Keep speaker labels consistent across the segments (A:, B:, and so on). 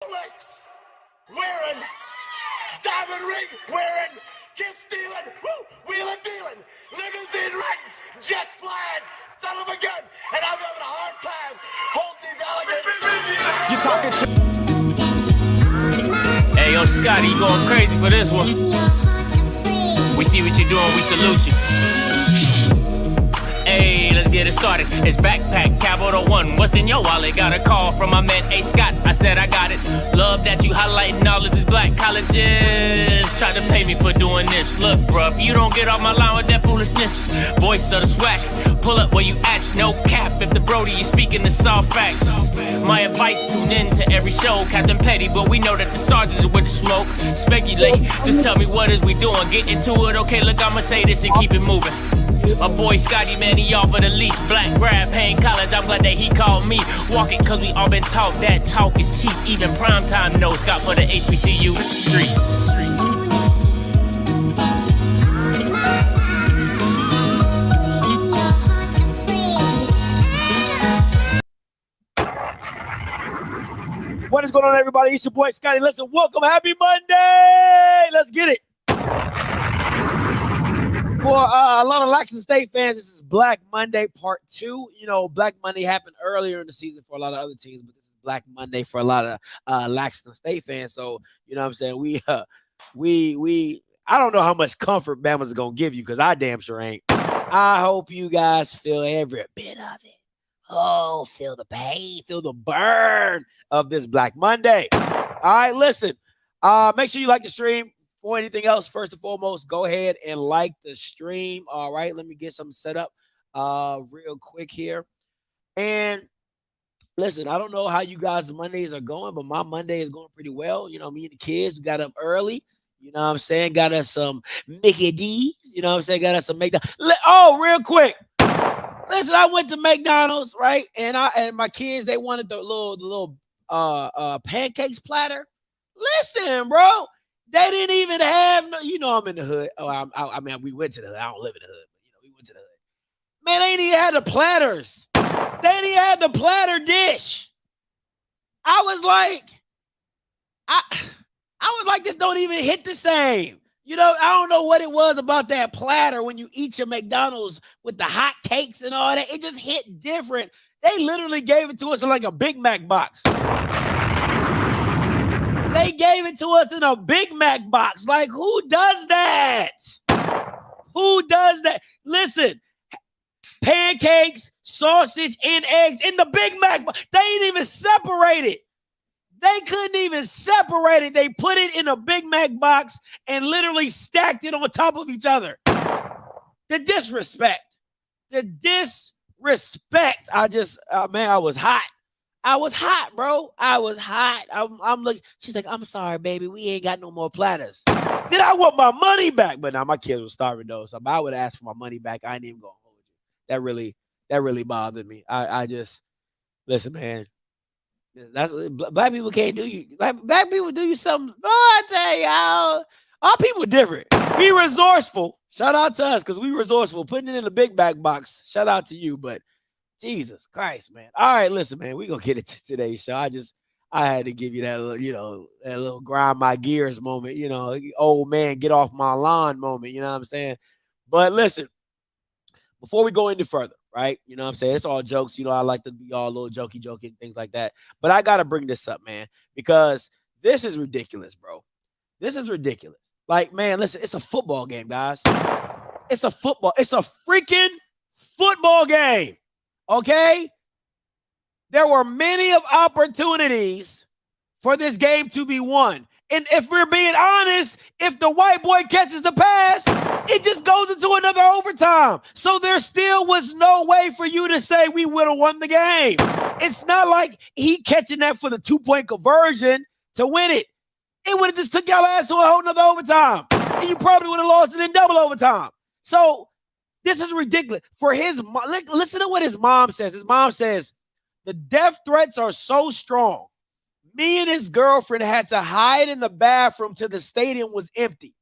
A: Rolex wearing, diamond ring wearing, kid stealing, wheeling dealing, limousine riding, jet flying, son of a gun, and I'm having a hard time holding these alligators.
B: You talking to? Hey, yo, Scotty, you going crazy for this one. We see what you're doing, we salute you. Hey, let's get it started. It's backpack, capital one. What's in your wallet? Got a call from my man, A. Scott. I said I got it. Love that you highlighting all of these black colleges. Try to pay me for doing this. Look, bruh, if you don't get off my line with that foolishness, voice of the swag, pull up where you at, no cap. If the Brody is speaking the soft facts, my advice, tune in to every show. Captain Petty, but we know that the sergeants with the smoke. Speculate, just tell me what is we doing. Get into it, okay, look, I'ma say this and keep it moving. My boy Scotty, man, he offered the least. Black grad, paying college, I'm glad that he called me. Walking, cause we all been taught that talk is cheap. Even primetime knows Scott for the HBCU streets.
C: What is going on, everybody? It's your boy Scotty. Listen, welcome. Happy Monday. Let's get it. For a lot of Laxton State fans, this is Black Monday Part 2. You know, Black Monday happened earlier in the season for a lot of other teams, but this is Black Monday for a lot of Laxton State fans. So, you know what I'm saying? I don't know how much comfort Bama's going to give you because I damn sure ain't. I hope you guys feel every bit of it. Oh, feel the pain, feel the burn of this Black Monday. All right, listen. Make sure you like the stream. For anything else, first and foremost, go ahead and like the stream. All right, let me get something set up real quick here. And listen, I don't know how you guys' Mondays are going, but my Monday is going pretty well. You know, me and the kids got up early. You know what I'm saying? Got us some Mickey D's. You know what I'm saying? Got us some McDonough. Oh, real quick. Listen, I went to McDonald's, right? And my kids, they wanted the little pancakes platter. Listen, bro. They didn't even have no, you know, I'm in the hood. Oh, I mean, we went to the hood. I don't live in the hood, but you know, we went to the hood. Man, they ain't even had the platters. They didn't even have the platter dish. I was like, this don't even hit the same. You know, I don't know what it was about that platter when you eat your McDonald's with the hot cakes and all that. It just hit different. They literally gave it to us in like a Big Mac box. They gave it to us in a Big Mac box. Like, who does that? Who does that? Listen, pancakes, sausage, and eggs in the Big Mac box. They ain't even separate it. They couldn't even separate it. They put it in a Big Mac box and literally stacked it on top of each other. The disrespect. The disrespect. Man, I was hot. I was hot, bro. I was hot. I'm looking. She's like, I'm sorry, baby. We ain't got no more platters. Then I want my money back. But now my kids were starving though. So if I would ask for my money back, I ain't even gonna hold you. That really bothered me. I just listen, man. That's black people can't do you. Black people do you something. Oh, I tell y'all, all people different. Be resourceful. Shout out to us because we resourceful. Putting it in the Big Mac box. Shout out to you, but. Jesus Christ, man. All right, listen, man, we're going to get it to today's show. I had to give you that little, you know, that little grind my gears moment, you know, old man, get off my lawn moment, you know what I'm saying? But listen, before we go any further, right, you know what I'm saying? It's all jokes. You know, I like to be all a little jokey and things like that. But I got to bring this up, man, because this is ridiculous, bro. This is ridiculous. Like, man, listen, it's a football game, guys. It's a freaking football game. Okay, there were many of opportunities for this game to be won. And if we're being honest, if the white boy catches the pass, it just goes into another overtime. So there still was no way for you to say we would have won the game. It's not like he catching that for the 2-point conversion to win it. It would have just took y'all ass to a whole nother overtime. And you probably would have lost it in double overtime. So this is ridiculous. For his mom, listen to what his mom says. His mom says, the death threats are so strong. Me and his girlfriend had to hide in the bathroom till the stadium was empty.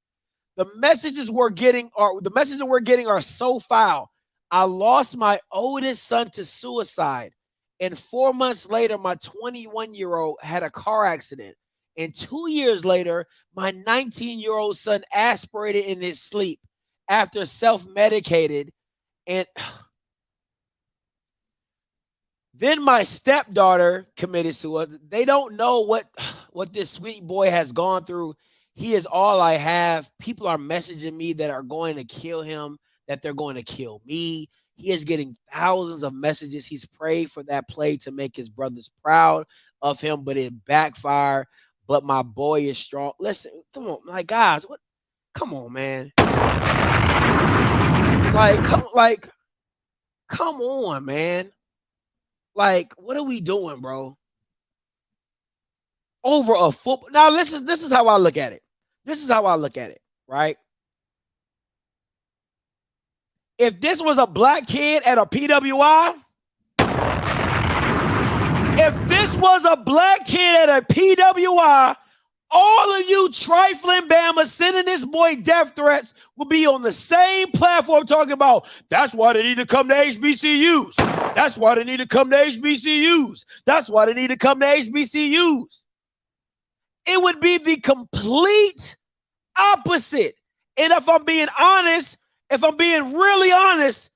C: The messages we're getting are so foul. I lost my oldest son to suicide, And 4 months later, my 21-year-old had a car accident. And 2 years later, my 19-year-old son aspirated in his sleep after self-medicated. And then my stepdaughter committed suicide. They don't know what this sweet boy has gone through. He is all I have. People are messaging me that are going to kill him, that they're going to kill me. He is getting thousands of messages. He's prayed for that play to make his brothers proud of him, but it backfired. But my boy is strong. Listen, come on, like guys, what? Come on, man. Come on, man. Like, what are we doing, bro? Over a football. Now, this is how I look at it. This is how I look at it, right? If this was a black kid at a PWI, if this was a black kid at a PWI, all of you trifling Bama sending this boy death threats will be on the same platform talking about that's why they need to come to HBCUs. That's why they need to come to HBCUs. That's why they need to come to HBCUs. It would be the complete opposite. And if I'm being honest, if I'm being really honest,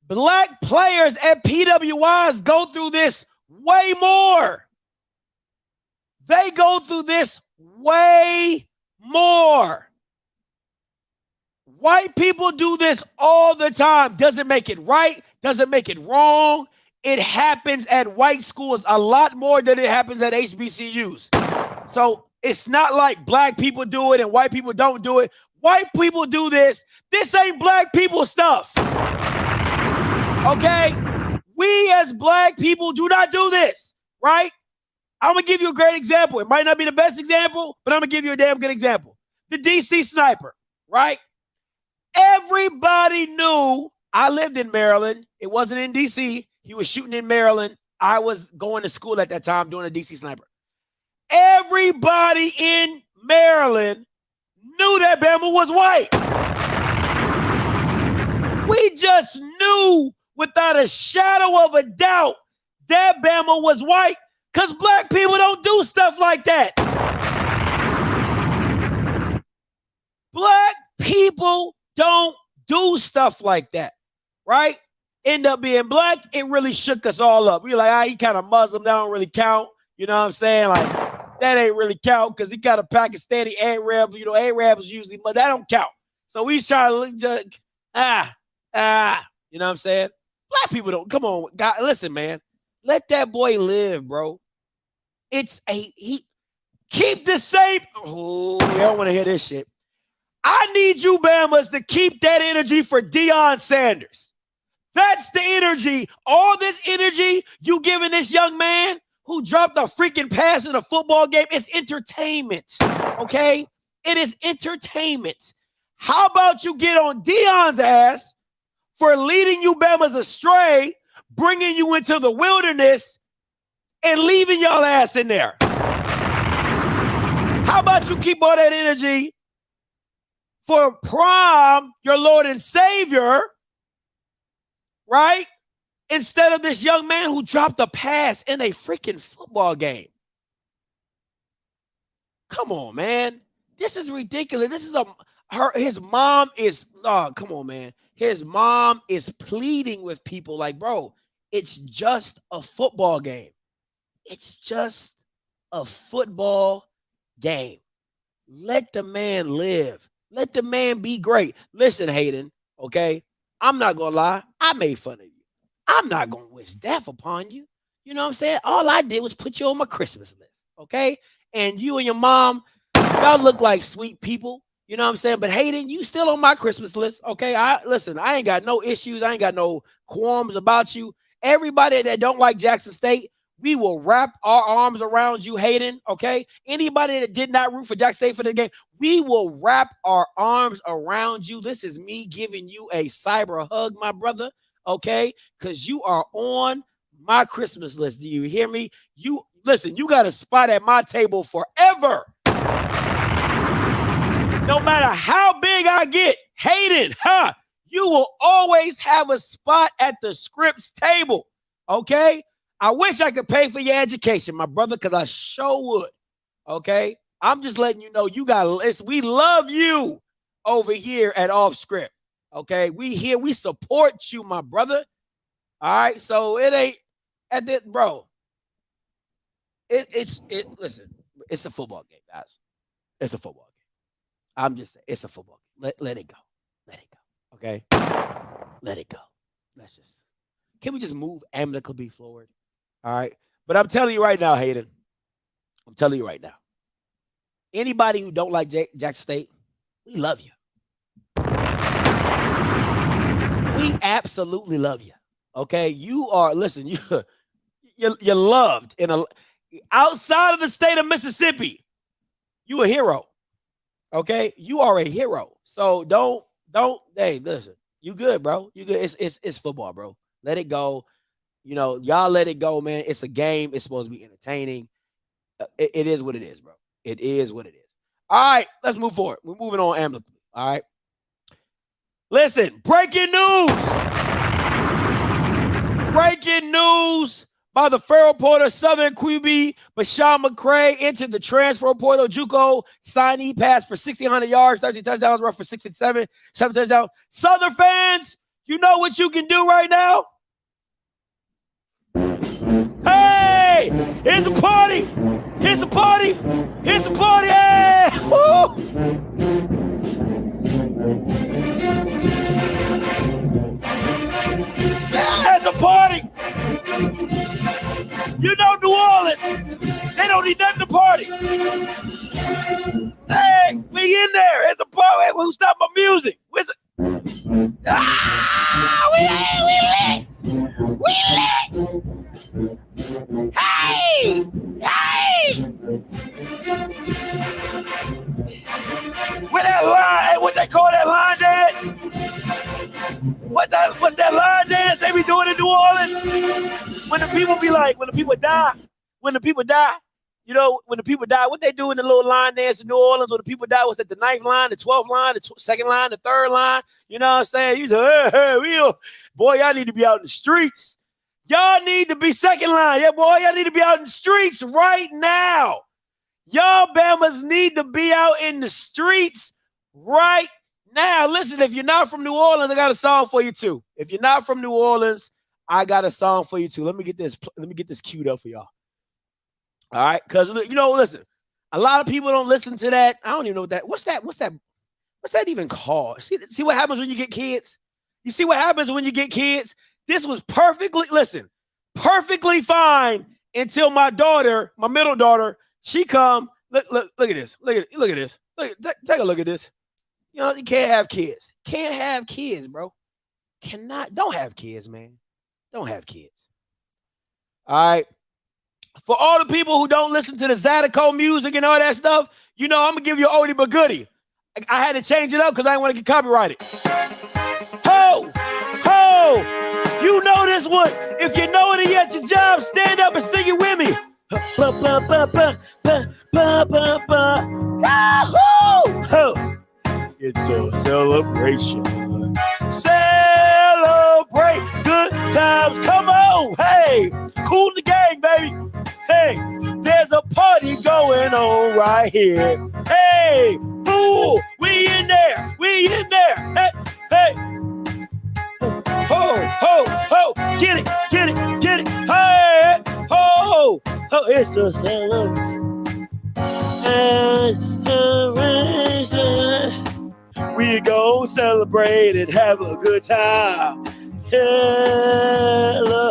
C: black players at PWIs go through this way more. They go through this way more. White people do this all the time. Doesn't make it right. Doesn't make it wrong. It happens at white schools a lot more than it happens at HBCUs. So it's not like black people do it and white people don't do it. White people do this. This ain't black people stuff. Okay? We as black people do not do this, right? I'm going to give you a great example. It might not be the best example, but I'm going to give you a damn good example. The DC sniper, right? Everybody knew I lived in Maryland. It wasn't in DC. He was shooting in Maryland. I was going to school at that time doing a DC sniper. Everybody in Maryland knew that Bama was white. We just knew without a shadow of a doubt that Bama was white because black people don't do stuff like that. Black people don't do stuff like that, right? End up being black, it really shook us all up. We were like, he kind of Muslim, that don't really count. You know what I'm saying? Like, that ain't really count because he got a Pakistani Arab. You know, Arabs usually, but that don't count. So we trying to you know what I'm saying? Black people don't. Come on, God, listen, man. Let that boy live, bro. He keep the same. Oh, we don't want to hear this shit. I need you, Bamas, to keep that energy for Deion Sanders. That's the energy. All this energy you giving this young man who dropped a freaking pass in a football game. It's entertainment, okay? It is entertainment. How about you get on Deion's ass for leading you Bamas astray, bringing you into the wilderness, and leaving y'all ass in there? How about you keep all that energy for Prom, your Lord and Savior, right? Instead of this young man who dropped a pass in a freaking football game. Come on, man. This is ridiculous. This is his mom is, come on, man. His mom is pleading with people like, bro, it's just a football game. It's just a football game. Let the man live. Let the man be great. Listen, Hayden, okay? I'm not going to lie. I made fun of you. I'm not going to wish death upon you. You know what I'm saying? All I did was put you on my Christmas list, okay? And you and your mom, y'all look like sweet people. You know what I'm saying? But Hayden, you still on my Christmas list, okay? Listen, I ain't got no issues. I ain't got no qualms about you. Everybody that don't like Jackson State, we will wrap our arms around you, Hayden, okay? Anybody that did not root for Jackson State for the game, we will wrap our arms around you. This is me giving you a cyber hug, my brother. Okay, because you are on my Christmas list. Do you hear me? You listen, you got a spot at my table forever. No matter how big I get, Hayden, you will always have a spot at the Scripts table. Okay? I wish I could pay for your education, my brother, because I sure would. Okay? I'm just letting you know we love you over here at Offscript. Okay? We support you, my brother. All right. So it ain't at this, bro. Listen, it's a football game, guys. It's a football game. I'm just saying it's a football game. Let it go. Let it go. Okay. Let it go. Can we just move amicably forward? All right. But I'm telling you right now, Hayden. I'm telling you right now. Anybody who don't like Jackson State, we love you. We absolutely love you. Okay, you are. Listen, you're loved outside of the state of Mississippi. You a hero. Okay, you are a hero. So don't. Hey, listen, you good, bro? You good? It's football, bro. Let it go. You know, y'all let it go, man. It's a game. It's supposed to be entertaining. It is what it is, bro. It is what it is. All right, let's move forward. We're moving on amicably. All right. Listen, breaking news. Breaking news by the FLAIR reporter, Southern QB Bashawn McCray entered the transfer portal. JUCO signee passed for 1,600 yards, 13 touchdowns, run for 657, 7 touchdowns. Southern fans, you know what you can do right now? Hey, here's a party. Here's a party. Here's a party. Hey, woo. There's a party. You know New Orleans, they don't need nothing to party. Hey, we in there. There's a party. Hey, who stopped my music? Where's it? Ah, we lit. Hey! With that line, what they call that line dance? What's that line dance they be doing in New Orleans? When the people die, you know, when the people die, what they do in the little line dance in New Orleans when the people die, was at the 9th line, the 12th line, the second line, the third line? You know what I'm saying? You say, hey, boy, y'all need to be out in the streets. Y'all need to be second line. Yeah, boy, y'all need to be out in the streets right now. Y'all Bamas need to be out in the streets right now. Listen, if you're not from New Orleans, I got a song for you too. If you're not from New Orleans, I got a song for you too. Let me get this queued up for y'all. All right, because you know, listen, a lot of people don't listen to that. I don't even know what that. What's that even called? See what happens when you get kids? You see what happens when you get kids? This was perfectly fine until my daughter, my middle daughter, she come. Look at this. Look at this. Take a look at this. You know, you can't have kids. Can't have kids, bro. Don't have kids, man. Don't have kids. All right. For all the people who don't listen to the Jodeco music and all that stuff, you know, I'm going to give you an oldie but goodie. I had to change it up because I didn't want to get copyrighted. Ho! Ho! You know this one. If you know it at your job, stand up and sing it with me. It's a celebration. Celebrate good times. Come on. Hey, cool the gang, baby. Hey, there's a party going on right here. Hey, ooh, we in there. We in there. Hey, hey. Ho, ho, ho. Get it, get it, get it. Hey, ho, ho. It's a celebration. We gon' celebrate and have a good time. Celebration.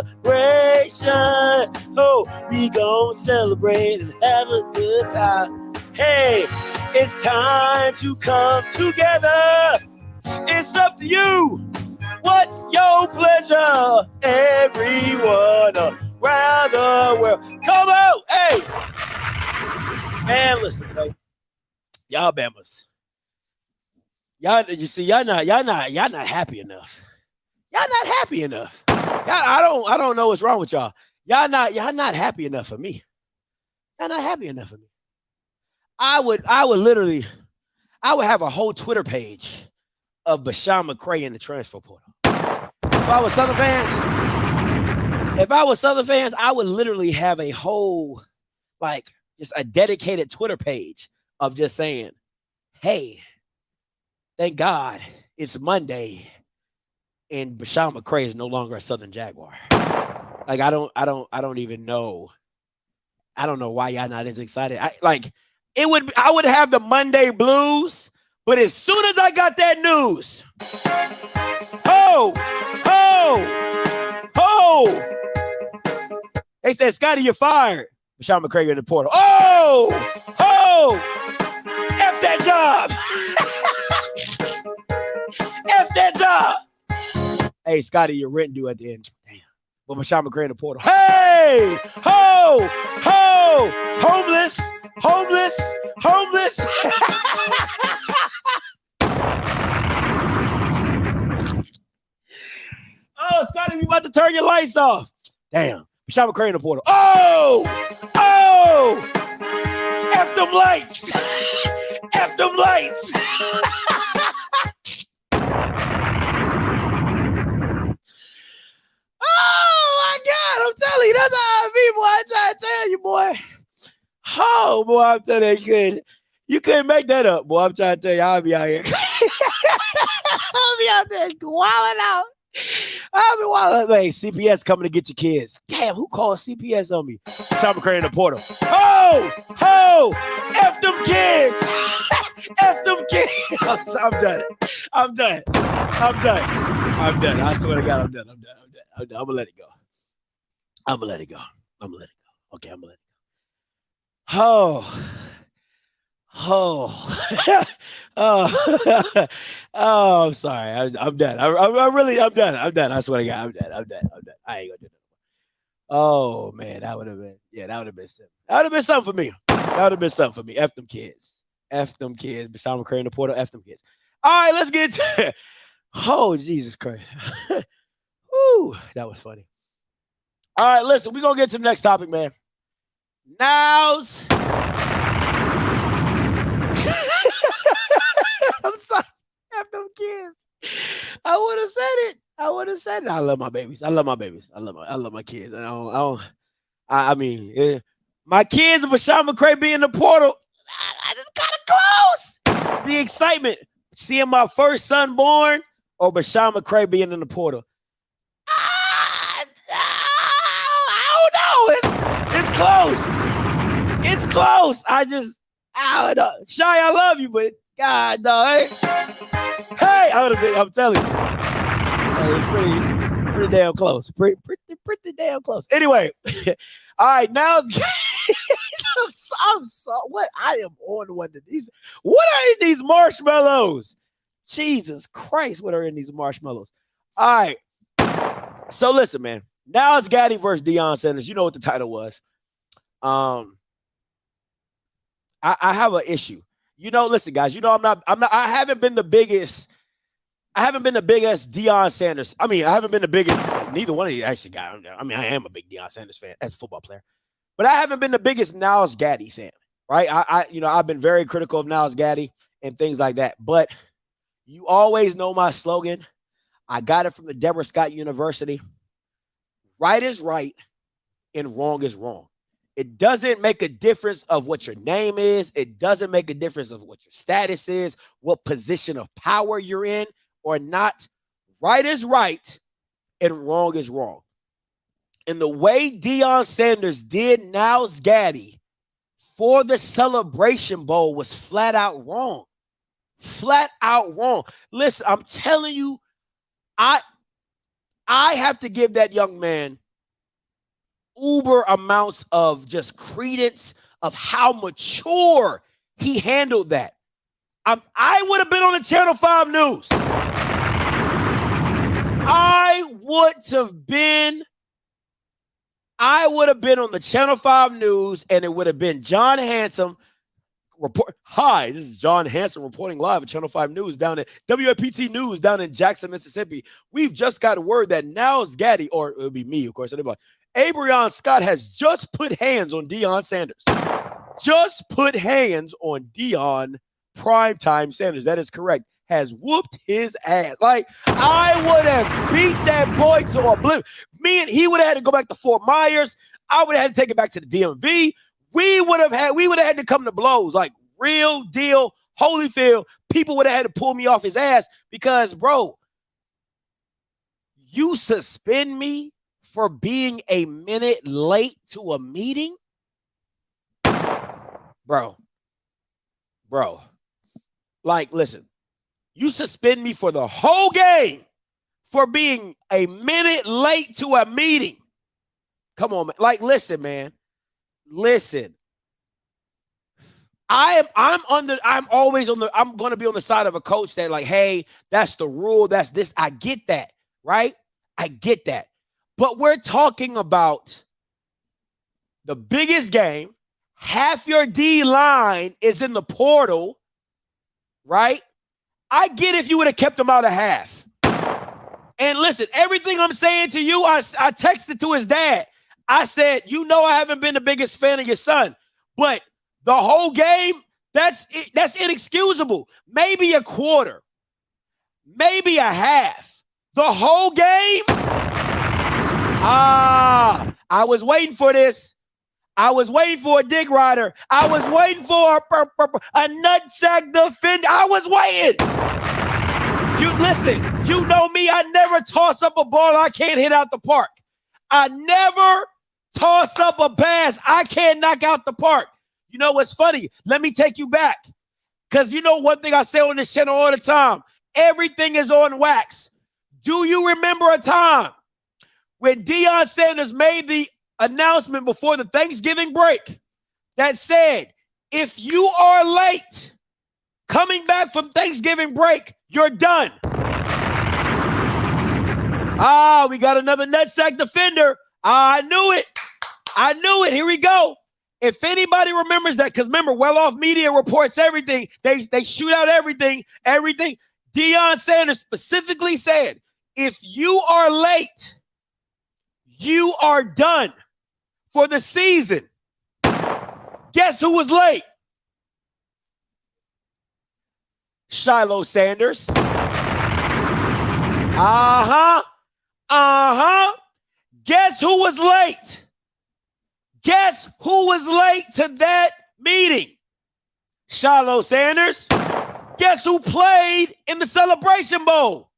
C: Oh, we gon' celebrate and have a good time. Hey, it's time to come together. It's up to you. What's your pleasure? Everyone around the world. Come on. Hey. Man, listen, bro. Y'all Bamas. Y'all, you see, y'all not happy enough. Y'all not happy enough. I don't know what's wrong with y'all. Y'all not happy enough for me. Y'all not happy enough for me. I would have a whole Twitter page of Bashawn McCray in the transfer portal. If I was Southern fans, If I was Southern fans, I would literally have a whole, like, just a dedicated Twitter page of just saying, hey, thank God it's Monday and Bashawn McCray is no longer a Southern Jaguar. Like, I don't even know. I don't know why y'all not as excited. I would have the Monday blues, but as soon as I got that news, they said, Scotty, you're fired. Bashawn McCray in the portal. F that job. F that job. Hey, Scotty, your rent due at the end. Damn. But Bashawn McCray in the portal. Hey, homeless. Oh, Scotty, we about to turn your lights off. Damn. Bashawn McCray in the portal. F them lights. F them lights. Oh, my God. I'm telling you, that's how I be, boy. I try to tell you, boy. Oh, boy, I'm telling you, you couldn't make that up, boy. I'm trying to tell you, I'll be out here. I'll be out there wilding out. I'll be wilding. Hey, CPS coming to get your kids. Damn, who called CPS on me? Bashawn McCray in the portal. F them kids. F them kids. I'm done. I swear to God, I'm done. I'm gonna let it go. Okay, I'm gonna let it go. I'm sorry. I'm done. I'm done. I swear to God, I'm done. I ain't gonna do that. Oh man, that would have been something. That would have been something for me. F them kids. Bashawn McCray in the portal. F them kids. All right, let's get to it. Oh, Jesus Christ. Woo, that was funny. All right, listen, we're gonna get to the next topic, man. Now's I'm sorry. F them kids. I would have said it. I love my babies. I love my kids. I mean, my kids and Bashawn McCray being in the portal. I just got close. The excitement, seeing my first son born, or Bashawn McCray being in the portal. I don't know. It's close. It's close. I don't know. Shy, I love you, but God, dog. Hey, I'm telling you. It's pretty damn close. Pretty damn close. Anyway, all right, now I'm so what? I am on one of these. What are in these marshmallows? Jesus Christ, what are in these marshmallows? All right. So listen, man. Now it's Gaddy versus Deion Sanders. You know what the title was. I have an issue. You know, listen, guys, you know, I haven't been the biggest Deion Sanders. I mean, I haven't been the biggest, neither one of you actually got. I mean, I am a big Deion Sanders fan as a football player, but I haven't been the biggest NYLES GADDY fan, right? I've been very critical of NYLES GADDY and things like that, but you always know my slogan. I got it from the Deborah Scott University. Right is right and wrong is wrong. It doesn't make a difference of what your name is. It doesn't make a difference of what your status is, what position of power you're in or not. Right is right and wrong is wrong. And the way Deion Sanders did NYLES GADDY for the Celebration Bowl was flat out wrong. Flat out wrong. Listen, I'm telling you, I have to give that young man uber amounts of just credence of how mature he handled that. I would have been on the Channel 5 News. I would have been on the Channel 5 News, and it would have been John Handsome report. Hi, this is John Handsome reporting live at Channel 5 News down at WAPT News down in Jackson, Mississippi. We've just got word that NYLES GADDY, or it would be me, of course, anybody. Abrion Scott has just put hands on Deion Sanders. Just put hands on Deion Primetime Sanders. That is correct. has whooped his ass. Like, I would have beat that boy to oblivion. Me and he would have had to go back to Fort Myers. I would have had to take it back to the DMV. We would have had to come to blows, like real deal, Holyfield. People would have had to pull me off his ass because, bro, you suspend me for being a minute late to a meeting? Bro. Like, listen, you suspend me for the whole game for being a minute late to a meeting. Come on, man. Like, listen, man. Listen. I'm going to be on the side of a coach that, like, hey, that's the rule. That's this. I get that, right? I get that. But we're talking about the biggest game. Half your D line is in the portal, right? I get if you would have kept him out of half. And listen, everything I'm saying to you, I texted to his dad. I said, you know, I haven't been the biggest fan of your son, but the whole game, that's inexcusable. Maybe a quarter, maybe a half. The whole game? I was waiting for this. I was waiting for a dig rider. I was waiting for a nutsack defender. I was waiting. You listen, you know me. I never toss up a ball I can't hit out the park. I never toss up a pass I can't knock out the park. You know what's funny? Let me take you back. Because you know one thing I say on this channel all the time. Everything is on wax. Do you remember a time when Deion Sanders made the announcement before the Thanksgiving break that said, if you are late coming back from Thanksgiving break, you're done? We got another nutsack defender. I knew it. Here we go. If anybody remembers that, because remember, well-off media reports everything. They shoot out everything. Deion Sanders specifically said, if you are late, you are done for the season. Guess who was late? Shiloh Sanders. Guess who was late? Guess who was late to that meeting? Shiloh Sanders. Guess who played in the Celebration Bowl?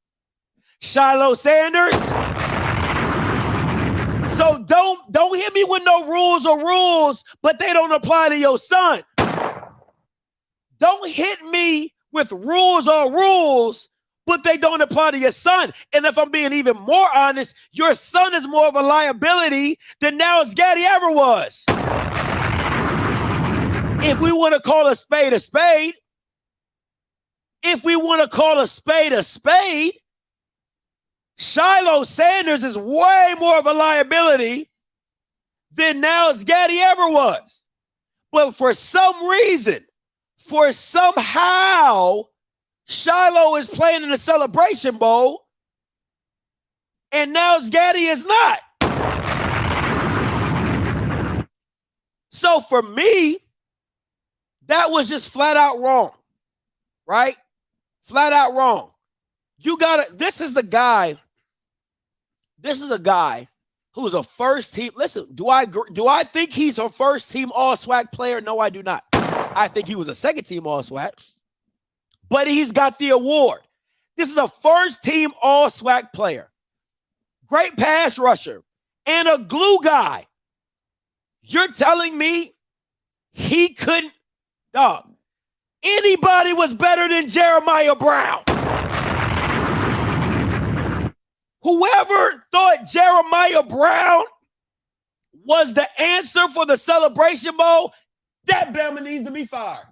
C: Shiloh Sanders. So don't hit me with no rules or rules, but they don't apply to your son. Don't hit me with rules or rules, but they don't apply to your son. And if I'm being even more honest, your son is more of a liability than NYLES GADDY ever was. If we want to call a spade a spade, Shiloh Sanders is way more of a liability than NYLES GADDY ever was. But for some reason, somehow, Shiloh is playing in the Celebration Bowl and NYLES GADDY is not. So for me, that was just flat out wrong, right? Flat out wrong. This is a guy who's a first team. Listen, do I think he's a first team all-SWAC player? No, I do not. I think he was a second team all-SWAC, but he's got the award. This is a first team all-SWAC player, great pass rusher, and a glue guy. You're telling me he couldn't, dog, anybody was better than Jeremiah Brown. Whoever thought Jeremiah Brown was the answer for the Celebration Bowl, that Bama needs to be fired.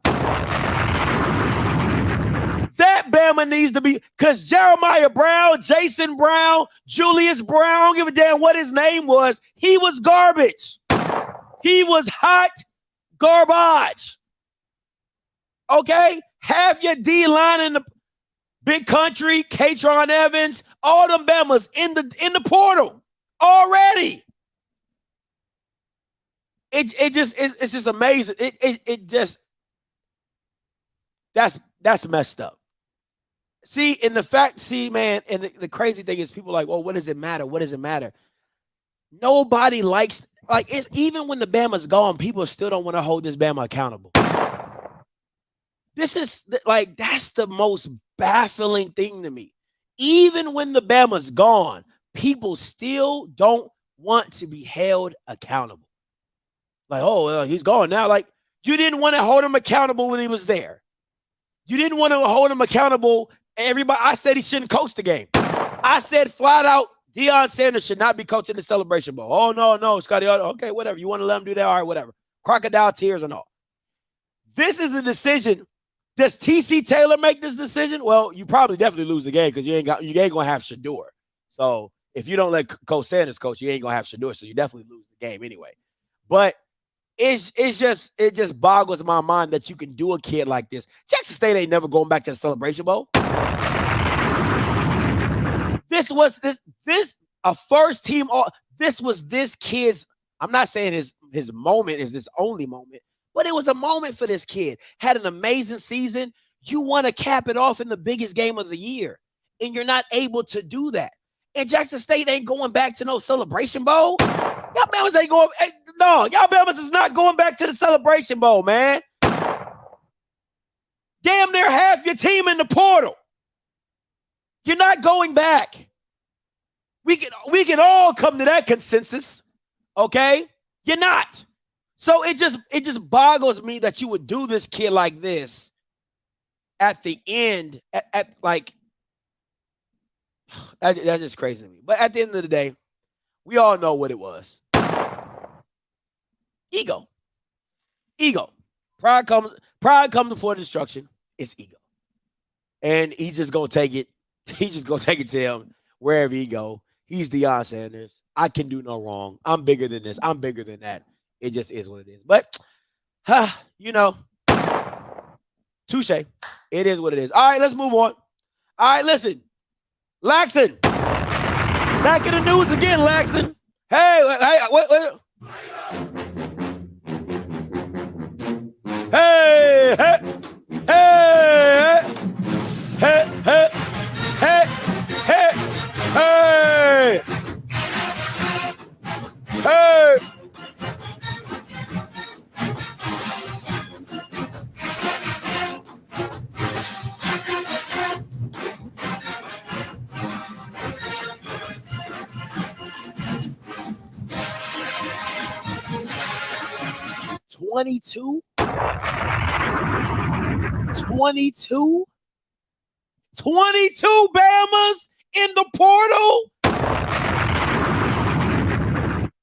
C: That Bama needs to be, because Jeremiah Brown, Jason Brown, Julius Brown, I don't give a damn what his name was, he was garbage. He was hot garbage. Okay? Half your D-line in the big country, Katron Evans, all them Bamas in the portal already. It's just amazing. It just that's messed up. See, man, and the crazy thing is people are like, well, what does it matter? What does it matter? Nobody likes, like, it's even when the Bama's gone, people still don't want to hold this Bama accountable. This is like, that's the most baffling thing to me. Even when the Bama's gone, people still don't want to be held accountable. Like, oh, he's gone now. Like, you didn't want to hold him accountable when he was there. You didn't want to hold him accountable. Everybody, I said he shouldn't coach the game. I said flat out, Deion Sanders should not be coaching the Celebration Bowl. Oh, no, Scotty. Okay, whatever. You want to let him do that? All right, whatever. Crocodile tears and all. This is a decision. Does TC Taylor make this decision? Well, you probably definitely lose the game because you ain't gonna have Shador. So if you don't let Coach Sanders coach, you ain't gonna have Shador. So you definitely lose the game anyway. But it just boggles my mind that you can do a kid like this. Jackson State ain't never going back to the Celebration Bowl. This was a first team. This was this kid's. I'm not saying his moment is this only moment, but it was a moment for this kid. Had an amazing season. You want to cap it off in the biggest game of the year, and you're not able to do that. And Jackson State ain't going back to no Celebration Bowl. Y'all Bama's ain't going. No, y'all Bama's is not going back to the Celebration Bowl, man. Damn near half your team in the portal. You're not going back. We can all come to that consensus, okay? You're not. So it just boggles me that you would do this kid like this at the end. Like, that's just crazy to me. But at the end of the day, we all know what it was. Ego. Pride comes before destruction. It's ego. And he's just gonna take it. He's just gonna take it to him wherever he go. He's Deion Sanders. I can do no wrong. I'm bigger than this. I'm bigger than that. It just is what it is. But touche. It is what it is. All right, let's move on. All right, listen. Laxon. Back in the news again, Laxon. Hey, wait. Hey. $22 Bamas in the portal.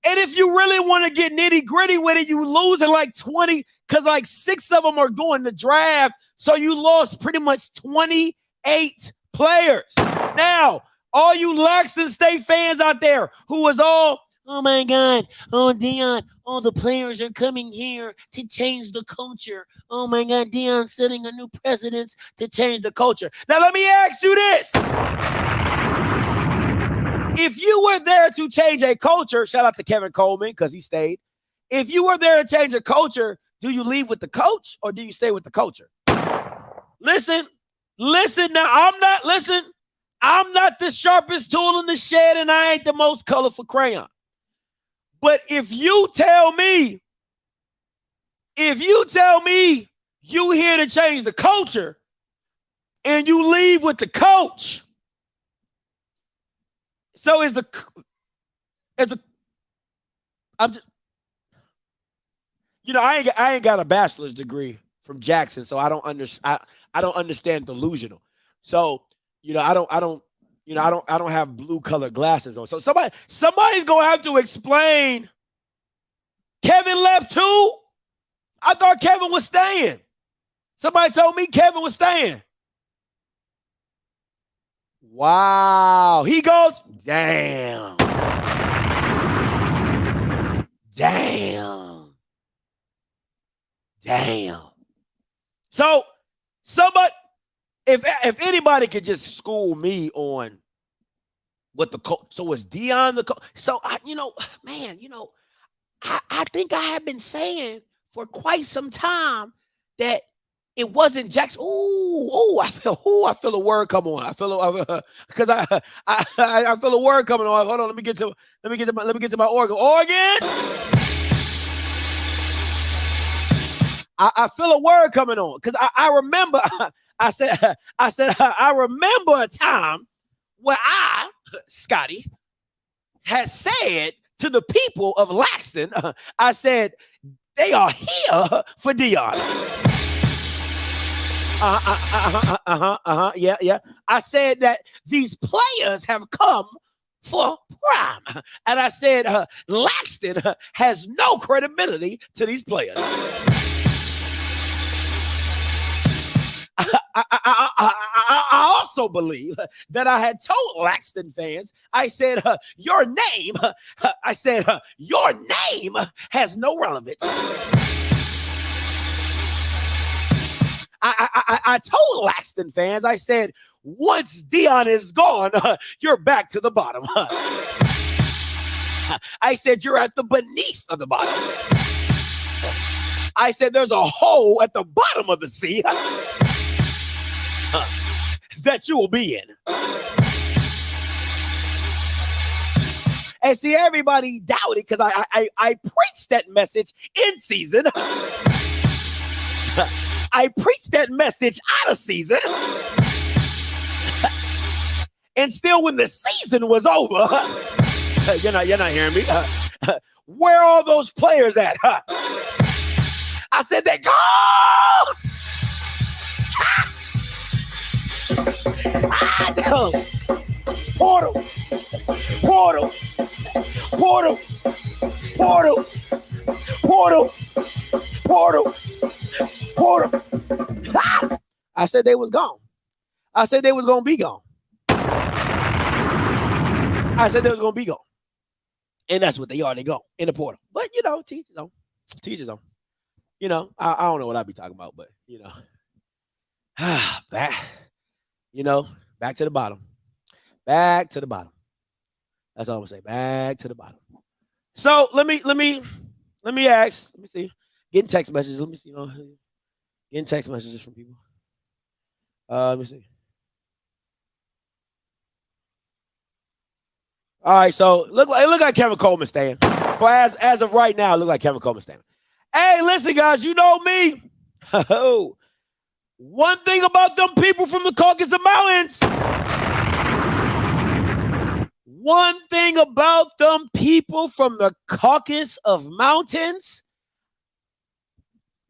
C: And if you really want to get nitty gritty with it, you losing like 20 because like 6 of them are going to draft. So you lost pretty much 28 players. Now, all you Laxton State fans out there who was all, oh my God, oh Deion, all the players are coming here to change the culture. Oh my God, Deion setting a new precedent to change the culture. Now let me ask you this. If you were there to change a culture, shout out to Kevin Coleman because he stayed. If you were there to change a culture, do you leave with the coach or do you stay with the culture? Listen now, I'm not the sharpest tool in the shed and I ain't the most colorful crayon. But if you tell me you here to change the culture and you leave with the coach, so I ain't got a bachelor's degree from Jackson, so I don't understand delusional. So, I don't have blue colored glasses on. So somebody's gonna have to explain. Kevin left too? I thought Kevin was staying. Somebody told me Kevin was staying. Wow. He goes, damn. So somebody, if anybody could just school me on what the coach, so was Deion the coach? So I think I have been saying for quite some time that it wasn't Jackson. I feel a word come on. I feel because I feel a word coming on. Hold on, let me get to my organ. I feel a word coming on because I remember I said I remember a time where I, Scotty, had said to the people of Laxton, I said they are here for Deion. Yeah. I said that these players have come for prime, and I said Laxton has no credibility to these players. I also believe that I had told Laxton fans, I said, your name has no relevance. I told Laxton fans, I said, once Deion is gone, you're back to the bottom. I said, you're at the beneath of the bottom. I said, there's a hole at the bottom of the sea that you will be in. And see, everybody doubted because I preached that message in season. I preached that message out of season. And still, when the season was over, you're not hearing me. Where are all those players at? I said they go. Portal. I said they was gone. I said they was gonna be gone. I said they was gonna be gone. And that's what they are. They go in the portal. But teach his own. I don't know what I'd be talking about, but back to the bottom. Back to the bottom. That's all I'm gonna say. Back to the bottom. So let me ask. Let me see. Getting text messages. Let me see. Getting text messages from people. Let me see. All right, so it look like Kevin Coleman staying. For as of right now, it look like Kevin Coleman staying. Hey, listen, guys, you know me. One thing about them people from the Caucasus Mountains. One thing about them people from the Caucasus of Mountains.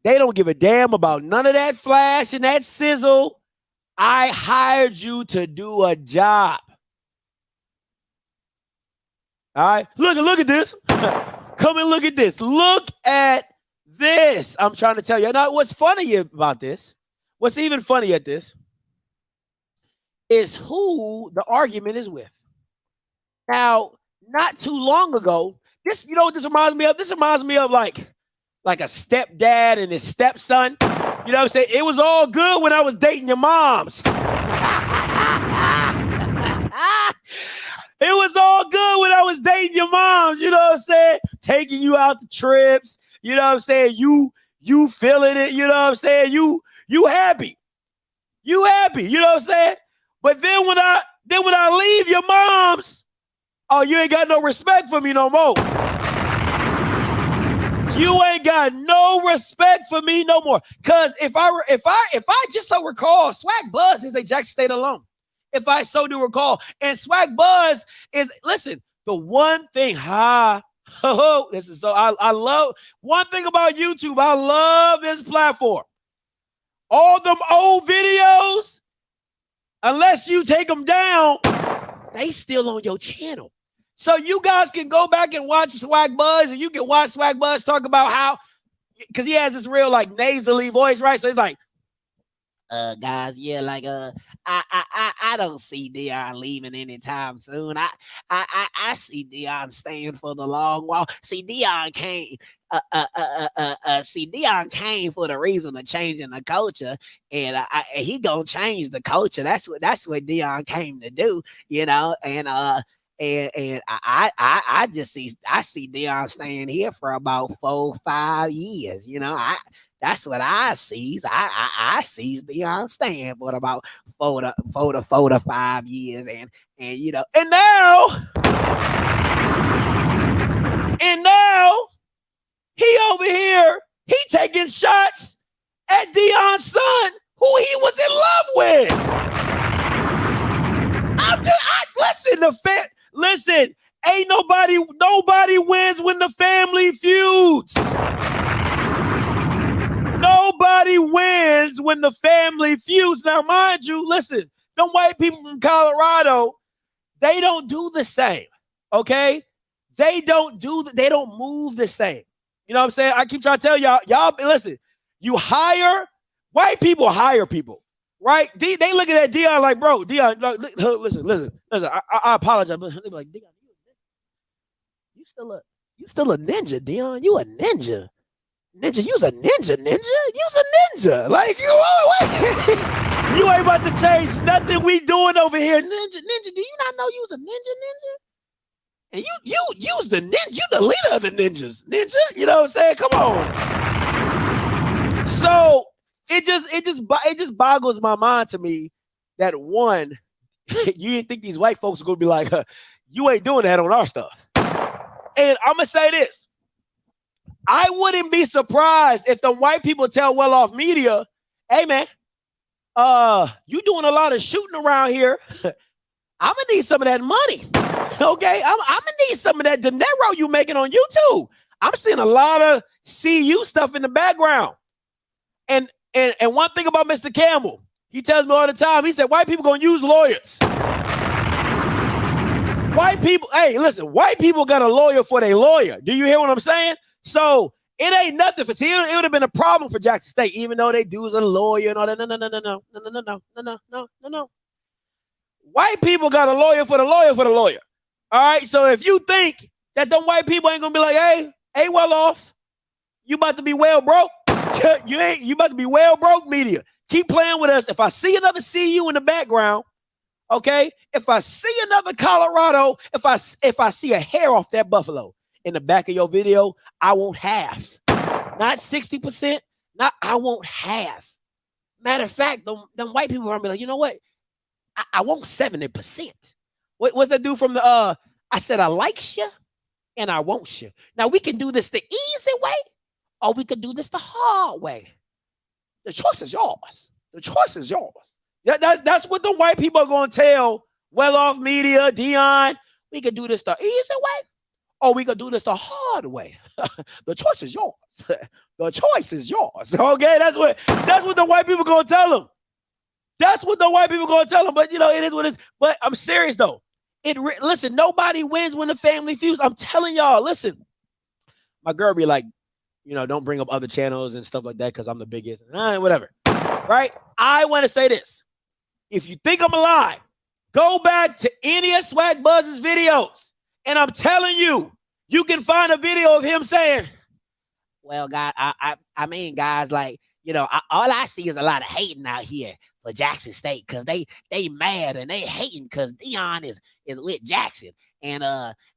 C: They don't give a damn about none of that flash and that sizzle. I hired you to do a job. All right, look at this. Come and look at this. Look at this. I'm trying to tell you. Now, what's funny about this, what's even funny at this, is who the argument is with. Now, not too long ago, this, this reminds me of? This reminds me of like a stepdad and his stepson. You know what I'm saying? It was all good when I was dating your moms. It was all good when I was dating your moms, you know what I'm saying? Taking you out to trips, you know what I'm saying? You feeling it, you know what I'm saying? You happy. You happy, you know what I'm saying? But then when I leave your moms, oh, you ain't got no respect for me no more. You ain't got no respect for me no more. Cause if I just so recall, Swag Buzz is a Jackson State alum. If I so do recall, and Swag Buzz is, listen, the one thing, this is so, I love, one thing about YouTube, I love this platform. All them old videos, unless you take them down, they still on your channel. So you guys can go back and watch Swag Buzz, and you can watch Swag Buzz talk about how, because he has this real like nasally voice, right? So he's like, guys, yeah, like I don't see Deion leaving anytime soon. I see Deion staying for the long walk. See, Deion came for the reason of changing the culture, and he gonna change the culture. That's what Deion came to do, and I see Deion staying here for about 4-5 years. That's what I sees. I sees Deion staying for about 4 to 5 years, and you know, and now he over here, he taking shots at Deion's son, who he was in love with. Listen, ain't nobody wins when the family feuds. Nobody wins when the family feuds. Now, mind you, listen, them white people from Colorado, they don't do the same. Okay? They don't move the same. You know what I'm saying? I keep trying to tell y'all listen, white people hire people, right? They looking at Deion like, bro, Deion, listen. I apologize, but they be like, Deion, you still a ninja, Deion. You a ninja. Ninja, you's a ninja. You's a ninja. Like, you ain't about to change nothing we doing over here. Ninja, do you not know you's a ninja? And you's the ninja, you the leader of the ninjas. Ninja, you know what I'm saying? Come on. So it just boggles my mind to me that one, you didn't think these white folks are gonna be like, you ain't doing that on our stuff. And I'm gonna say this. I wouldn't be surprised if the white people tell well-off media, hey man, you doing a lot of shooting around here. I'm gonna need some of that money. Okay, I'm gonna need some of that dinero you making on YouTube. I'm seeing a lot of CU stuff in the background. And one thing about Mr. Campbell, he tells me all the time, he said, white people gonna use lawyers. White people, hey, listen, white people got a lawyer for their lawyer. Do you hear what I'm saying? So it ain't nothing for, see, it would have been a problem for Jackson State, even though they do a lawyer and all that. No. White people got a lawyer for the lawyer for the lawyer. All right. So if you think that them white people ain't gonna be like, hey, well off, you about to be well broke. You about to be well broke, media. Keep playing with us. If I see another CU in the background, okay. If I see another Colorado, if I see a hair off that buffalo in the back of your video, I won't half. Not 60%. I won't half. Matter of fact, them white people are gonna be like, you know what? I want 70%. What's that do from the I said I likes you and I want you. Now we can do this the easy way, or we could do this the hard way. The choice is yours. The choice is yours. That's what the white people are gonna tell well-off media, Deion. We could do this the easy way, or we could do this the hard way. The choice is yours. The choice is yours. Okay, that's what the white people gonna tell them. That's what the white people gonna tell them. But you know, it is what it is. But I'm serious though. Listen, nobody wins when the family feuds. I'm telling y'all. Listen, my girl be like, you know, don't bring up other channels and stuff like that because I'm the biggest. Whatever. Right? I want to say this. If you think I'm a lie, go back to any of Swag Buzz's videos, and I'm telling you, you can find a video of him saying, "Well, guys, I mean, guys, like." You know, all I see is a lot of hating out here for Jackson State because they mad and they hating because Deion is with Jackson. And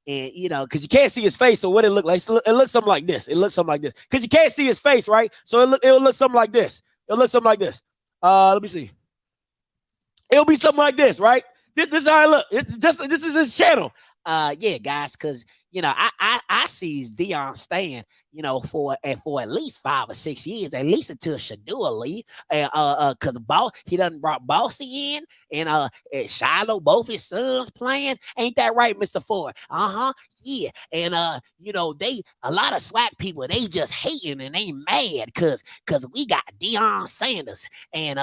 C: you know, because you can't see his face. So what it look like? It looks something like this. It looks something like this. Because you can't see his face, right? So it'll look something like this. It'll look something like this. Let me see. It'll be something like this, right? This is how it look. This is his channel. Yeah, guys, because you know, I sees Deion staying, you know, for at least 5 or 6 years, at least until Shadua leave. Cause he done brought Bossy in, and Shiloh, both his sons playing. Ain't that right, Mr. Ford? Yeah. And you know, a lot of SWAC people, they just hating and they mad cause we got Deion Sanders and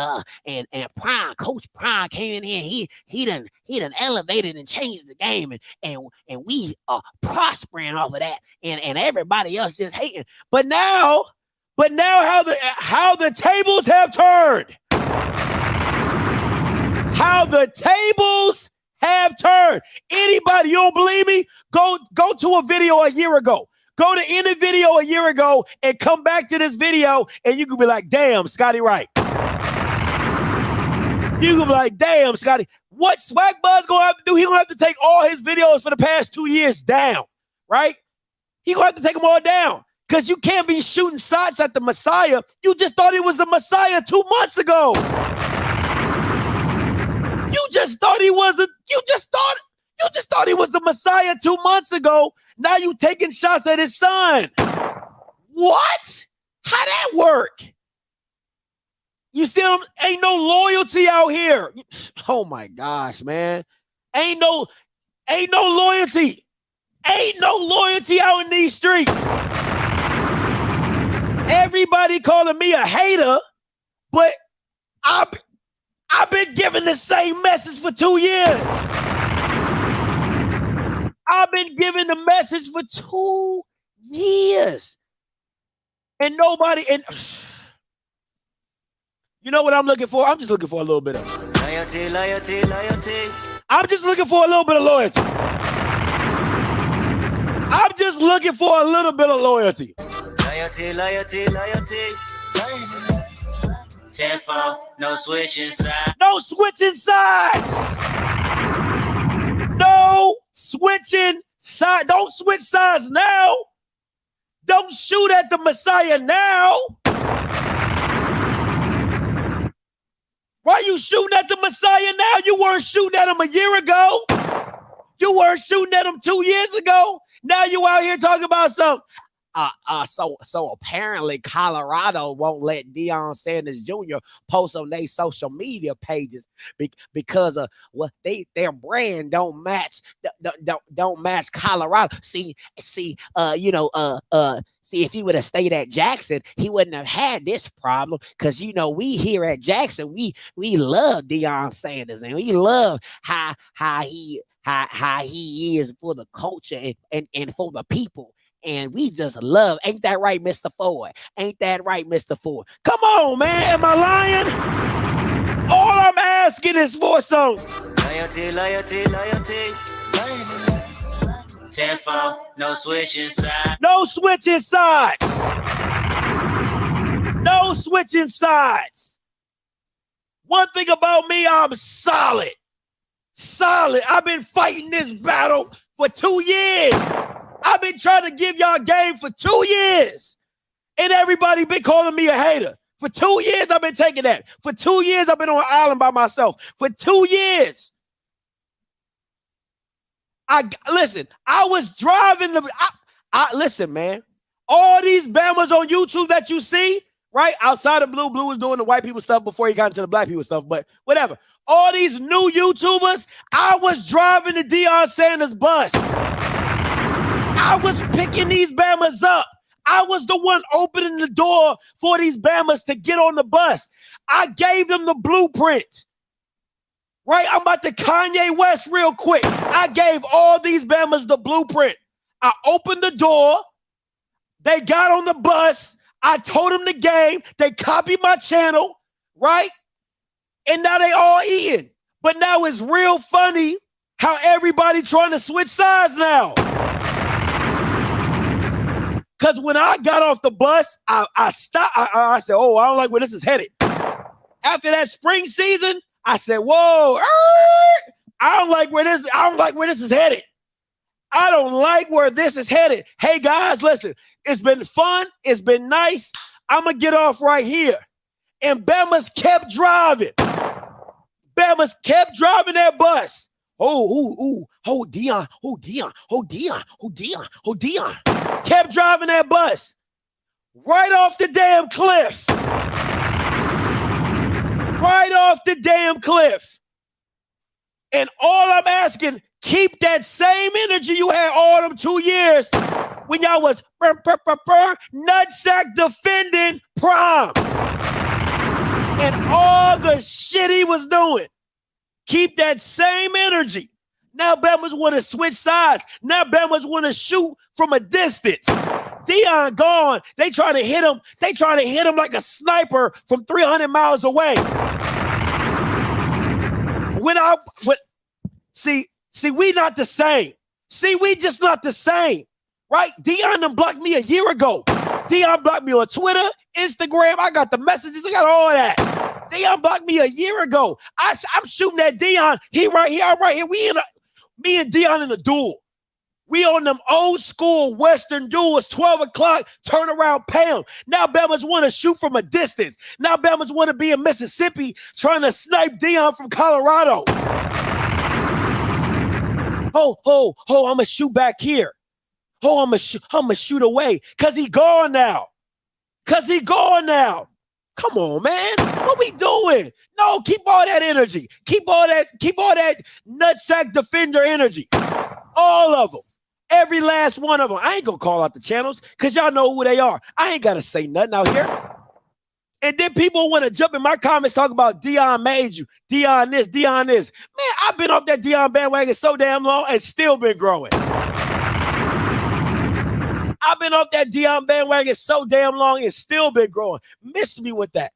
C: Prime, Coach Prime came in here. He done elevated and changed the game, and we are prospering off of that, and everybody else just hating. But now how the tables have turned. How the tables have turned. Anybody, you don't believe me? Go to a video a year ago. Go to any video a year ago and come back to this video, and you can be like, damn, Scotty right. You can be like, damn, Scotty. What Swag Buzz gonna have to do? He gonna have to take all his videos for the past 2 years down, right? He gonna have to take them all down. Because you can't be shooting shots at the Messiah. You just thought he was the Messiah 2 months ago. You just thought he was he was the Messiah 2 months ago. Now you taking shots at his son. What? How that work? You see him? Ain't no loyalty out here. Oh my gosh, man. Ain't no loyalty. Ain't no loyalty out in these streets. Everybody calling me a hater, but I've been giving the same message for 2 years. I've been giving the message for 2 years. And nobody, and you know what I'm looking for? I'm just looking for a little bit of loyalty, loyalty, loyalty. I'm just looking for a little bit of loyalty. I'm just looking for a little bit of loyalty.
B: Loyalty, loyalty, loyalty. 10-4, no switching sides.
C: No switching sides. No switching sides. Don't switch sides now. Don't shoot at the Messiah now. Why you shooting at the Messiah now? You weren't shooting at him a year ago. You weren't shooting at him 2 years ago. Now you out here talking about something. So apparently Colorado won't let Deion Sanders Jr. post on their social media pages because of what their brand don't match Colorado. See, if he would have stayed at Jackson, he wouldn't have had this problem. Because we here at Jackson, we love Deion Sanders and we love how he is for the culture and for the people. And we just love, ain't that right, Mr. Ford? Ain't that right, Mr. Ford? Come on, man. Am I lying? All I'm asking is for some
B: loyalty, loyalty, loyalty. 10-4, no switching sides.
C: No switching sides. No switching sides. One thing about me, I'm solid. Solid. I've been fighting this battle for 2 years. I've been trying to give y'all game for 2 years. And everybody been calling me a hater. For 2 years, I've been taking that. For 2 years, I've been on an island by myself. For 2 years. Listen, I was driving listen, man. All these Bammers on YouTube that you see, right? Outside of Blue was doing the white people stuff before he got into the black people stuff, but whatever. All these new YouTubers, I was driving the Deion Sanders bus. I was picking these Bammers up. I was the one opening the door for these Bammers to get on the bus. I gave them the blueprint. Right? I'm about to Kanye West real quick. I gave all these Bammers the blueprint. I opened the door. They got on the bus. I told them the game. They copied my channel. Right? And now they all eating. But now it's real funny how everybody trying to switch sides now. Because when I got off the bus, I stopped. I said, oh, I don't like where this is headed. After that spring season, I said, whoa, I don't like where this is headed. I don't like where this is headed. Hey, guys, listen, it's been fun. It's been nice. I'm going to get off right here. And Bammers kept driving. Bammers kept driving that bus. Oh, Deion. Kept driving that bus right off the damn cliff. Right off the damn cliff. And all I'm asking, keep that same energy you had all them 2 years when y'all was nutsack defending Prime. And all the shit he was doing. Keep that same energy. Now Bammers want to switch sides. Now Bammers want to shoot from a distance. Deion gone. They trying to hit him. They trying to hit him like a sniper from 300 miles away. See, we not the same. See, we just not the same. Right? Deion done blocked me a year ago. Deion blocked me on Twitter, Instagram. I got the messages. I got all that. Deion blocked me a year ago. I'm shooting at Deion. He right here. I'm right here. Me and Deion in a duel. We on them old school Western duels, 12 o'clock, turn around, pay them. Now Bama's want to shoot from a distance. Now Bama's want to be in Mississippi trying to snipe DEION from Colorado. I'm going to shoot back here. I'm going to shoot away because he gone now. Come on, man. What we doing? No, keep all that energy. Keep all that nutsack defender energy. All of them. Every last one of them. I ain't gonna call out the channels because y'all know who they are. I ain't gotta say nothing out here. And then people want to jump in my comments talk about DEION made you. DEION this, DEION this. Man, I've been off that DEION bandwagon so damn long and still been growing. I've been off that DEION bandwagon so damn long and still been growing. Miss me with that.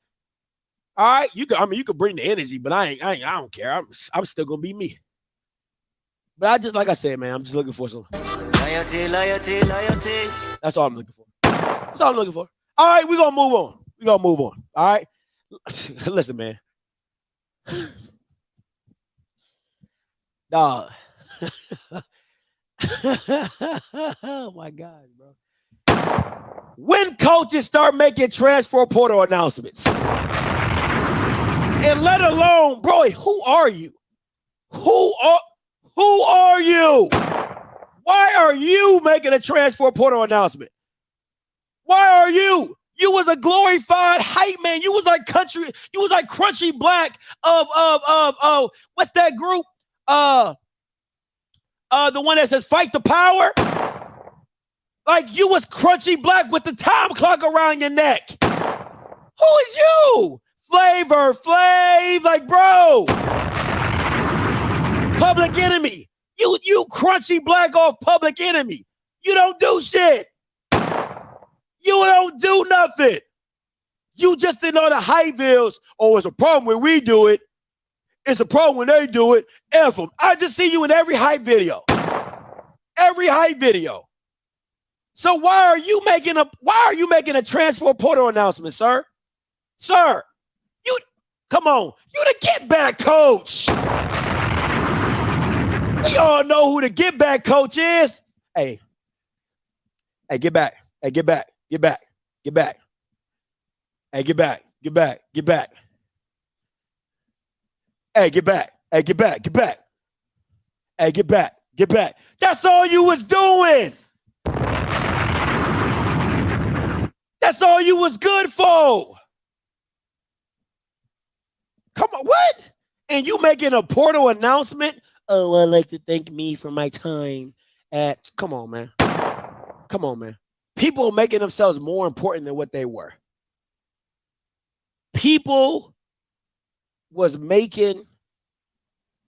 C: All right, you can bring the energy, but I don't care. I'm still gonna be me. But like I said, man, I'm just looking for some loyalty. That's all I'm looking for. All right, we're gonna move on. All right. Listen, man. Dog. Oh my God, bro. When coaches start making transfer portal announcements, and let alone, bro, who are you? Who are you? Why are you making a transfer portal announcement? Why are you? You was a glorified hype man. You was like Crunchy Black of what's that group? The one that says fight the power. Like you was Crunchy Black with the time clock around your neck. Who is you? Flav, like bro. Public Enemy. You Crunchy Black off Public Enemy. You don't do shit. You don't do nothing. You just didn't know the hype bills. Oh, it's a problem when we do it. It's a problem when they do it. F them. I just see you in every hype video. So why are you making a transfer portal announcement, sir? Sir, come on. You the get back coach. We all know who the get back coach is. Hey, get back. Hey, get back. Hey, get back. Hey, get back. Hey, get back. That's all you was doing. That's all you was good for. Come on, what? And you making a portal announcement? Oh, I'd like to thank me for my time at... Come on, man. People making themselves more important than what they were. People was making...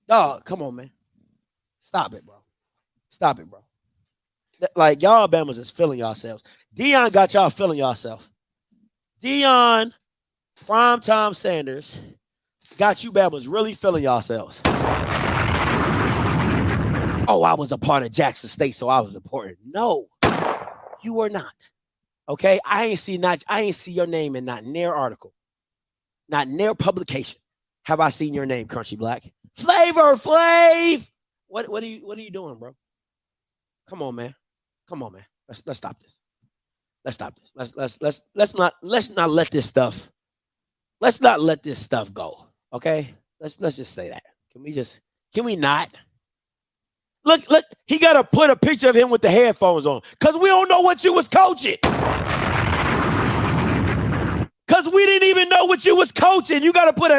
C: Dog, come on, man. Stop it, bro. Like, y'all Alabama's is feeling yourselves. DEION got y'all feeling yourself. DEION, Primetime Sanders, got you Bama's really feeling yourselves. Oh, I was a part of Jackson State, so I was important. No, you were not. Okay, I ain't see your name in not near article, not near publication. Have I seen your name, Crunchy Black? Flav. What are you doing, bro? Come on, man. Let's stop this. Let's not let this stuff. Let's not let this stuff go. Okay? Let's just say that. Can we not? Look, he got to put a picture of him with the headphones on because we don't know what you was coaching. Because we didn't even know what you was coaching. You got to put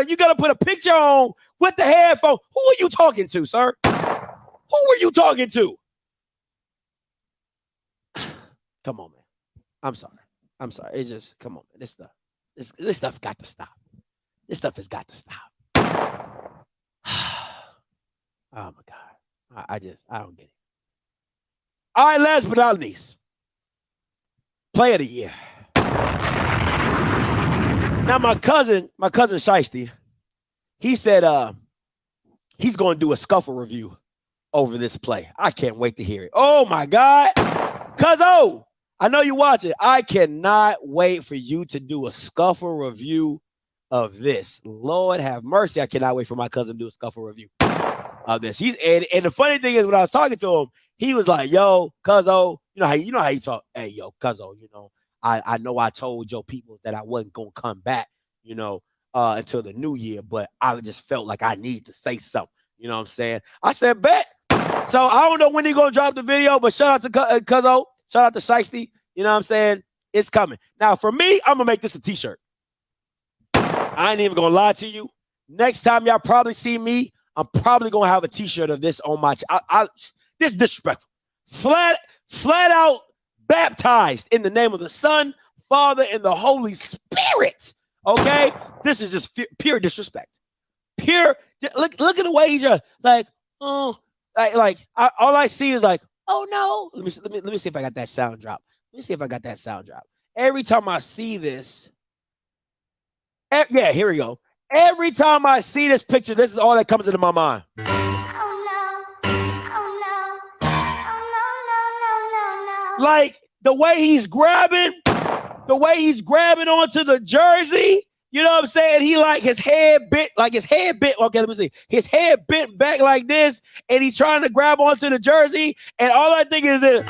C: a picture on with the headphone. Who are you talking to, sir? Who are you talking to? Come on, man. I'm sorry. It's just, come on, man. This stuff got to stop. This stuff has got to stop. Oh my God. I don't get it. All right, last but not least, play of the year. Now, my cousin Shiesty, he said he's going to do a scuffle review over this play. I can't wait to hear it. Oh my God. Cuzzo, I know you watch it. I cannot wait for you to do a scuffle review of this. Lord have mercy. I cannot wait for my cousin to do a scuffle review. of this. And the funny thing is, when I was talking to him, he was like, "Yo, Cuzzo, you know how you talk. Hey, yo, Cuzzo, I know I told your people that I wasn't gonna come back, until the new year, but I just felt like I need to say something. You know what I'm saying?" I said, "Bet." So I don't know when he gonna drop the video, but shout out to Cuzzo, shout out to Shiesty. You know what I'm saying? It's coming. Now for me, I'm gonna make this a t-shirt. I ain't even gonna lie to you. Next time y'all probably see me, I'm probably gonna have a t-shirt of this on my this is disrespectful. Flat out baptized in the name of the Son, Father, and the Holy Spirit. Okay? This is just pure disrespect. Pure look at the way he's just like, oh, all I see is like, oh no. Let me see if I got that sound drop. Every time I see this, yeah, here we go. Every time I see this picture, this is all that comes into my mind. Like the way he's grabbing onto the jersey, you know what I'm saying? He like his head bent. Okay, let me see. His head bent back like this, and he's trying to grab onto the jersey, and all I think is this.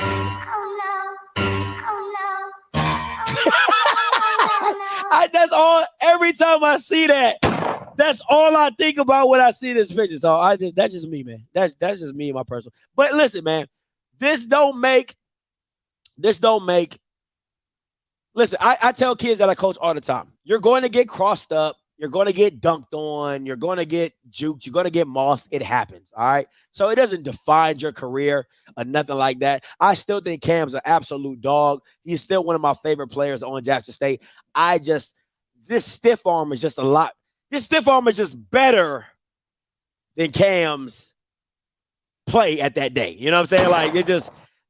C: That's all. Every time I see that, that's all I think about when I see this picture. So that's just me, man. That's just me and my personal. But listen, man, this don't make. Listen, I tell kids that I coach all the time. You're going to get crossed up. You're going to get dunked on. You're going to get juked. You're going to get mossed. It happens. All right. So it doesn't define your career or nothing like that. I still think Cam's an absolute dog. He's still one of my favorite players on Jackson State. This stiff arm is just a lot. This stiff arm is just better than Cam's play at that day. You know what I'm saying? Like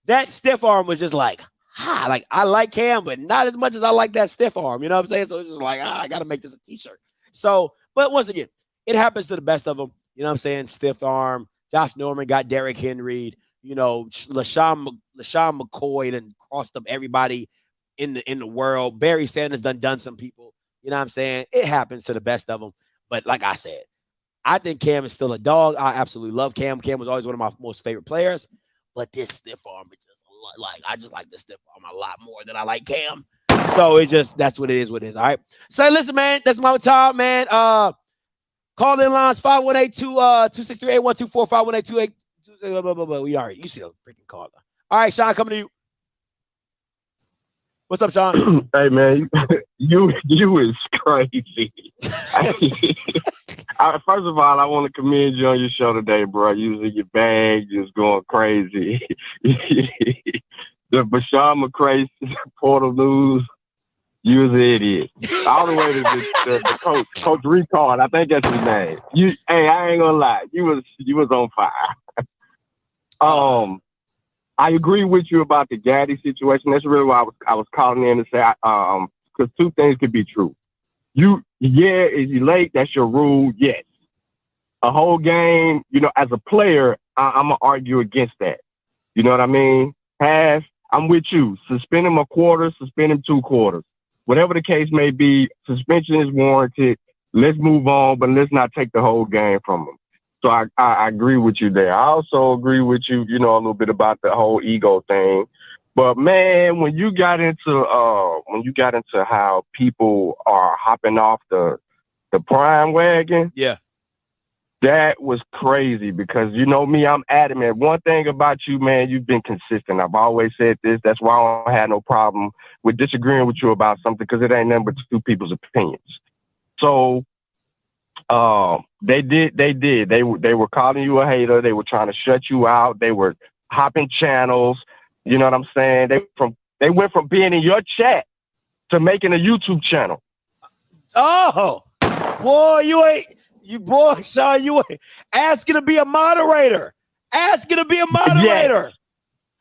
C: that stiff arm was just like, like I like Cam, but not as much as I like that stiff arm. You know what I'm saying? So it's just like, I got to make this a t-shirt. So, but once again, it happens to the best of them. You know what I'm saying? Stiff arm. Josh Norman got Derrick Henry. LaShawn McCoy and crossed up everybody in the world. Barry Sanders done some people. You know what I'm saying? It happens to the best of them. But like I said, I think Cam is still a dog. I absolutely love Cam. Cam was always one of my most favorite players. But this stiff arm is just I just like this stiff arm a lot more than I like Cam. So that's what it is. All right. So listen, man, that's my time, man. Call in lines 518-263-8124, 518-28. We already, you see a freaking caller. All right, Sean, coming to you. What's up, Sean?
D: Hey, man, you is crazy. First of all, I want to commend you on your show today, bro. Using your bag, just going crazy. The Bashawn McCray Portal News, you was an idiot. All the way to the Coach Ricard, I think that's his name. Hey, I ain't gonna lie, you was on fire. I agree with you about the Gaddy situation. That's really why I was calling in to say, because two things could be true. Is you late? That's your rule. Yes. A whole game, as a player, I'm gonna argue against that. You know what I mean? I'm with you. Suspend him a quarter, suspend him 2 quarters. Whatever the case may be, suspension is warranted. Let's move on, but let's not take the whole game from him. So I agree with you there. I also agree with you, a little bit about the whole ego thing. But man, when you got into how people are hopping off the prime wagon,
C: yeah,
D: that was crazy because me, I'm adamant. One thing about you, man, you've been consistent. I've always said this. That's why I don't have no problem with disagreeing with you about something because it ain't nothing but 2 people's opinions. So they did. They were calling you a hater. They were trying to shut you out. They were hopping channels. You know what I'm saying? They went from being in your chat to making a YouTube channel.
C: Oh, boy, Sean, you ain't asking to be a moderator.
D: Yes.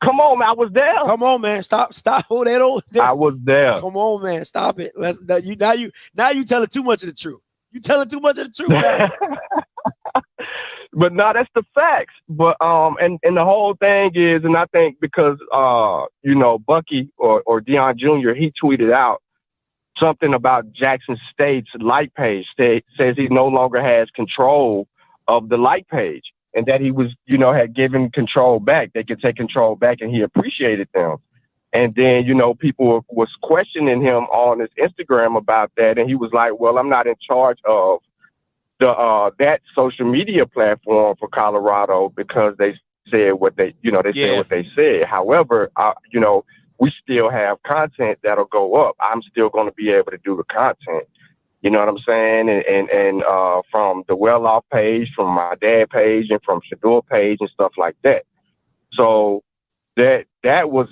D: Come on, man. I was there.
C: Come on, man. Stop. Oh, I
D: was there.
C: Come on, man. Stop it. Now you telling too much of the truth. You telling too much of the truth, man.
D: But no, that's the facts. But and the whole thing is, and I think because Bucky or Deion Jr., he tweeted out something about Jackson State's like page. Says he no longer has control of the like page. and that he was, you know, had given control back. They could take control back, and he appreciated them. And then, you know, people was questioning him on his Instagram about that, and he was like, well, I'm not in charge of the that social media platform for Colorado because they said what they, you know, they said what they said. However, you know, we still have content that'll go up. I'm still going to be able to do the content. You know what I'm saying? And from the Well-Off page, from my dad page, and from Shador page and stuff like that. So that was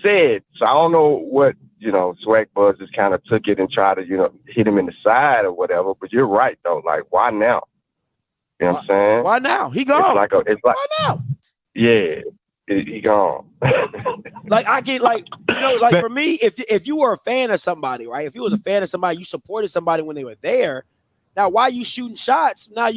D: said. So I don't know what, you know, Swag Buzz just kind of took it and tried to, you know, hit him in the side or whatever. But you're right though. Like, why now? You know what I'm saying?
C: Why now? He gone.
D: It's like
C: why now?
D: Yeah, he gone.
C: Like I get, like, you know, like for me, if you were a fan of somebody, right? If you was a fan of somebody, you supported somebody when they were there. Now, why you shooting shots? Now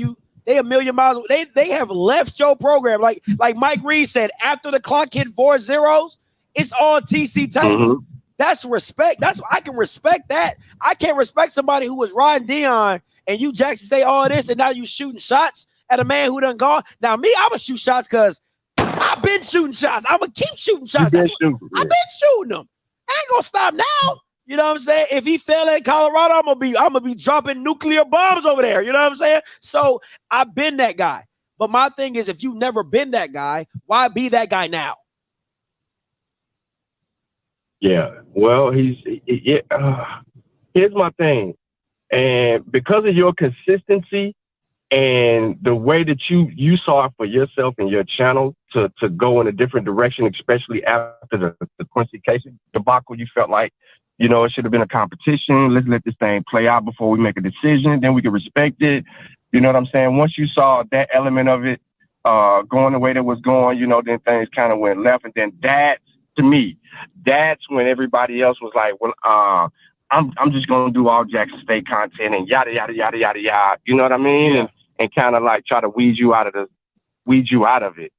C: they a million miles. They have left your program. Like Mike Reed said, after the clock hit 4 zeros, it's all TC time.
D: Mm-hmm.
C: That's respect. I can respect that. I can't respect somebody who was riding Dion and you Jackson say all this, and now you shooting shots at a man who done gone. Now me, I'm gonna shoot shots because I've been shooting shots. I'm gonna keep shooting shots. I've been shooting them. I ain't gonna stop now. You know what I'm saying? If he fell in Colorado, I'm gonna be dropping nuclear bombs over there. You know what I'm saying? So I've been that guy. But my thing is, if you've never been that guy, why be that guy now?
D: Yeah. Well, here's my thing. And because of your consistency and the way that you saw it for yourself and your channel to go in a different direction, especially after the Quincy Casey debacle, you felt like, you know, it should have been a competition. Let's let this thing play out before we make a decision. Then we can respect it. You know what I'm saying? Once you saw that element of it going the way that was going, you know, then things kind of went left. And then to me, that's when everybody else was like, well, I'm just going to do all Jackson State content and yada, yada, yada, yada, yada. You know what I mean?
C: Yeah.
D: And kind of like try to weed you out of it.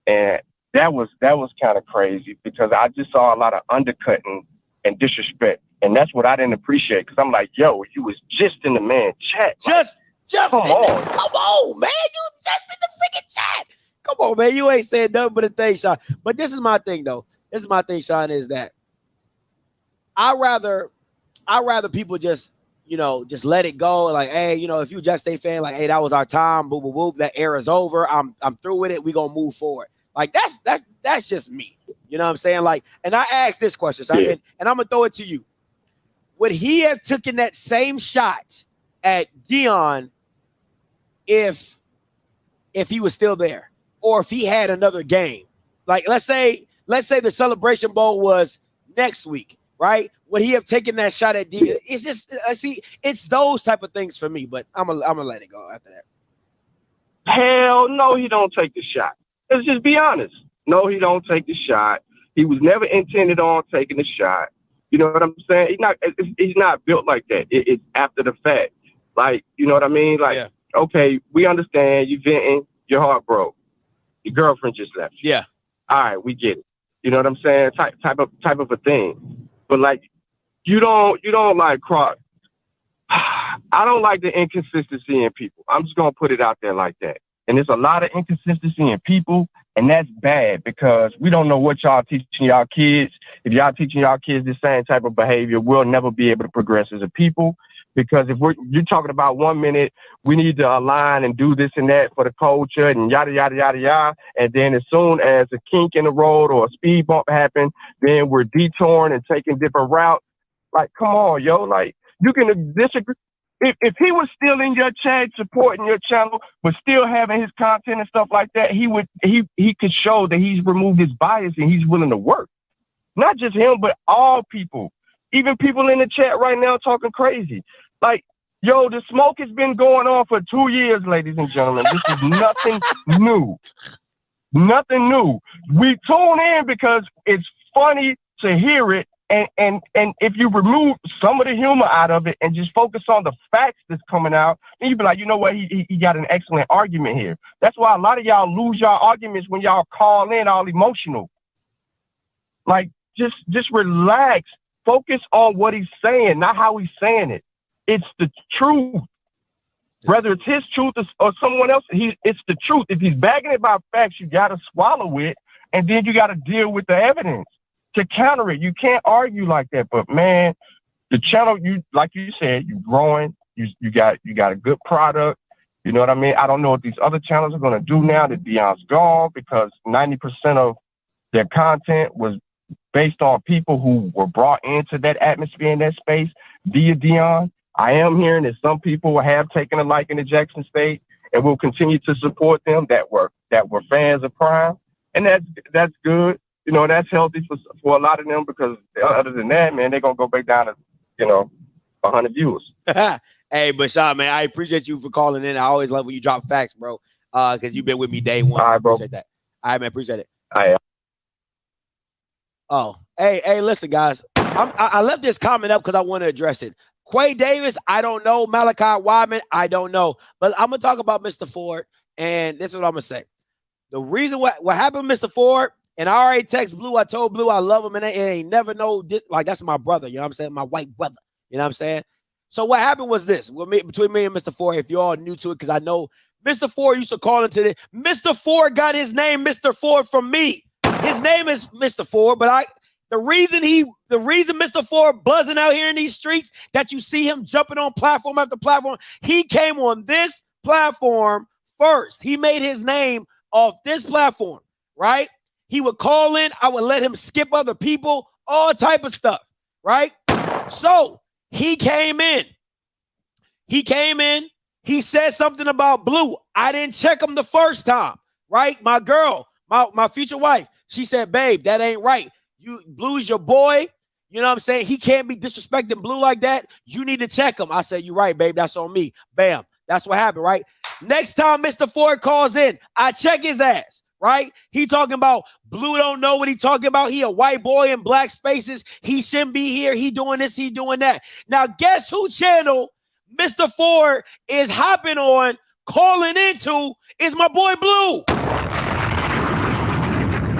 D: And that was kind of crazy because I just saw a lot of undercutting and disrespect. And that's what I didn't appreciate. Cause I'm like, yo, you was just in the man chat.
C: Just
D: come on.
C: Come on, man. You just in the freaking chat. Come on, man. You ain't saying nothing but a thing, Sean. But this is my thing though. This is my thing, Sean, is that I rather people just, you know, just let it go. Like, hey, you know, if you a Jackson State fan, like, hey, that was our time. Boop, boop, boop. That era's over. I'm through with it. We gonna move forward. Like that's just me. You know what I'm saying? Like, and I asked this question, so and I'm gonna throw it to you. Would he have taken that same shot at Dion if he was still there, or if he had another game? Like, let's say the Celebration Bowl was next week, right? Would he have taken that shot at Dion? It's just it's those type of things for me. But I'm gonna let it go after that.
D: Hell no, he don't take the shot. Let's just be honest. No, he don't take the shot. He was never intended on taking the shot. You know what I'm saying? He's not built like that. It's after the fact. Like, you know what I mean? Like, okay, we understand you venting, your heart broke. Your girlfriend just left you.
C: Yeah.
D: All right, we get it. You know what I'm saying? Type of a thing. But like, you don't like cross. I don't like the inconsistency in people. I'm just gonna put it out there like that. And there's a lot of inconsistency in people, and that's bad because we don't know what y'all teaching y'all kids. If y'all teaching y'all kids the same type of behavior, we'll never be able to progress as a people. Because if you're talking about 1 minute, we need to align and do this and that for the culture and yada, yada, yada, yada. And then as soon as a kink in the road or a speed bump happen, then we're detouring and taking different routes. Like, come on, yo. Like, you can disagree. If he was still in your chat, supporting your channel, but still having his content and stuff like that, he could show that he's removed his bias and he's willing to work. Not just him, but all people. Even people in the chat right now talking crazy. Like, yo, the smoke has been going on for 2 years, ladies and gentlemen. This is nothing new. Nothing new. We tune in because it's funny to hear it. And if you remove some of the humor out of it and just focus on the facts that's coming out, then you be like, you know what, he got an excellent argument here. That's why a lot of y'all lose y'all arguments when y'all call in all emotional. Like, just relax. Focus on what he's saying, not how he's saying it. It's the truth. Whether it's his truth or someone else, it's the truth. If he's bagging it by facts, you got to swallow it, and then you got to deal with the evidence to counter it. You can't argue like that. But man, the channel, like you said, you're growing. You got a good product. You know what I mean? I don't know what these other channels are going to do now that DEION's gone, because 90% of their content was based on people who were brought into that atmosphere in that space via DEION. I am hearing that some people have taken a liking to Jackson State and will continue to support them that were fans of Prime, and that's good. You know, that's healthy for a lot of them, because other than that, man, they're gonna go back down to 100 viewers.
C: Hey, but Sean, man, I appreciate you for calling in. I always love when you drop facts, bro, because you've been with me day one.
D: All right, bro.
C: Appreciate that. All right, man, appreciate it.
D: All right.
C: Oh, hey, listen, guys. I left this comment up because I want to address it. Quay Davis, I don't know. Malachi Wyman, I don't know. But I'm going to talk about Mr. Ford, and this is what I'm going to say. The reason what happened with Mr. Ford, and I already text Blue, I told Blue I love him, and it ain't never know this, like, that's my brother, you know what I'm saying? My white brother, you know what I'm saying? So what happened was this, between me and Mr. Ford, if you're all new to it, because I know Mr. Ford used to call into this. Mr. Ford got his name Mr. Ford from me. His name is Mr. Ford, but the reason Mr. Ford buzzing out here in these streets, that you see him jumping on platform after platform, he came on this platform first. He made his name off this platform, right? He would call in, I would let him skip other people, all type of stuff, right? So he came in, he said something about Blue. I didn't check him the first time, right? My girl, my future wife, she said, babe, that ain't right. Blue's your boy. You know what I'm saying? He can't be disrespecting Blue like that. You need to check him. I said, you're right, babe. That's on me. Bam. That's what happened, right? Next time Mr. Ford calls in, I check his ass, right? He talking about Blue don't know what he talking about. He a white boy in black spaces. He shouldn't be here. He doing this. He doing that. Now, guess who channel Mr. Ford is hopping on, calling into, is my boy Blue.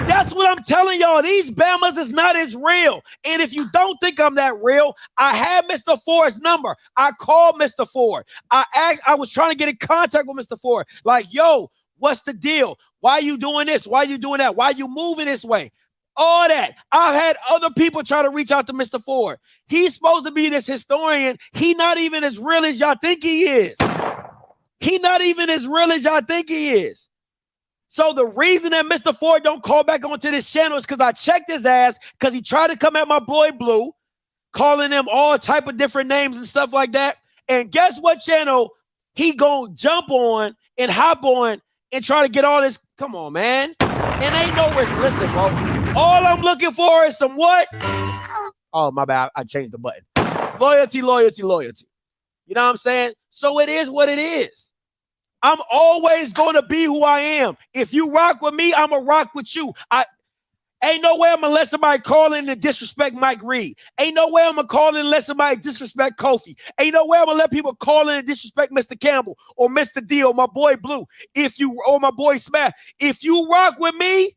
C: That's what I'm telling y'all. These Bamas is not as real. And if you don't think I'm that real, I had Mr. Ford's number. I called Mr. Ford. I was trying to get in contact with Mr. Ford. Like, yo, what's the deal? Why you doing this? Why you doing that? Why you moving this way? All that. I've had other people try to reach out to Mr. Ford. He's supposed to be this historian. He not even as real as y'all think he is. He not even as real as y'all think he is. So the reason that Mr. Ford don't call back onto this channel is because I checked his ass, because he tried to come at my boy Blue, calling him all type of different names and stuff like that. And guess what channel he gonna jump on and hop on and try to get all this? Come on, man. And ain't no risk. Listen, bro. All I'm looking for is some what? Oh, my bad. I changed the button. Loyalty, loyalty, loyalty. You know what I'm saying? So it is what it is. I'm always going to be who I am. If you rock with me, I'm going to rock with you. Ain't no way I'm going to let somebody call in and disrespect Mike Reed. Ain't no way I'm going to call in and let somebody disrespect Kofi. Ain't no way I'm going to let people call in and disrespect Mr. Campbell or Mr. D or my boy Blue or my boy Smash. If you rock with me,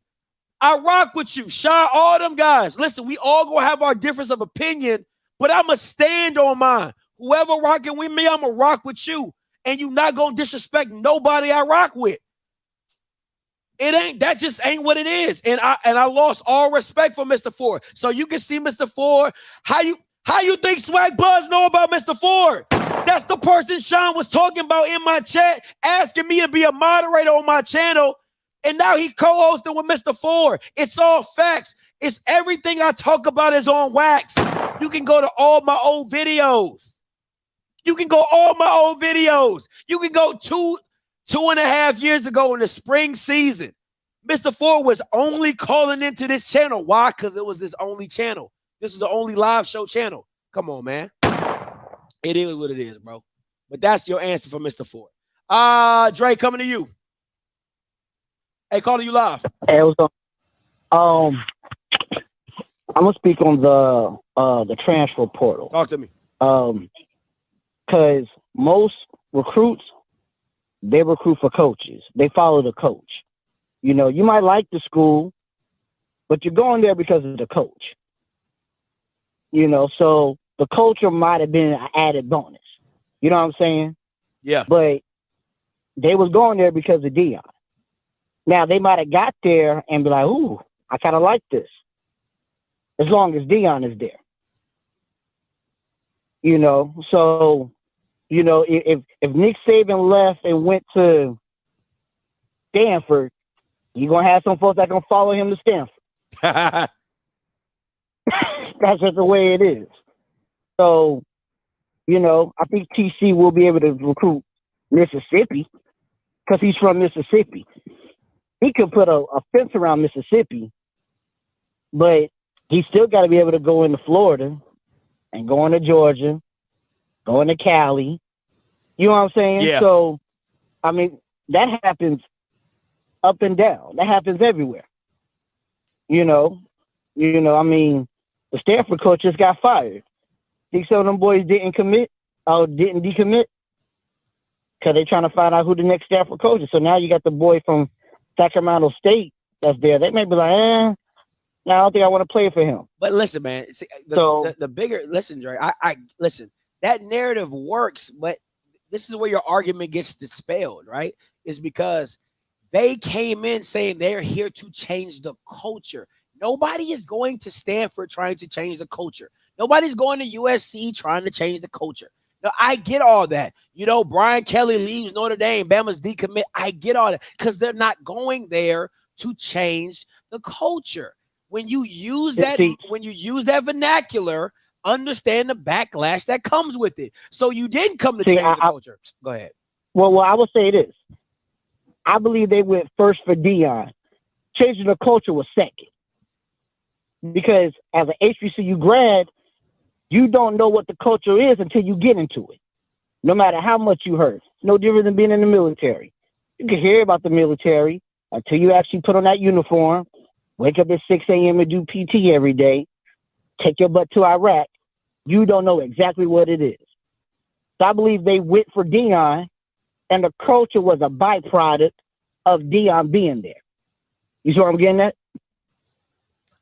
C: I rock with you. Sean, all them guys. Listen, we all going to have our difference of opinion, but I'm going to stand on mine. Whoever rocking with me, I'm going to rock with you. And you not going to disrespect nobody I rock with. That just ain't what it is. And I lost all respect for Mr. Ford. So you can see Mr. Ford. How you think Swag Buzz know about Mr. Ford? That's the person Sean was talking about in my chat, asking me to be a moderator on my channel. And now he co-hosting with Mr. Ford. It's all facts. It's everything I talk about is on wax. You can go to all my old videos. You can go all my old videos. You can go 2.5 years ago in the spring season. Mr. Ford was only calling into this channel. Why? Because it was this only channel. This is the only live show channel. Come on, man. It is what it is, bro. But that's your answer for Mr. Ford. Dre, coming to you. Hey, calling you live.
E: Hey, what's up? I'm gonna speak on the transfer portal.
C: Talk to me.
E: Because most recruits, they recruit for coaches. They follow the coach. You know, you might like the school, but you're going there because of the coach. You know, so the culture might have been an added bonus. You know what I'm saying?
C: Yeah.
E: But they was going there because of Deion. Now, they might have got there and be like, ooh, I kind of like this. As long as Deion is there. You know, so, you know, if Nick Saban left and went to Stanford, you're going to have some folks that going to follow him to Stanford. That's just the way it is. So, you know, I think TC will be able to recruit Mississippi because he's from Mississippi. He could put a fence around Mississippi, but he still got to be able to go into Florida and go into Georgia, go into Cali. You know what I'm saying?
C: Yeah.
E: So, I mean, that happens up and down. That happens everywhere. You know, I mean, the Stanford coach just got fired. Think some of them boys didn't decommit? Because they're trying to find out who the next Stanford coach is. So now you got the boy from Sacramento State that's there. They may be like, no, I don't think I want to play for him.
C: But listen, man, see, the bigger, listen, Dre, I listen, that narrative works, but this is where your argument gets dispelled, right? Is because they came in saying they're here to change the culture. Nobody is going to Stanford trying to change the culture. Nobody's going to USC trying to change the culture. Now, I get all that. You know, Brian Kelly leaves Notre Dame, Bama's decommit. I get all that because they're not going there to change the culture. When you use that, vernacular, understand the backlash that comes with it. So you didn't come to change the culture. Go ahead.
E: Well, I will say this. I believe they went first for Deion. Changing the culture was second. Because as an HBCU grad, you don't know what the culture is until you get into it. No matter how much you heard. It's no different than being in the military. You can hear about the military until you actually put on that uniform, wake up at 6 a.m. and do PT every day, take your butt to Iraq. You don't know exactly what it is. So I believe they went for Deion, and the culture was a byproduct of Deion being there. You see what I'm getting at?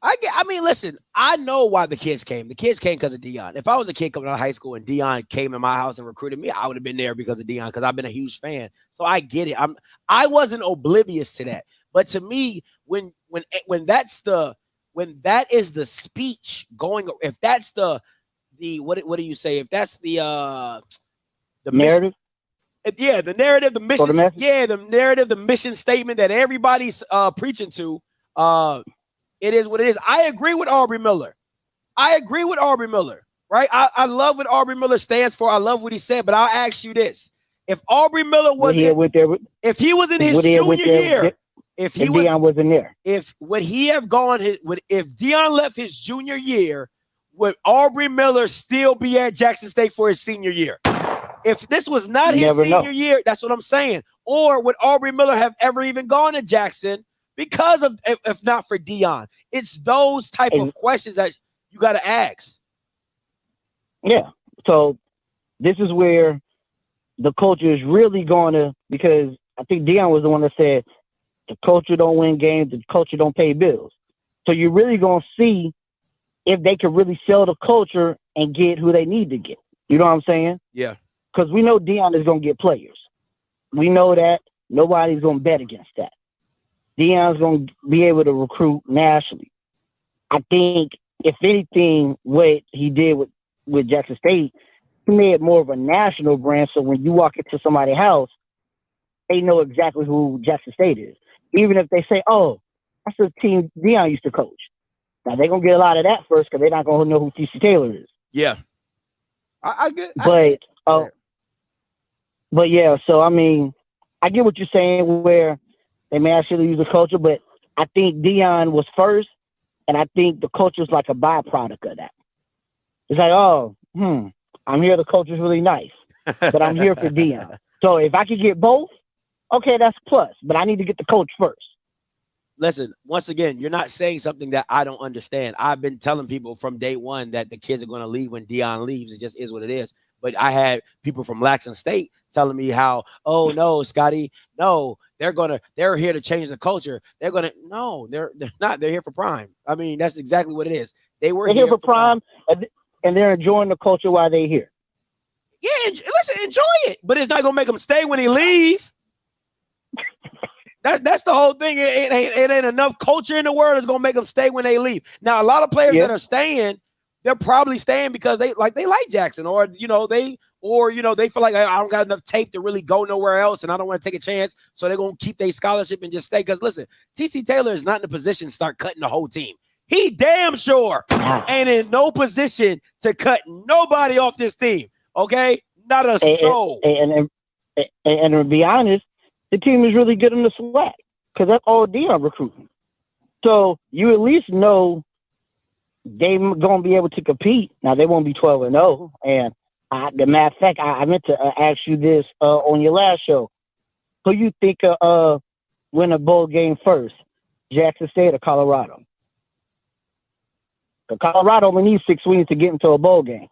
C: I mean, listen, I know why the kids came. The kids came because of Deion. If I was a kid coming out of high school and Deion came to my house and recruited me, I would have been there because of Deion, because I've been a huge fan. So I get it. I wasn't oblivious to that. But to me, when that is the speech going, if that's the what do you say? If that's the
E: narrative.
C: Yeah, the narrative, the mission. The narrative, the mission statement that everybody's preaching to. It is what it is. I agree with Aubrey Miller. Right? I love what Aubrey Miller stands for. I love what he said. But I'll ask you this: if Aubrey Miller if he was in his junior year, if Deion wasn't there, if Deion left his junior year, would Aubrey Miller still be at Jackson State for his senior year? If this was not his senior year, that's what I'm saying. Or would Aubrey Miller have ever even gone to Jackson because of, if not for Deion? It's those type of questions that you got to ask.
E: Yeah. So this is where the culture is really going to, because I think Deion was the one that said the culture don't win games, the culture don't pay bills. So you're really going to see if they can really sell the culture and get who they need to get. You know what I'm saying?
C: Yeah.
E: Because we know Deion is going to get players. We know that. Nobody's going to bet against that. Deion's going to be able to recruit nationally. I think, if anything, what he did with Jackson State, he made more of a national brand. So when you walk into somebody's house, they know exactly who Jackson State is. Even if they say, oh, that's the team Deion used to coach. Now, they're going to get a lot of that first because they're not going to know who T.C. Taylor is.
C: Yeah. I get
E: But yeah, so I mean, I get what you're saying where they may actually use the culture, but I think Deion was first, and I think the culture is like a byproduct of that. It's like, oh, I'm here, the culture's really nice, but I'm here for Deion. So if I could get both, okay, that's plus, but I need to get the coach first.
C: Listen, once again, you're not saying something that I don't understand. I've been telling people from day one that the kids are going to leave when Deion leaves. It just is what it is. But I had people from Laxton State telling me how, oh no, Scotty, no, they're here to change the culture. They're not. They're here for Prime. I mean, that's exactly what it is. They're here for Prime,
E: and they're enjoying the culture while they're here.
C: Yeah, listen, enjoy it, but it's not gonna make him stay when he leave. That's the whole thing. It ain't enough culture in the world that's gonna make them stay when they leave. Now, a lot of players that are staying, they're probably staying because they like Jackson, or they feel like I don't got enough tape to really go nowhere else, and I don't want to take a chance, so they're gonna keep their scholarship and just stay. Because listen, TC Taylor is not in a position to start cutting the whole team. He damn sure ain't in no position to cut nobody off this team. Okay, not a soul.
E: And to be honest, the team is really good in the SWAC because that's all DEION recruiting. So you at least know they're going to be able to compete. Now, they won't be 12-0. And the matter of fact, I meant to ask you this on your last show. Who you think win a bowl game first, Jackson State or Colorado? Colorado only needs 6 wins to get into a bowl game.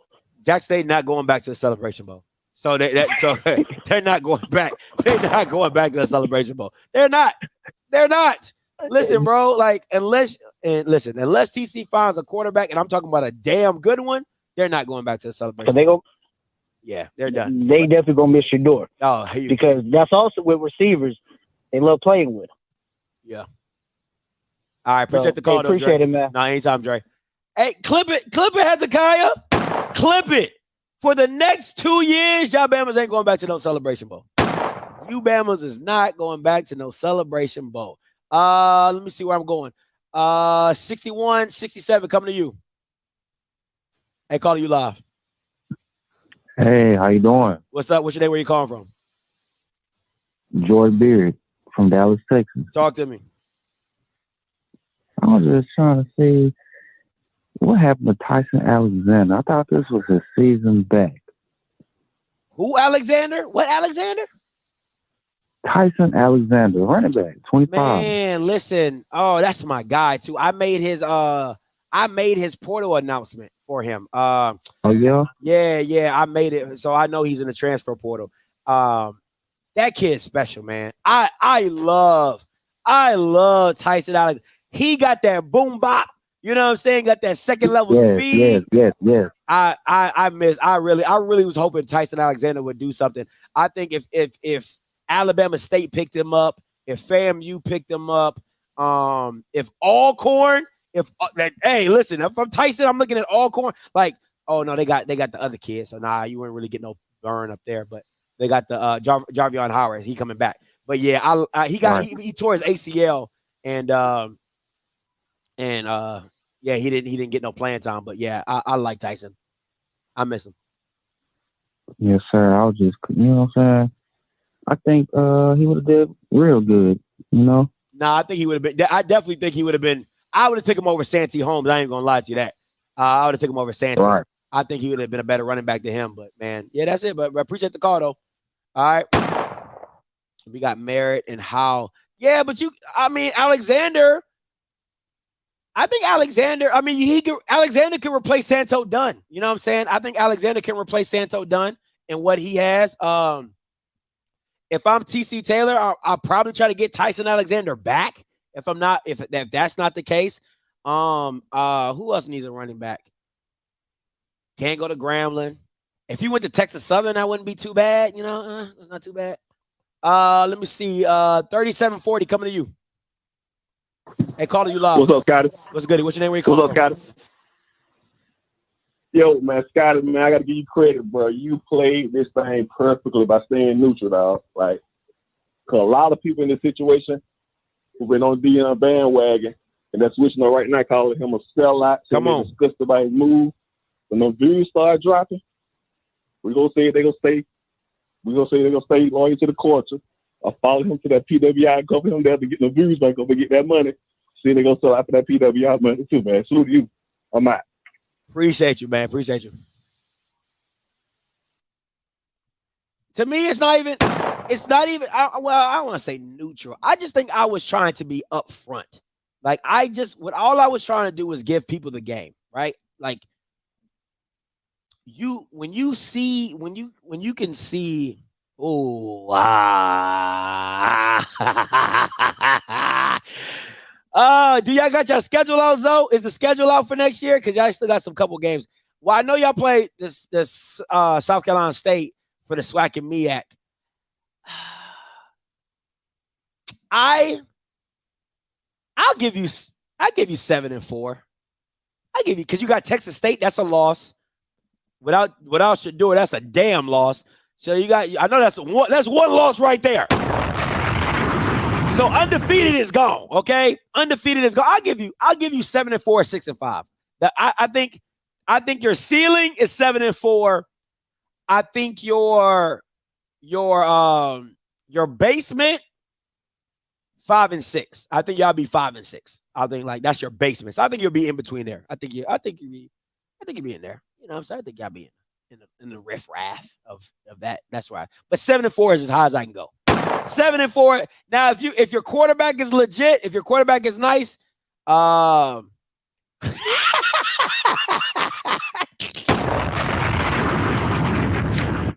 C: Jackson State not going back to the Celebration Bowl. So they're not going back. They're not going back to the Celebration Bowl. They're not. Listen, bro. Like unless TC finds a quarterback, and I'm talking about a damn good one, they're not going back to the Celebration.
E: So
C: they're done.
E: They definitely gonna miss your door.
C: Oh,
E: because that's also with receivers. They love playing with them.
C: Yeah. All right. Appreciate the call.
E: Appreciate it, man.
C: No, anytime, Dre. Hey, clip it, Hezekiah. Clip it. For the next 2 years, y'all Bamas ain't going back to no Celebration Bowl. You Bamas is not going back to no Celebration Bowl. Let me see where I'm going. 61, 67 coming to you. Hey, calling you live.
F: Hey, how you doing?
C: What's up? What's your name? Where you calling from?
F: George Beard from Dallas, Texas.
C: Talk to me.
F: I was just trying to see what happened to Tyson Alexander. I thought this was his season back.
C: Who Alexander? What Alexander?
F: Tyson Alexander, running back, 25.
C: Man, listen. Oh, that's my guy too. I made his portal announcement for him.
F: Oh yeah?
C: Yeah, I made it. So I know he's in the transfer portal. That kid's special, man. I love Tyson Alexander. He got that boom bop. You know what I'm saying? Got that second level speed.
F: Yes.
C: I really was hoping Tyson Alexander would do something. I think if Alabama State picked him up, if FAMU picked him up, if Alcorn, hey, listen, if I'm Tyson, I'm looking at Alcorn like, oh no, they got the other kid. So nah, you wouldn't really get no burn up there, but they got the Jarvion Howard. He coming back. But yeah, he tore his ACL yeah, he didn't get no playing time, but yeah, I like Tyson. I miss him.
F: Yes, sir. I was just, you know what I'm saying? I think he would have did real good, you know?
C: Nah, I think he would have been. I definitely think he would have been. I would have taken him over Santee Holmes. I ain't gonna lie to you that. I would have taken him over Santee.
F: Right.
C: I think he would have been a better running back than him, but man, yeah, that's it. But I appreciate the call though. All right. We got Merritt and Howe. Yeah, but Alexander. I think Alexander can replace Santo Dunn. You know what I'm saying? I think Alexander can replace Santo Dunn and what he has. If I'm TC Taylor, I'll probably try to get Tyson Alexander back. If that's not the case, who else needs a running back? Can't go to Grambling. If he went to Texas Southern, that wouldn't be too bad. You know, it's not too bad. Let me see. 3740 coming to you. Hey, calling you live.
D: What's up, Scotty?
C: What's good? What's your name? Where you calling
D: What's up, Scotty? Yo, man, Scotty, man, I got to give you credit, bro. You played this thing perfectly by staying neutral, dog. Like, because a lot of people in this situation who've been on DEION bandwagon, and they're switching on right now, calling him a sellout.
C: Come on.
D: Disgusted by his move. When those views start dropping, we're going to say they're going to stay. We're going to say they're going to stay loyal to the culture. Or follow him to that PWI and cover him there to get the views back up and get that money. See, they're going to sell out for that PWI money too, man. Salute you. I'm out.
C: Appreciate you, man. Appreciate you. To me, it's not even, I don't want to say neutral. I just think I was trying to be upfront. Like, all I was trying to do was give people the game, right? Like, when you can see, oh, do y'all got your schedule out, Zoe? Is the schedule out for next year? Because y'all still got some couple games. Well, I know y'all played this South Carolina State for the SWAC and MEAC. I'll give you 7-4. I give you, because you got Texas State, that's a loss. Without Shador, that's a damn loss. So you got, I know that's one loss right there. So undefeated is gone. Okay, undefeated is gone. I'll give you 7-4, 6-5. I think your ceiling is 7-4. I think your basement 5-6. I think y'all be 5-6. I think like that's your basement. So I think you'll be in between there. I think you'll be in there. You know what I'm saying? I think y'all be in the riff-raff of that. That's right. But 7-4 is as high as I can go. 7-4. Now, if your quarterback is legit, if your quarterback is nice,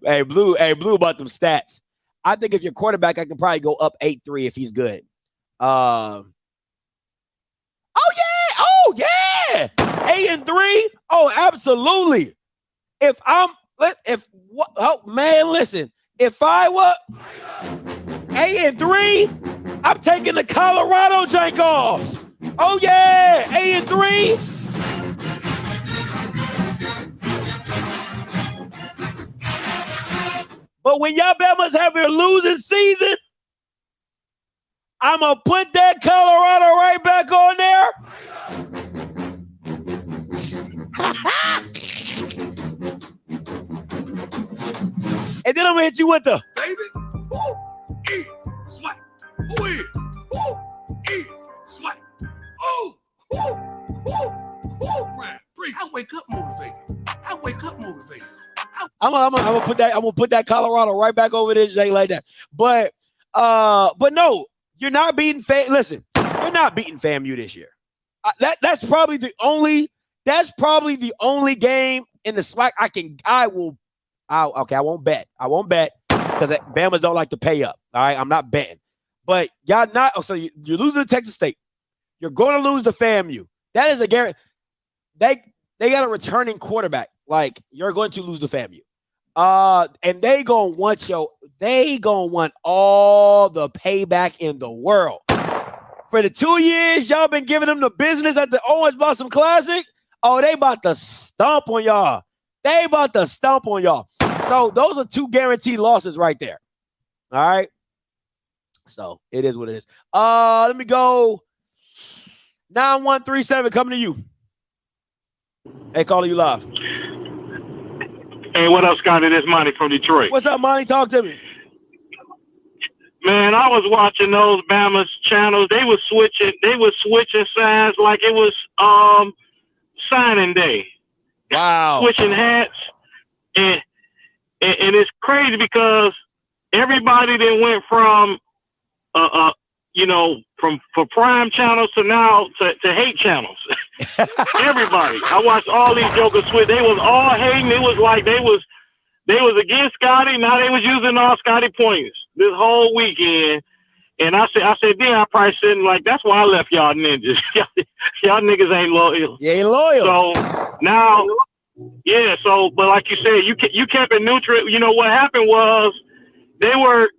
C: Hey, Blue about them stats. I think if your quarterback, I can probably go up 8-3 if he's good. Oh yeah. 8-3. Oh, absolutely. Listen, if I were 8-3, I'm taking the Colorado jank off. Oh yeah, 8-3. But when y'all Bama's have a losing season, I'm going to put that Colorado right back on there. And then I'm going to hit you with the
A: Baby, who is smack? Who is smack? Oh, man. I wake up motivated.
C: I'm gonna put that Colorado right back over there, Jay, like that. But no, you're not beating Listen, you're not beating FAMU this year. That's probably the only game in the SWAC I won't bet because Bama's don't like to pay up. All right, I'm not betting. But y'all not. So you're losing to Texas State. You're going to lose to FAMU. That is a guarantee. They got a returning quarterback. Like, you're going to lose to FAMU. And they gonna want all the payback in the world. For the 2 years y'all been giving them the business at the Orange Blossom Classic, oh, they about to stomp on y'all. So those are 2 guaranteed losses right there. All right. So it is what it is. Let me go. 9137 coming to you. Hey, calling you live.
G: Hey, what up, Scotty? This is Monty from Detroit.
C: What's up, Monty? Talk to me.
G: Man, I was watching those Bama's channels. They was switching signs like it was signing day.
C: Wow.
G: Switching hats. And it's crazy because everybody that went from for prime channels to now to hate channels. Everybody. I watched all these jokers switch. They was all hating. It was like they was against Scotty. Now they was using all Scotty points this whole weekend. And I said, then I probably said like, that's why I left y'all ninjas. Y'all niggas ain't loyal.
C: You ain't loyal.
G: So now, yeah. So, but like you said, you kept it neutral. You know what happened was they were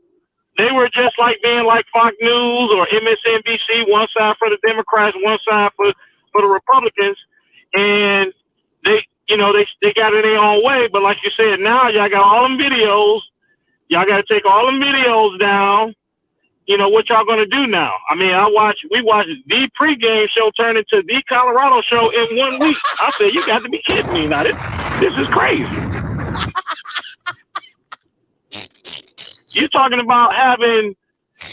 G: just like being like Fox News or MSNBC, one side for the Democrats, one side for the Republicans, and they got it their own way. But like you said, now y'all got all them videos. Y'all got to take all them videos down. You know what y'all gonna do now? I mean, we watched the pregame show turn into the Colorado show in 1 week. I said, you got to be kidding me! Now this is crazy. You're talking about having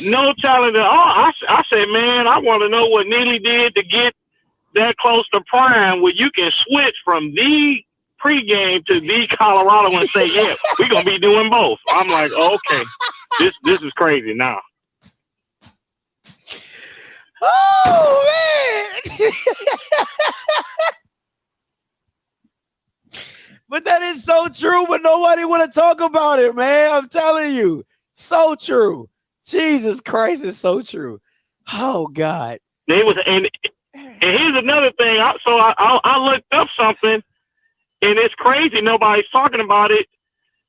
G: no talent at all. I said, man, I want to know what Neely did to get that close to prime where you can switch from the pregame to the Colorado and say, yeah, we're going to be doing both. I'm like, okay, this is crazy now.
C: Oh, man. But that is so true, but nobody want to talk about it, man. I'm telling you. So true. Jesus Christ, it's so true. Oh, God.
G: And here's another thing. I looked up something, and it's crazy. Nobody's talking about it.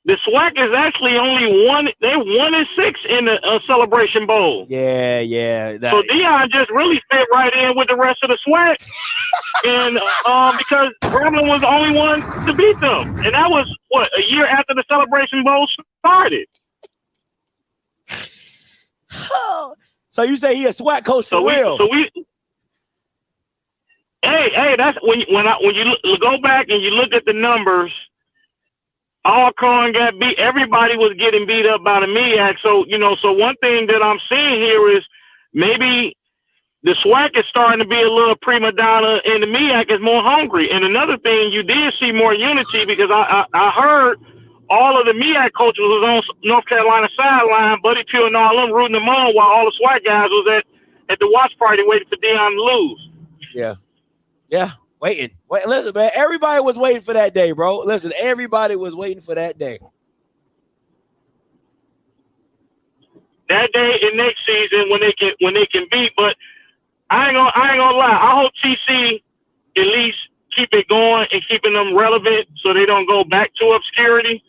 G: The SWAC is actually only one. They're 1-6 in the Celebration Bowl.
C: Yeah.
G: So DEION just really fit right in with the rest of the SWAC, and because Grambling was the only one to beat them, and that was what, a year after the Celebration Bowl started.
C: So you say he a SWAC coach for real?
G: Hey, that's when you go back and you look at the numbers. Alcorn got beat. Everybody was getting beat up by the MEAC. So, so one thing that I'm seeing here is maybe the SWAC is starting to be a little prima donna and the MEAC is more hungry. And another thing, you did see more unity because I heard all of the MEAC coaches was on North Carolina sideline, Buddy Pugh and all them rooting them on while all the SWAC guys was at the watch party waiting for DEION to lose.
C: Yeah. Wait, listen, man. Everybody was waiting for that day, bro. Listen, everybody was waiting for that day.
G: That day and next season when they can beat. But I ain't gonna lie. I hope TC at least keep it going and keeping them relevant so they don't go back to obscurity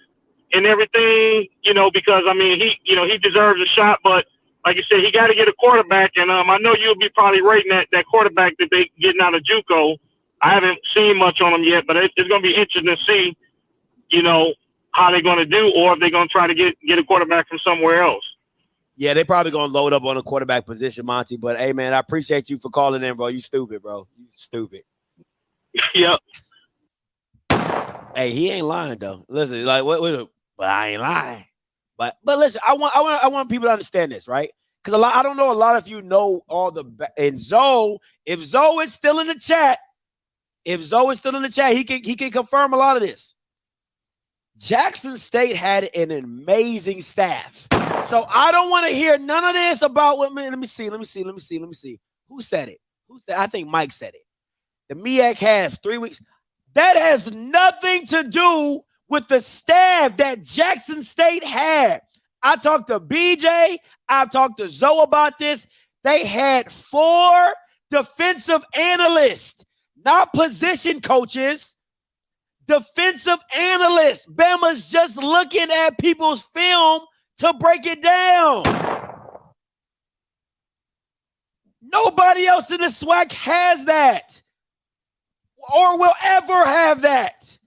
G: and everything. Because I mean he deserves a shot. But like you said, he got to get a quarterback. And I know you'll be probably rating that quarterback that they getting out of JUCO. I haven't seen much on them yet, but it's going to be interesting to see, how they're going to do, or if they're going to try to get a quarterback from somewhere else.
C: Yeah, they probably going to load up on the quarterback position, Monty. But, hey, man, I appreciate you for calling in, bro. You stupid, bro. You stupid.
G: Yep.
C: Hey, he ain't lying, though. Listen, like, but I ain't lying. But listen, I want people to understand this, right? Because I don't know a lot of you know all the – and Zoe, if Zoe is still in the chat, he can confirm a lot of this. Jackson State had an amazing staff. So I don't want to hear none of this about what, let me see. Who said it? I think Mike said it. The MEAC has 3 weeks. That has nothing to do with the staff that Jackson State had. I talked to BJ. I've talked to Zoe about this. They had 4 defensive analysts. Not position coaches, defensive analysts. Bama's just looking at people's film to break it down. Nobody else in the SWAC has that or will ever have that.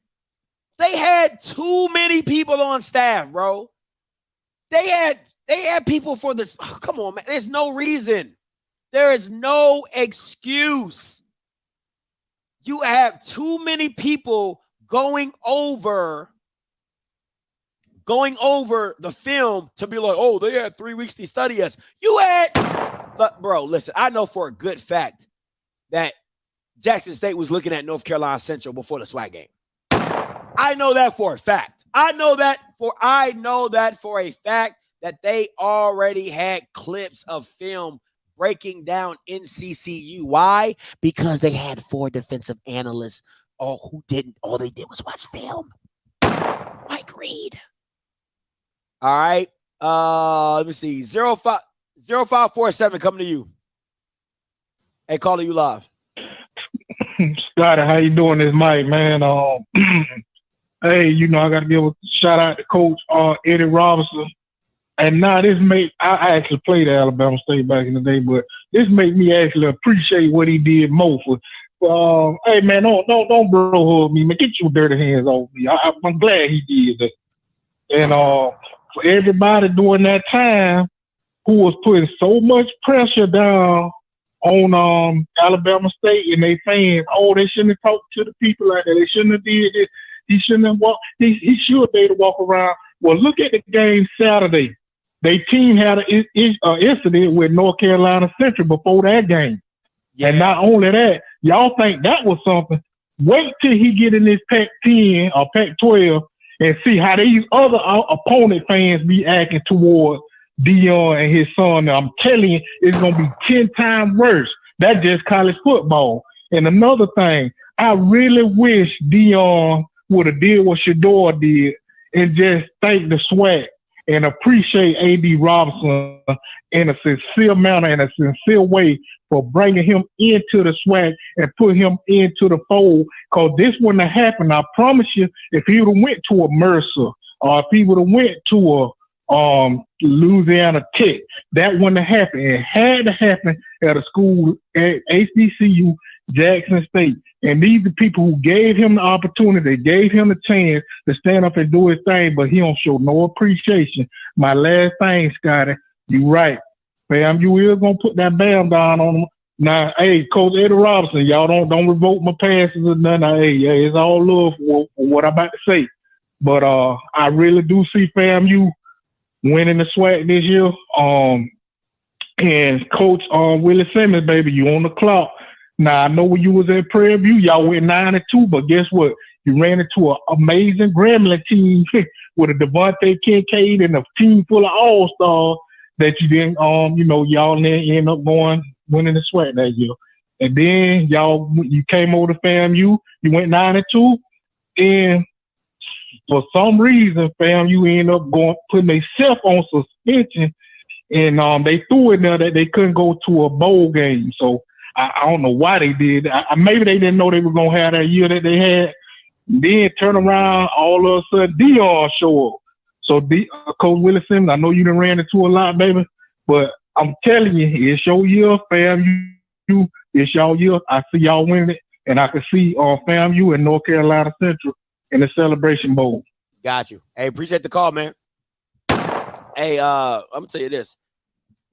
C: They had too many people on staff, bro. They had people for this. Oh, come on, man. There's no reason. There is no excuse. You have too many people going over the film to be like, oh, they had 3 weeks to study us. Bro, listen, I know for a good fact that Jackson State was looking at North Carolina Central before the SWAC game. I know that for a fact. I know that for a fact that they already had clips of film breaking down NCCU. Why? Because they had 4 defensive analysts all they did was watch film. Mike Reed. All right. Let me see. 0547 coming to you. Hey, caller, you live.
H: Scotty, how you doing? This Mike, man. Hey, I got to give a shout out to Coach Eddie Robinson. And now I actually played at Alabama State back in the day, but this made me actually appreciate what he did more for. Hey man, don't bro hug me, man. Get your dirty hands off me. I'm glad he did that. And for everybody during that time who was putting so much pressure down on Alabama State and their fans, they shouldn't have talked to the people like that. They shouldn't have did it. He shouldn't have walked. He should be able to walk around. Well, look at the game Saturday. Their team had an incident with North Carolina Central before that game. Yeah. And not only that, y'all think that was something. Wait till he get in this Pac-10 or Pac-12 and see how these other opponent fans be acting towards DEION and his son. Now, I'm telling you, it's going to be 10 times worse. That's just college football. And another thing, I really wish DEION would have did what Shador did and just thank the SWAC and appreciate A.D. Robinson in a sincere manner, in a sincere way, for bringing him into the SWAC and put him into the fold. Because this wouldn't have happened. I promise you, if he would have went to a Mercer or if he would have went to a Louisiana Tech, that wouldn't have happened. It had to happen at a school at HBCU, Jackson State. And these are people who gave him the opportunity, gave him the chance to stand up and do his thing, but he don't show no appreciation. My last thing, Scotty, you right. Fam, you is gonna put that bam down on him. Now, hey, Coach Eddie Robinson, y'all don't revoke my passes or nothing. Hey, it's all love for what I'm about to say. But I really do see FAMU winning the SWAC this year. And Coach Willie Simmons, baby, you on the clock. Now, I know when you was at Prairie View, y'all went 9-2, but guess what? You ran into an amazing Gremlin team with a Devontae Kincaid and a team full of all-stars that you didn't, y'all end up winning the SWAC that year. And then you came over to FAMU, you went 9-2, and for some reason, FAMU ended up putting themselves on suspension, and they threw it there that they couldn't go to a bowl game. So I don't know why they did. Maybe they didn't know they were gonna have that year that they had. Then turn around, all of a sudden DEION show up. So Coach Willie Simmons, I know you done ran into a lot, baby, but I'm telling you, it's your year, FAMU. It's y'all year. I see y'all winning it, and I can see FAMU and North Carolina Central in the Celebration Bowl.
C: Got you. Hey, appreciate the call, man. Hey, I'm gonna tell you this.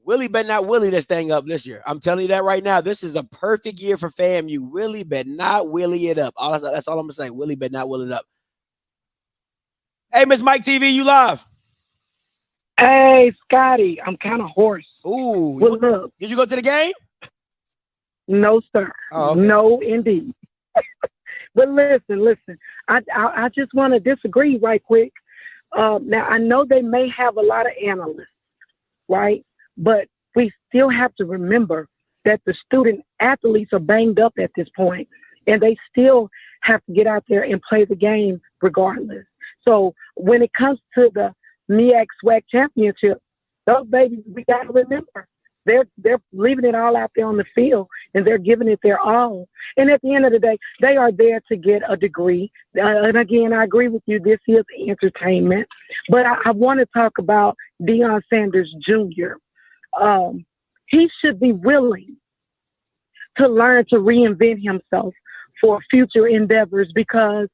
C: Willie better not Willie this thing up this year. I'm telling you that right now. This is a perfect year for FAMU. Willie better not Willie it up. That's all I'm gonna say. Willie better not Willie it up. Hey, Miss Mike TV, you live.
I: Hey, Scotty, I'm kind of hoarse.
C: Ooh.
I: What's up?
C: Did you go to the game?
I: No, sir.
C: Oh, okay.
I: No, indeed. But listen. I just want to disagree right quick. Now, I know they may have a lot of analysts, right? But we still have to remember that the student athletes are banged up at this point, and they still have to get out there and play the game regardless. So when it comes to the MEAC SWAC championship, those babies, we got to remember, they're leaving it all out there on the field, and they're giving it their all. And at the end of the day, they are there to get a degree. And again, I agree with you. This is entertainment. But I want to talk about Deion Sanders Jr. He should be willing to learn to reinvent himself for future endeavors, because,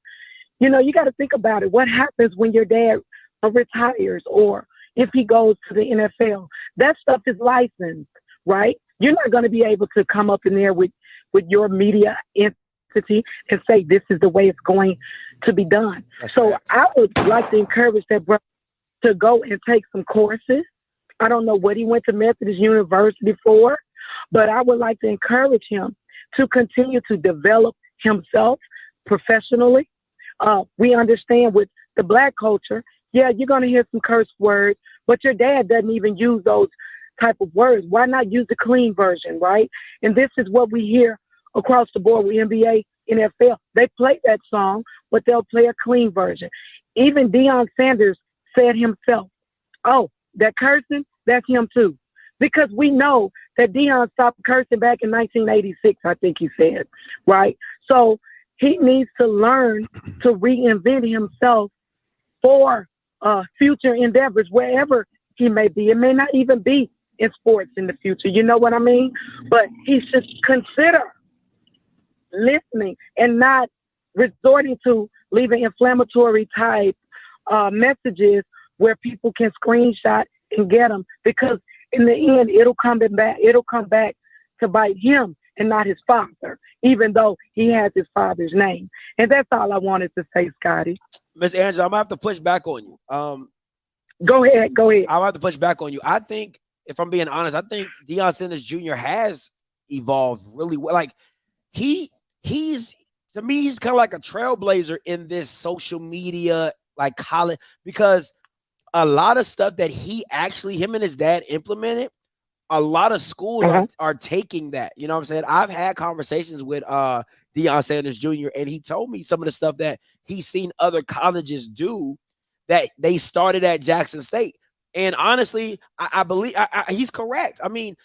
I: you got to think about it. What happens when your dad retires, or if he goes to the NFL? That stuff is licensed, right? You're not going to be able to come up in there with your media entity and say, this is the way it's going to be done. So I would like to encourage that brother to go and take some courses. I don't know what he went to Methodist University for, but I would like to encourage him to continue to develop himself professionally. We understand with the Black culture, yeah, you're going to hear some curse words, but your dad doesn't even use those type of words. Why not use the clean version, right? And this is what we hear across the board with NBA, NFL. They play that song, but they'll play a clean version. Even Deion Sanders said himself, oh, that cursing, that's him too. Because we know that Deion stopped cursing back in 1986, I think he said, right? So he needs to learn to reinvent himself for future endeavors, wherever he may be. It may not even be in sports in the future, you know what I mean? But he should consider listening and not resorting to leaving inflammatory type messages where people can screenshot and get them, because in the end, it'll come back to bite him and not his father, even though he has his father's name. And that's all I wanted to say, Scotty.
C: Miss Angela, I'm gonna have to push back on you.
I: Go ahead.
C: I'll have to push back on you. I think, if I'm being honest, I think Deion Sanders Jr. has evolved really well. Like he's to me, he's kind of like a trailblazer in this social media, like college, because a lot of stuff that him and his dad implemented, a lot of schools are taking that. You know what I'm saying? I've had conversations with Deion Sanders Jr., and he told me some of the stuff that he's seen other colleges do that they started at Jackson State. And honestly, I believe he's correct. I mean,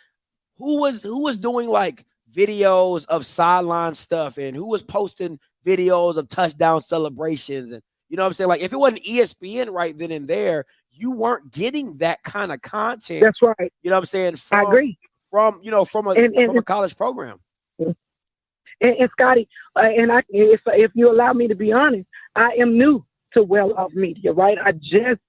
C: who was doing like videos of sideline stuff, and who was posting videos of touchdown celebrations, and you know what I'm saying? Like, if it wasn't ESPN right then and there, you weren't getting that kind of content.
I: That's right.
C: You know what I'm saying?
I: I agree.
C: From a college program.
I: And Scotty, if you allow me to be honest, I am new to Well Off Media, right? I just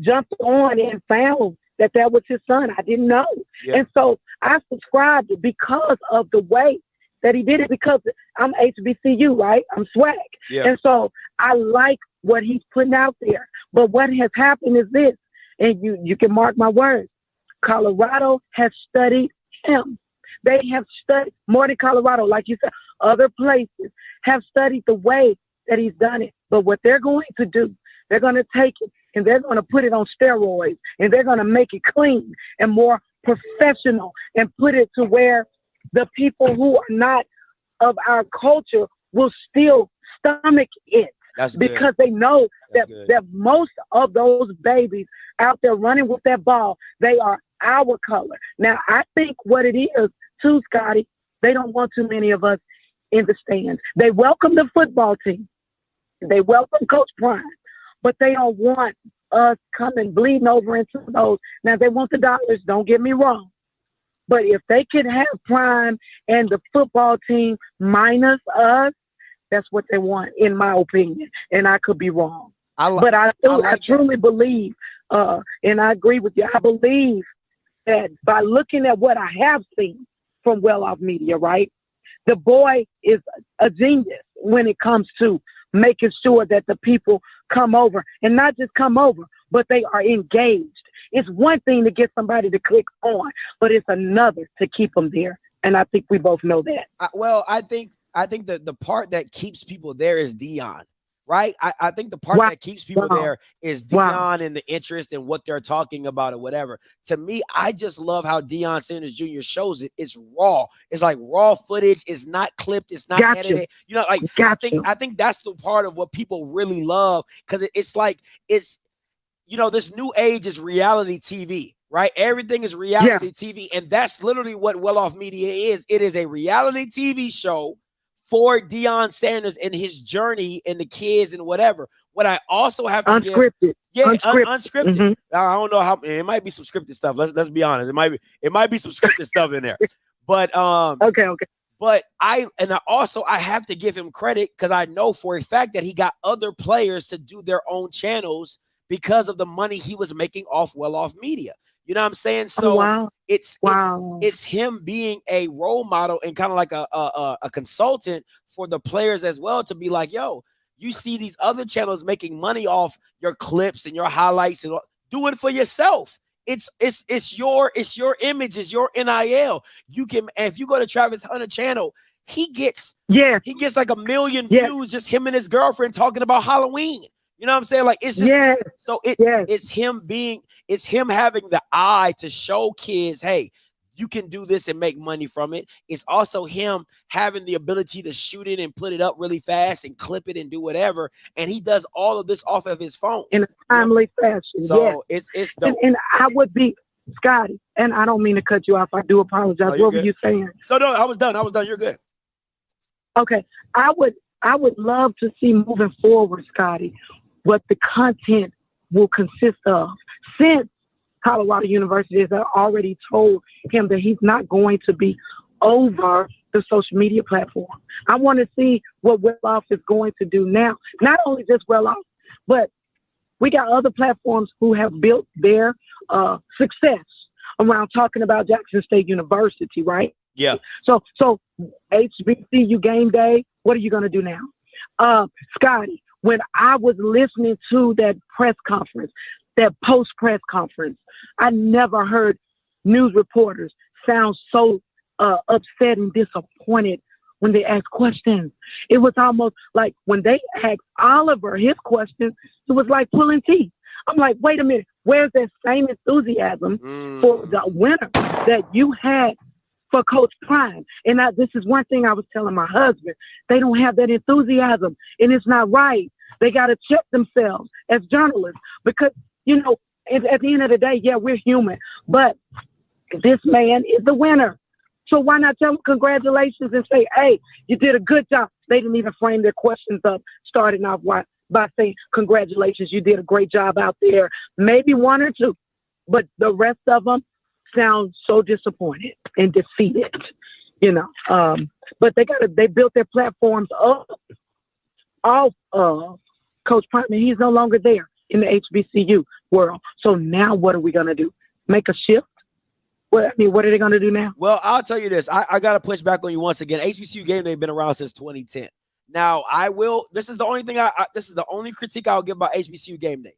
I: jumped on and found that was his son. I didn't know. Yeah. And so I subscribed because of the way that he did it, because I'm HBCU, right? I'm swag. Yeah. And so I like what he's putting out there. But what has happened is this, and you can mark my words, Colorado has studied him. They have studied more than Colorado, like you said, other places have studied the way that he's done it. But what they're going to do, they're going to take it and they're going to put it on steroids, and they're going to make it clean and more professional and put it to where the people who are not of our culture will still stomach it.
C: That's
I: because
C: good.
I: They know that most of those babies out there running with that ball, they are our color. Now, I think what it is, too, Scotty, they don't want too many of us in the stands. They welcome the football team. They welcome Coach Prime, but they don't want us coming bleeding over into those. Now, they want the dollars, don't get me wrong. But if they could have Prime and the football team minus us, that's what they want, in my opinion. And I could be wrong. I truly believe, and I agree with you, I believe that by looking at what I have seen from Well Off Media, right, the boy is a genius when it comes to making sure that the people come over, and not just come over, but they are engaged. It's one thing to get somebody to click on, but it's another to keep them there. And I think we both know that.
C: I think that the part that keeps people there is DEION, right? I think the part that keeps people there is DEION and the interest in what they're talking about or whatever. To me, I just love how Deion Sanders Jr. shows it. It's raw. It's like raw footage. It's not clipped. It's not edited. You know, like I think that's the part of what people really love, because it's like you know, this new age is reality TV. Right? Everything is reality TV. And that's literally what Well Off Media is. It is a reality TV show for Deion Sanders and his journey and the kids and whatever. What I also have to
I: unscripted.
C: Unscripted. Mm-hmm. I don't know how it might be some scripted stuff. Let's be honest. It might be some scripted stuff in there. But
I: okay.
C: But I have to give him credit, because I know for a fact that he got other players to do their own channels because of the money he was making off Well Off Media. You know what I'm saying? So it's him being a role model and kind of like a consultant for the players as well, to be like, yo, you see these other channels making money off your clips and your highlights, and do it for yourself. It's your image, it's your NIL. You can, and if you go to Travis Hunter channel, he gets like 1 million views, just him and his girlfriend talking about Halloween. You know what I'm saying? Like, it's just so it's him having the eye to show kids, hey, you can do this and make money from it. It's also him having the ability to shoot it and put it up really fast and clip it and do whatever. And he does all of this off of his phone
I: in a timely fashion.
C: So it's dope.
I: And I would be, Scotty, and I don't mean to cut you off. I do apologize. What were you saying?
C: No, I was done. You're good.
I: Okay. I would love to see moving forward, Scotty, what the content will consist of, since Colorado University has already told him that he's not going to be over the social media platform. I want to see what Well Off is going to do now. Not only just Well Off, but we got other platforms who have built their success around talking about Jackson State University, right?
C: Yeah.
I: So HBCU game day, what are you going to do now? Scotty, when I was listening to that press conference, that post-press conference, I never heard news reporters sound so upset and disappointed when they asked questions. It was almost like when they asked Oliver his questions, it was like pulling teeth. I'm like, wait a minute, where's that same enthusiasm for the winner that you had for Coach Prime? And this is one thing I was telling my husband. They don't have that enthusiasm, and it's not right. They got to check themselves as journalists, because, you know, at the end of the day, yeah, we're human, but this man is the winner. So why not tell him congratulations and say, hey, you did a good job. They didn't even frame their questions up, starting off by saying, congratulations, you did a great job out there. Maybe one or two, but the rest of them sound so disappointed and defeated, you know. But they built their platforms up off Coach Parkman. He's no longer there in the HBCU world. So now what are we going to do? Make a shift? Well, I mean, what are they going to do now?
C: Well, I'll tell you this. I got to push back on you once again. HBCU game, they've been around since 2010. Now, this is the only thing this is the only critique I'll give about HBCU game day.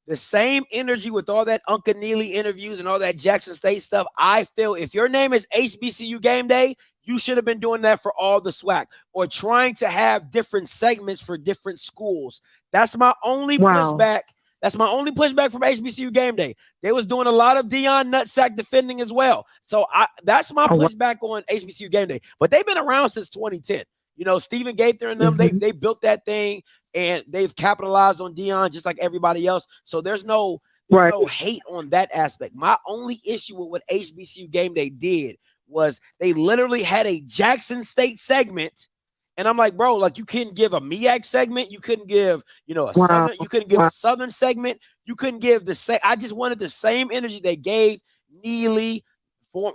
C: The same energy with all that Uncle Neely interviews and all that Jackson State stuff. I feel if your name is HBCU game day, you should have been doing that for all the SWAC or trying to have different segments for different schools. That's my only pushback. That's my only pushback from HBCU game day. They was doing a lot of DEION nutsack defending as well. So that's my pushback on HBCU game day. But they've been around since 2010. You know, Stephen Gaither and them, they built that thing and they've capitalized on DEION just like everybody else. So there's no hate on that aspect. My only issue with what HBCU game day did was they literally had a Jackson State segment. And I'm like, bro, like you couldn't give a MEAC segment. You couldn't give, you know, Southern, you couldn't give a Southern segment. You couldn't give the same. I just wanted the same energy they gave Neely,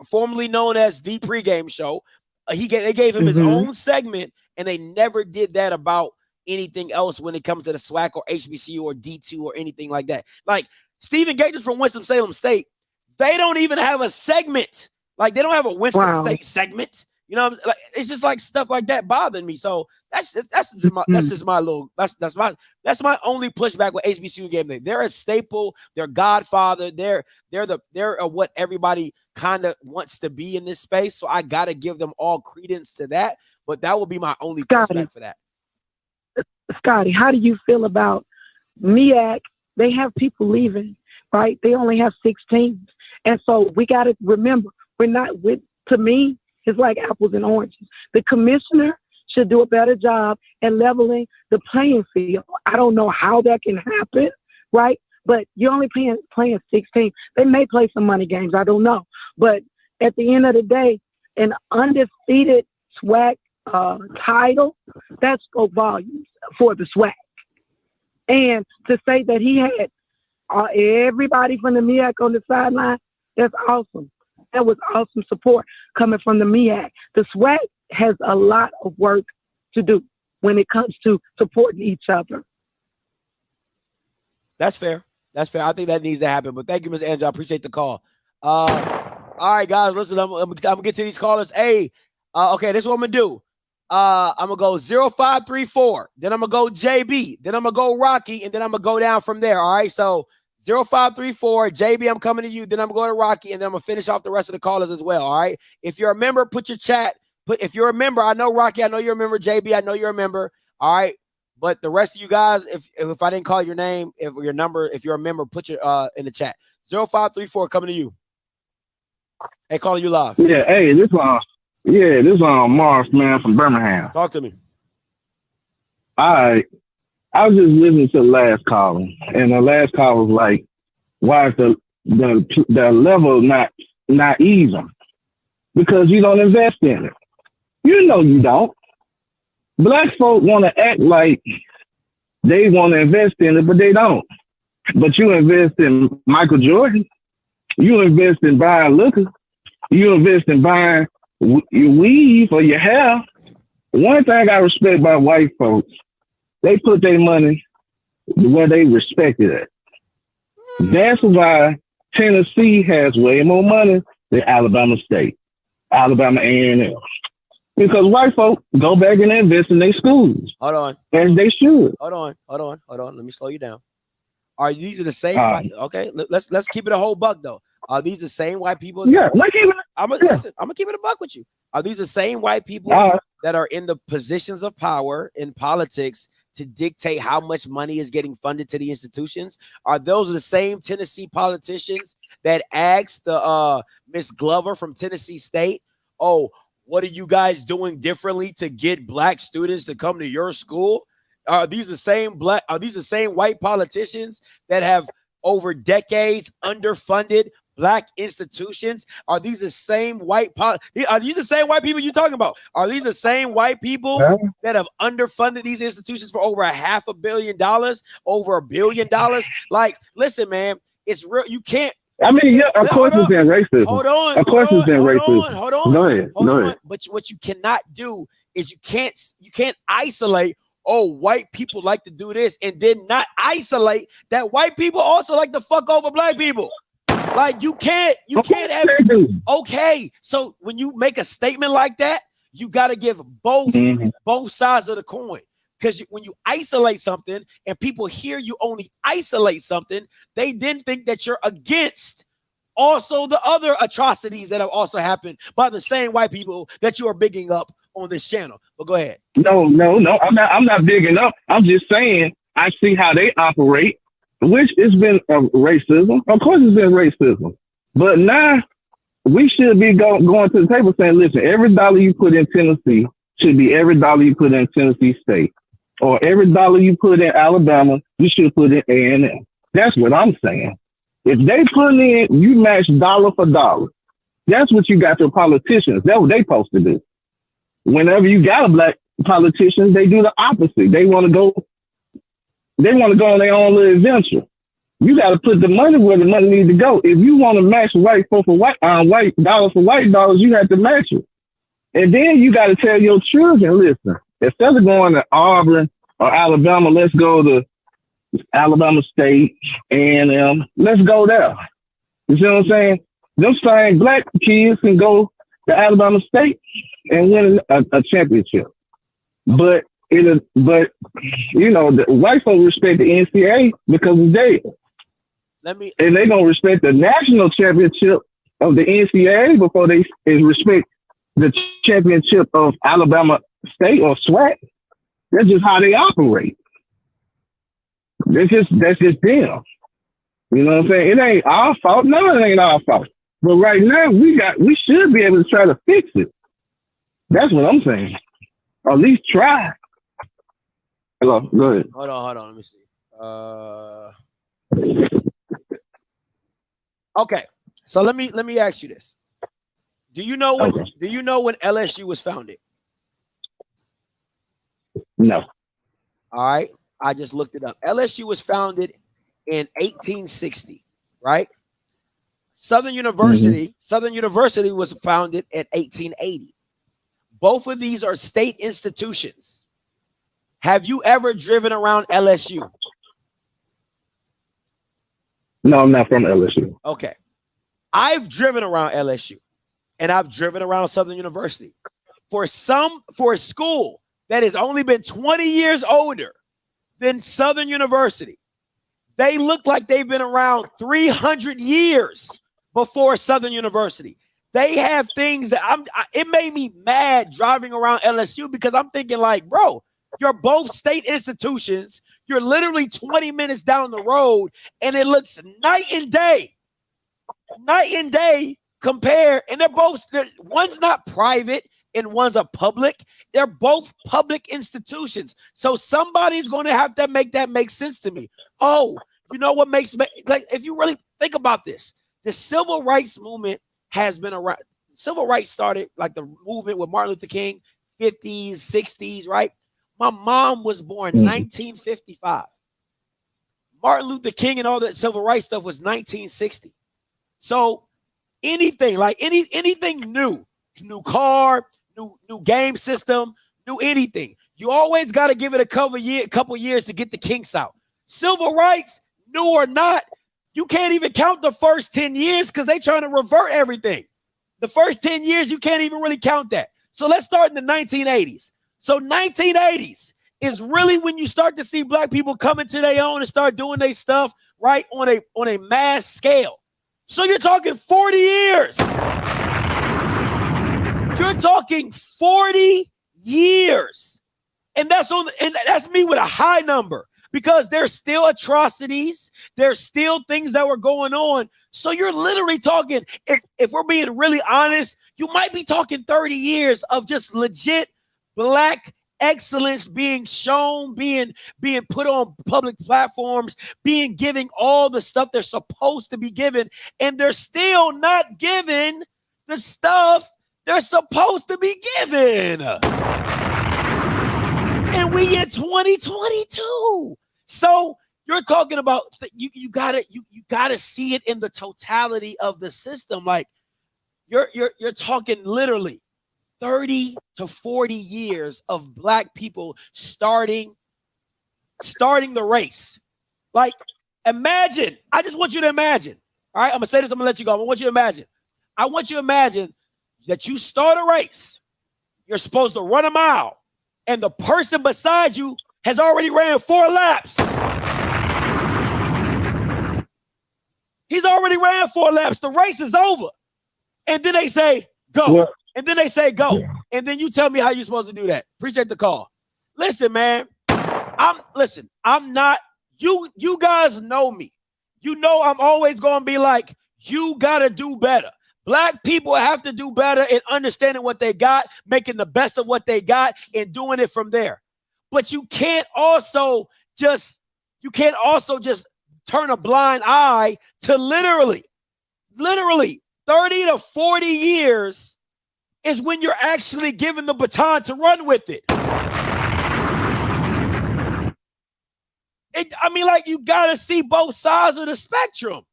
C: formerly known as the pregame show. They gave him his own segment, and they never did that about anything else when it comes to the SWAC or HBCU or D2 or anything like that. Like Stephen Gaither from Winston-Salem State, they don't even have a segment. Like they don't have a Winston State segment. You know, like it's just like stuff like that bothering me. So that's my only pushback with HBCU game day. They're a staple. They're Godfather. They're what everybody kind of wants to be in this space. So I gotta give them all credence to that. But that will be my only pushback for that.
I: Scotty, how do you feel about MEAC? They have people leaving, right? They only have 6 teams, and so we got to remember we're not with. To me, it's like apples and oranges. The commissioner should do a better job at leveling the playing field. I don't know how that can happen, right? But you're only playing 16. They may play some money games. I don't know. But at the end of the day, an undefeated SWAC title, that spoke volumes for the SWAC. And to say that he had everybody from the MEAC on the sideline, that's awesome. That was awesome support coming from the MEAC. The SWAC has a lot of work to do when it comes to supporting each other.
C: That's fair. That's fair. I think that needs to happen. But thank you, Ms. Angela. I appreciate the call. All right, guys, listen, I'm going to get to these callers. Hey, okay, this is what I'm going to do. I'm going to go 0534. Then I'm going to go JB. Then I'm going to go Rocky. And then I'm going to go down from there. All right, so 0534, JB, I'm coming to you. Then I'm going to Rocky, and then I'm going to finish off the rest of the callers as well, all right? If you're a member, put your chat. If you're a member, I know Rocky, I know you're a member. JB, I know you're a member, all right? But the rest of you guys, if I didn't call your name, if your number, if you're a member, put your in the chat. 0534 coming to you. Hey, calling you live.
J: Yeah, hey, this Morris, man, from Birmingham.
C: Talk to me.
J: All right. I was just listening to the last call, and the last call was like, why is the level not even? Because you don't invest in it. You know you don't. Black folk want to act like they want to invest in it, but they don't. But you invest in Michael Jordan. You invest in buying liquor. You invest in buying your weave or your hair. One thing I respect about white folks, they put their money where they respected it. That's why Tennessee has way more money than Alabama State, Alabama A&M. Because white folk go back and invest in their schools.
C: Hold on.
J: As they should.
C: Hold on. Let me slow you down. Are these the same? Okay, let's keep it a whole buck though. Are these the same white people?
J: Yeah,
C: I'm gonna keep it a buck with you. Are these the same white people that are in the positions of power in politics to dictate how much money is getting funded to the institutions? Are those the same Tennessee politicians that asked the Miss Glover from Tennessee State, oh, what are you guys doing differently to get black students to come to your school? Are these the same white politicians that have over decades underfunded black institutions? Are these the same are these the same white people you're talking about? Are these the same white people that have underfunded these institutions for over $500 million, over $1 billion? Like, listen, man, it's real. You can't.
J: I mean, yeah, of course it's been racism.
C: Hold on.
J: Of course it's been racism.
C: Hold on.
J: Go ahead.
C: But what you cannot do is you can't isolate, oh, white people like to do this, and then not isolate that white people also like to fuck over black people. Like, you can't have, okay. So when you make a statement like that, you got to give both sides of the coin. Because when you isolate something and people hear you only isolate something, they then think that you're against also the other atrocities that have also happened by the same white people that you are bigging up on this channel. But go ahead.
J: No. I'm not bigging up. I'm just saying I see how they operate, which has been racism. Of course it's been racism. But now we should be going to the table saying, listen, every dollar you put in Tennessee should be every dollar you put in Tennessee State. Or every dollar you put in Alabama, you should put in A&M. That's what I'm saying. If they put in, you match dollar for dollar. That's what you got your politicians. That's what they supposed to do. Whenever you got a black politician, they do the opposite. They want to go on their own little adventure. You got to put the money where the money needs to go. If you want to match white dollars for white dollars, you have to match it. And then you got to tell your children, listen, instead of going to Auburn or Alabama, let's go to Alabama State, A&M. Let's go there. You see what I'm saying? Them same black kids can go to Alabama State and win a championship. But you know, the white folks respect the NCAA because it's there. And they don't respect the national championship of the NCAA before they respect the championship of Alabama State or SWAC. That's just how they operate. That's just them. You know what I'm saying? It ain't our fault. No, it ain't our fault. But right now we should be able to try to fix it. That's what I'm saying. Or at least try. Hello, go ahead.
C: Hold on. Let me see. Okay. So let me ask you this. Do you know when LSU was founded?
J: No.
C: All right. I just looked it up. LSU was founded in 1860, right? Southern University was founded in 1880. Both of these are state institutions. Have you ever driven around LSU?
J: No, I'm not from LSU.
C: Okay. I've driven around LSU and I've driven around Southern University. For a school that has only been 20 years older than Southern University, they look like they've been around 300 years before Southern University. They have things that it made me mad driving around LSU because I'm thinking like, bro, you're both state institutions. You're literally 20 minutes down the road and it looks night and day compared. And one's not private and one's a public. They're both public institutions. So somebody's going to have to make that make sense to me. Oh, you know what makes like if you really think about this, the civil rights movement has been around. Civil rights started like the movement with Martin Luther King, 50s, 60s, right? My mom was born 1955. Martin Luther King and all that civil rights stuff was 1960. So anything like anything new car, new game system, new anything, you always got to give it a couple years to get the kinks out. Civil rights, new or not, you can't even count the first 10 years because they trying to revert everything. The first 10 years, you can't even really count that. So let's start in the 1980s. So 1980s is really when you start to see black people come into their own and start doing their stuff, right, on a mass scale. So you're talking 40 years. You're talking 40 years. And that's me with a high number. Because there's still atrocities. There's still things that were going on. So you're literally talking, if we're being really honest, you might be talking 30 years of just legit black excellence being shown, being put on public platforms, giving all the stuff they're supposed to be given, and they're still not given the stuff they're supposed to be given. And we in 2022. So you're talking about you gotta see it in the totality of the system. Like you're talking literally 30 to 40 years of black people starting the race. Like imagine, I just want you to imagine. All right, I'm gonna say this, I'm gonna let you go. I want you to imagine. I want you to imagine that you start a race. You're supposed to run a mile, and the person beside you has already ran 4 laps. He's already ran 4 laps. The race is over. And then they say, go.
H: Well,
C: and then they say, go. And then you tell me how you're supposed to do that. Appreciate the call. Listen, man. I'm not, you guys know me. You know I'm always going to be like, you got to do better. Black people have to do better in understanding what they got, making the best of what they got, and doing it from there. But you can't also just turn a blind eye to literally 30 to 40 years is when you're actually given the baton to run with it. You gotta see both sides of the spectrum.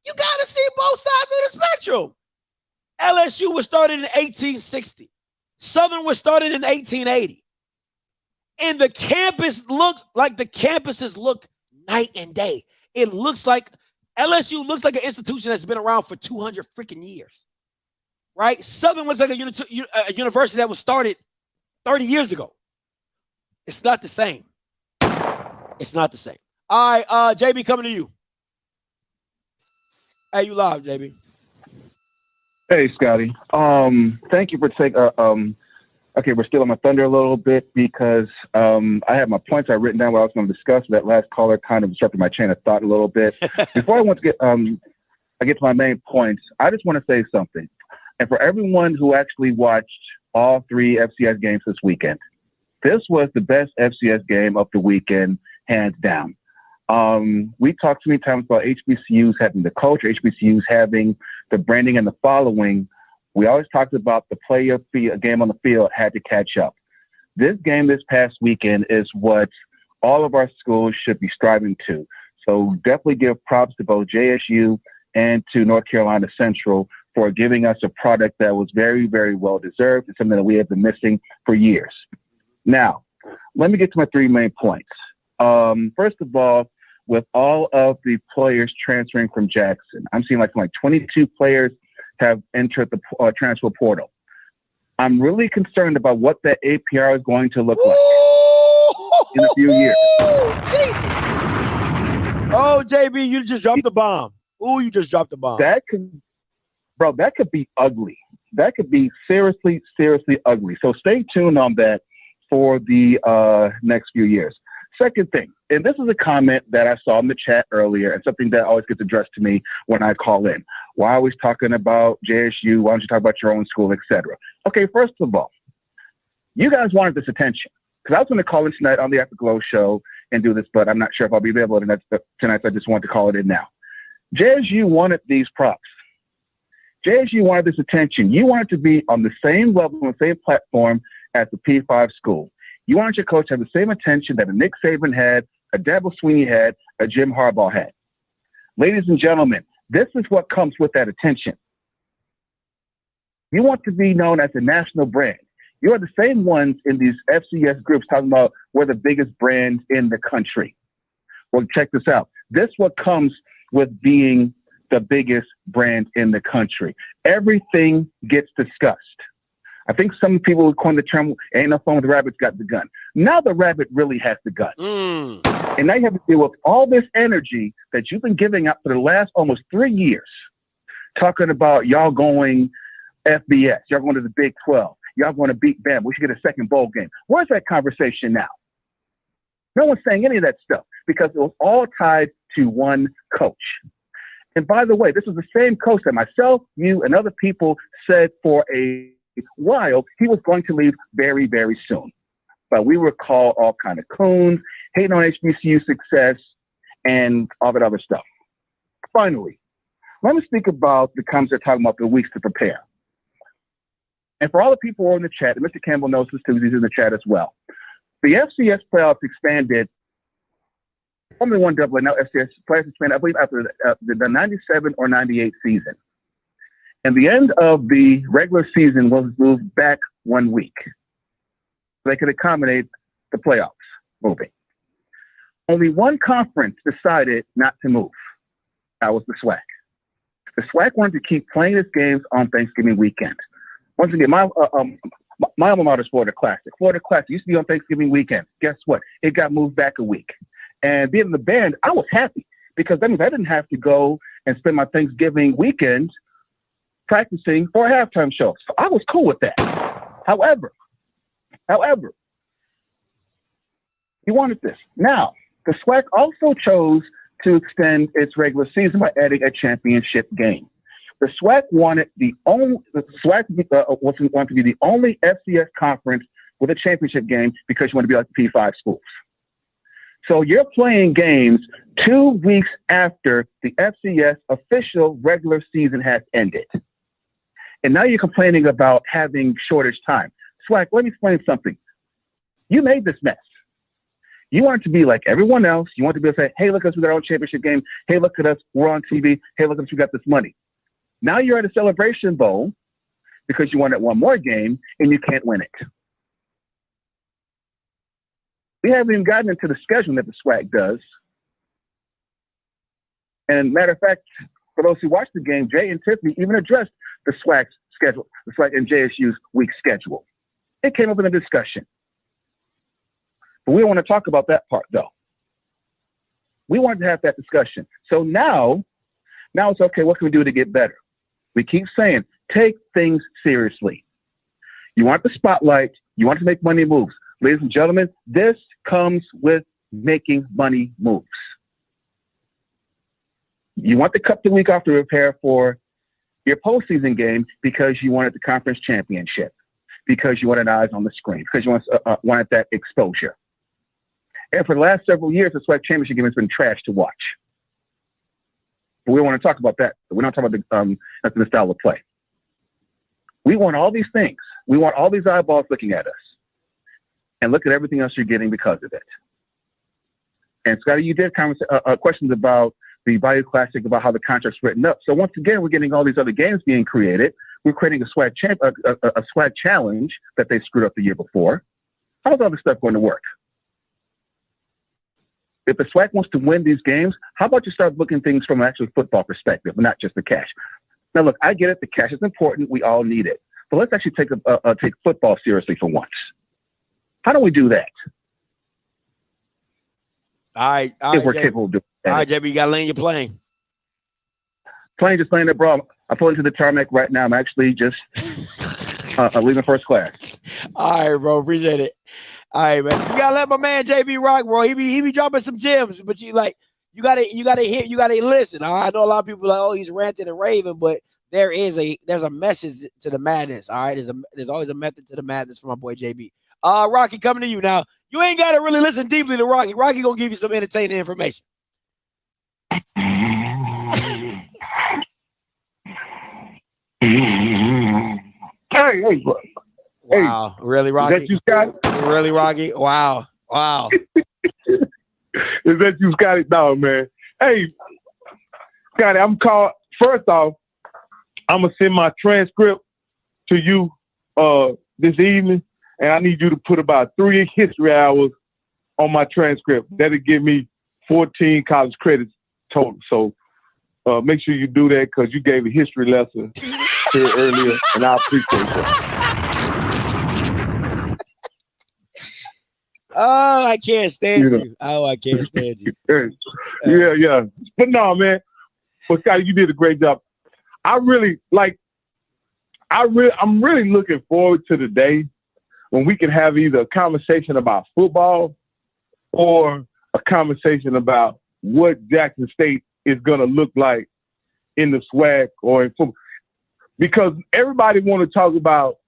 C: You gotta see both sides of the spectrum. LSU was started in 1860. Southern was started in 1880. And the campus looks like the campuses look night and day. It looks like LSU looks like an institution that's been around for 200 freaking years, right? Southern looks like a university that was started 30 years ago. It's not the same. It's not the same. All right, JB, coming to you. Hey, you live, JB.
J: Hey, Scotty. Thank you for taking. Okay, we're still on my thunder a little bit because I have my points I written down what I was going to discuss. That last caller kind of disrupted my chain of thought a little bit. Before I get to my main points, I just want to say something. And for everyone who actually watched all 3 FCS games this weekend, this was the best FCS game of the weekend, hands down. We talked so many times about HBCUs having the culture, HBCUs having the branding and the following. We always talked about the player game on the field had to catch up. This game this past weekend is what all of our schools should be striving to. So definitely give props to both JSU and to North Carolina Central for giving us a product that was very, very well deserved and something that we have been missing for years. Now, let me get to my 3 main points. First of all, with all of the players transferring from Jackson, I'm seeing like 22 players have entered the transfer portal. I'm really concerned about what that APR is going to look like in a few years.
C: Jesus. Oh, JB, you just dropped the bomb. Oh, you just dropped the bomb.
J: That could be ugly. That could be seriously, seriously ugly. So stay tuned on that for the next few years. Second thing, and this is a comment that I saw in the chat earlier and something that always gets addressed to me when I call in. Why are we talking about JSU? Why don't you talk about your own school, etc.? Okay, first of all, you guys wanted this attention because I was going to call in tonight on the Afterglow show and do this, but I'm not sure if I'll be available tonight, so I just wanted to call it in now. JSU wanted these props. JSU wanted this attention. You wanted to be on the same level, on the same platform as the P5 school. You wanted your coach to have the same attention that a Nick Saban had, a Dabo Swinney had, a Jim Harbaugh had. Ladies and gentlemen, this is what comes with that attention. You want to be known as a national brand. You are the same ones in these FCS groups talking about we're the biggest brand in the country. Well, check this out. This is what comes with being the biggest brand in the country. Everything gets discussed. I think some people would coin the term, ain't no fun with the rabbit's got the gun. Now the rabbit really has the gun. And now you have to deal with all this energy that you've been giving up for the last almost 3 years, talking about y'all going FBS, y'all going to the Big 12, y'all going to beat Bama, we should get a second bowl game. Where's that conversation now? No one's saying any of that stuff because it was all tied to one coach. And by the way, this is the same coach that myself, you, and other people said for a while he was going to leave very, very soon.
K: but we were called all kind of coons, hating on HBCU success, and all that other stuff. Finally, let me speak about the comments they're talking about the weeks to prepare. And for all the people who are in the chat, and Mr. Campbell knows this too, he's in the chat as well. The FCS playoffs expanded, only one double, now FCS playoffs expanded, I believe, after the 97 or 98 season. And the end of the regular season was moved back 1 week. So they could accommodate the playoffs moving. Only one conference decided not to move. That was the SWAC. The SWAC wanted to keep playing its games on Thanksgiving weekend. Once again, my alma mater is Florida Classic. Florida Classic used to be on Thanksgiving weekend. Guess what? It got moved back a week. And being in the band, I was happy because that means I didn't have to go and spend my Thanksgiving weekend practicing for a halftime show. So I was cool with that. However, he wanted this. Now, the SWAC also chose to extend its regular season by adding a championship game. The SWAC wanted to be the only FCS conference with a championship game because you want to be like the P5 schools. So you're playing games 2 weeks after the FCS official regular season has ended. And now you're complaining about having shortage time. SWAC, let me explain something. You made this mess. You want it to be like everyone else. You want to be able to say, hey, look at us, we got our own championship game. Hey, look at us, we're on TV. Hey, look at us, we got this money. Now you're at a Celebration Bowl because you wanted one more game and you can't win it. We haven't even gotten into the scheduling that the SWAC does. And matter of fact, for those who watched the game, Jay and Tiffany even addressed the SWAC's schedule, the SWAC and JSU's week schedule. It came up in a discussion. But we don't want to talk about that part, though. We wanted to have that discussion. So now it's okay, what can we do to get better? We keep saying, take things seriously. You want the spotlight. You want to make money moves. Ladies and gentlemen, this comes with making money moves. You want the cup the week off to prepare for your postseason game because you wanted the conference championship, because you wanted eyes on the screen, because you wanted that exposure. And for the last several years, the SWAC championship game has been trash to watch. But we don't want to talk about that. We're not talking about the style of play. We want all these things. We want all these eyeballs looking at us. And look at everything else you're getting because of it. And Scotty, you did questions about the Bayou Classic, about how the contract's written up. So once again, we're getting all these other games being created. We're creating a SWAC challenge that they screwed up the year before. How's all this stuff going to work? If the SWAC wants to win these games, how about you start looking things from an actual football perspective, not just the cash? Now, look, I get it. The cash is important. We all need it. But let's actually take football seriously for once. How do we do that?
C: All right,
K: if we're capable of doing that.
C: All right, JB, you got to land your plane.
K: Plane just landed, bro. I pulled into the tarmac right now. I'm actually just leaving first class.
C: All right, bro. Appreciate it. All right, man. You gotta let my man JB rock, bro. He be dropping some gems, but you gotta listen. I know a lot of people are like, oh, he's ranting and raving, but there's a message to the madness. All right, there's always a method to the madness for my boy JB. Rocky, coming to you now. You ain't gotta really listen deeply to Rocky. Rocky gonna give you some entertaining information.
K: Hey, bro.
C: Wow, hey, really, Rocky?
K: Is that you, Scott?
C: Really, Rocky? Wow.
K: Is that you, Scotty? No, man. Hey, Scotty, I'm called. First off, I'm gonna send my transcript to you this evening, and I need you to put about 3 history hours on my transcript. That'll give me 14 college credits total. So make sure you do that because you gave a history lesson here earlier, and I appreciate that.
C: Oh, I can't stand you. Oh, I can't stand you.
K: Yeah. But no, man. But Scott, you did a great job. I'm really looking forward to the day when we can have either a conversation about football or a conversation about what Jackson State is going to look like in the SWAC or in football. Because everybody want to talk about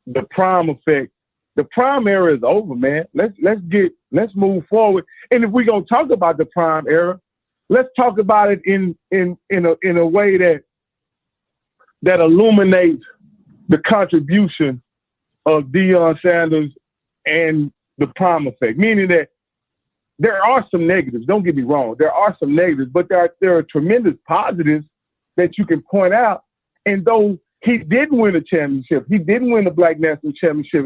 K: the prime effect
L: The prime era is over, man. Let's move forward. And if we're gonna talk about the prime era, let's talk about it in a way that illuminates the contribution of Deion Sanders and the prime effect. Meaning that there are some negatives. Don't get me wrong. There are some negatives, but there are tremendous positives that you can point out. And though he didn't win a championship, he didn't win the Black National Championship,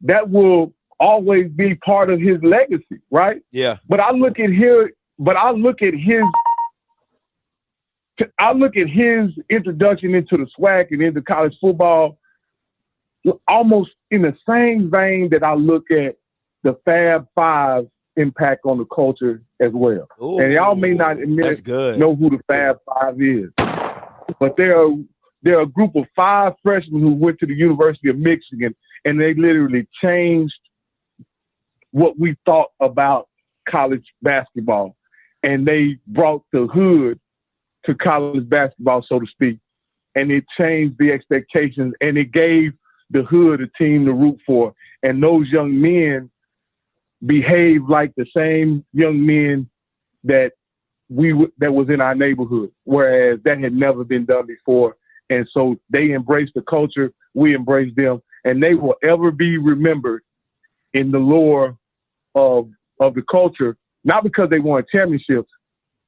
L: that will always be part of his legacy, right?
C: Yeah.
L: But I look at his introduction into the SWAC and into college football almost in the same vein that I look at the Fab Five's impact on the culture as well.
C: Ooh,
L: and y'all may not know who the Fab Five is, but they're a group of 5 freshmen who went to the University of Michigan, and they literally changed what we thought about college basketball. And they brought the hood to college basketball, so to speak, and it changed the expectations, and it gave the hood a team to root for. And those young men behaved like the same young men that was in our neighborhood, whereas that had never been done before. And so they embraced the culture, we embraced them, and they will ever be remembered in the lore of the culture, not because they won championships,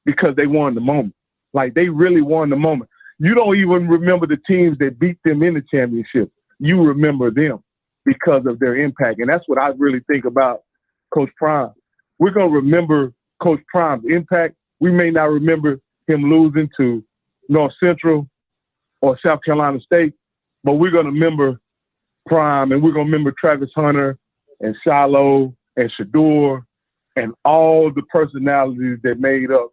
L: because they won the moment. Like, they really won the moment. You don't even remember the teams that beat them in the championship. You remember them because of their impact. And that's what I really think about Coach Prime. We're going to remember Coach Prime's impact. We may not remember him losing to North Central or South Carolina State, but we're going to remember Prime, and we're going to remember Travis Hunter and Shiloh and Shador and all the personalities that made up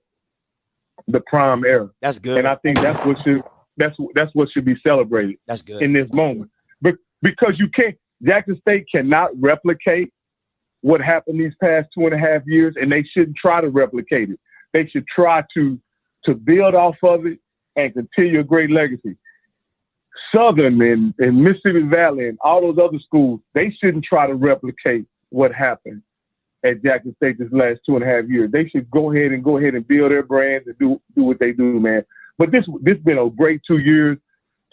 L: the Prime era.
C: That's good.
L: And I think that's what should be celebrated.
C: That's good
L: in this moment. But because Jackson State cannot replicate what happened these past 2.5 years, and they shouldn't try to replicate it. They should try to build off of it and continue a great legacy. Southern and Mississippi Valley and all those other schools, they shouldn't try to replicate what happened at Jackson State this last 2.5 years. They should go ahead and build their brands and do what they do, man. But this been a great 2 years,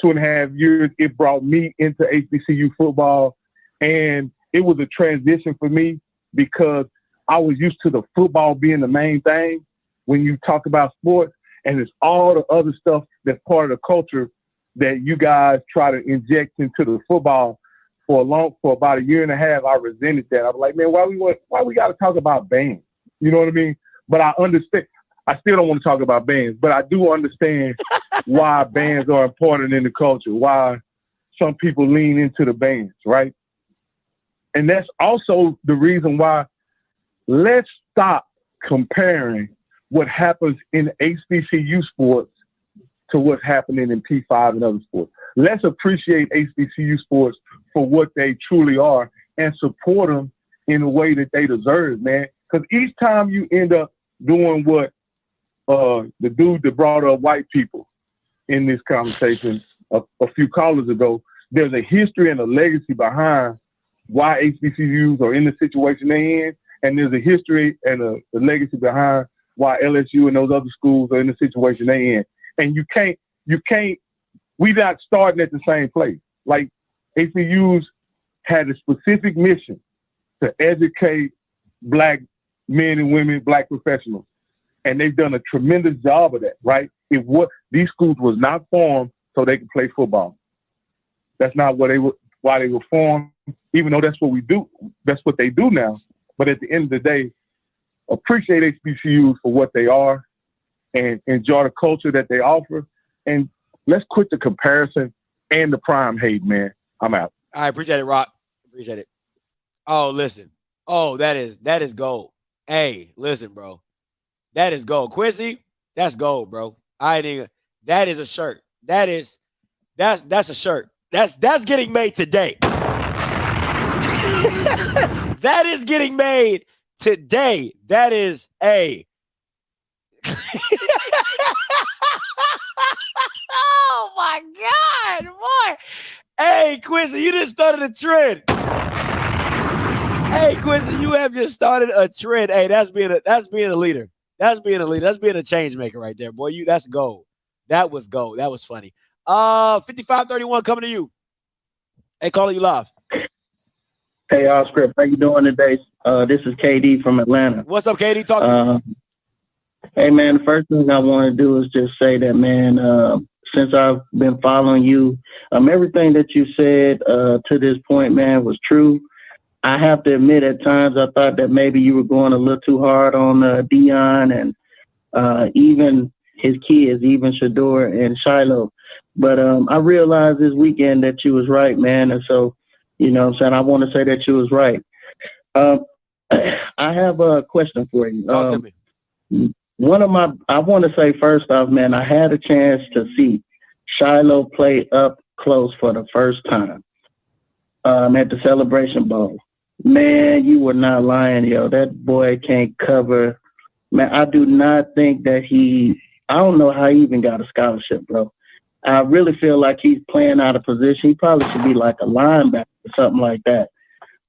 L: 2.5 years. It brought me into HBCU football, and it was a transition for me because I was used to the football being the main thing when you talk about sports, and it's all the other stuff that's part of the culture that you guys try to inject into the football. For about 1.5 years, I resented that. I was like, man, why we got to talk about bands? You know what I mean? But I understand. I still don't want to talk about bands, but I do understand why bands are important in the culture, why some people lean into the bands, right? And that's also the reason why let's stop comparing what happens in HBCU sports to what's happening in P5 and other sports. Let's appreciate HBCU sports for what they truly are and support them in the way that they deserve, man. Because each time you end up doing what the dude that brought up white people in this conversation a few callers ago, there's a history and a legacy behind why HBCUs are in the situation they're in, and there's a history and a legacy behind why LSU and those other schools are in the situation they're in. And you can't, we're not starting at the same place. Like, HBCUs had a specific mission to educate Black men and women, Black professionals. And they've done a tremendous job of that, right? These schools was not formed so they could play football. That's not why they were formed, even though that's what we do. That's what they do now. But at the end of the day, appreciate HBCUs for what they are and enjoy the culture that they offer. And let's quit the comparison and the prime hate, man. I'm out.
C: I appreciate it, Rock. Appreciate it. Oh, listen. Oh, that is gold. Hey, listen, bro. That is gold. Quincy, that's gold, bro. That is a shirt. That's a shirt. That's getting made today. That is getting made today. That is a oh my God, boy. Hey, Hey, Quincy, you just started a trend. Hey, Quincy, you have just started a trend. Hey, that's being a leader. That's being a leader. That's being a change maker right there, boy. That's gold. That was gold. That was funny. 5531 coming to you. Hey, calling you live.
M: Hey, Offscript, how you doing today? This is KD from Atlanta.
C: What's up, KD? Talk to me.
M: Hey, man, the first thing I want to do is just say that, man, since I've been following you, everything that you said to this point, man, was true. I have to admit, at times I thought that maybe you were going a little too hard on DEION and even his kids, even Shador and Shiloh. But I realized this weekend that you was right, man. And so, you know what I'm saying, I want to say that you was right. I have a question for you.
C: Talk to me.
M: I want to say first off, man, I had a chance to see Shiloh play up close for the first time at the Celebration Bowl. Man, you were not lying, yo. That boy can't cover. Man, I do not think that I don't know how he even got a scholarship, bro. I really feel like he's playing out of position. He probably should be like a linebacker or something like that.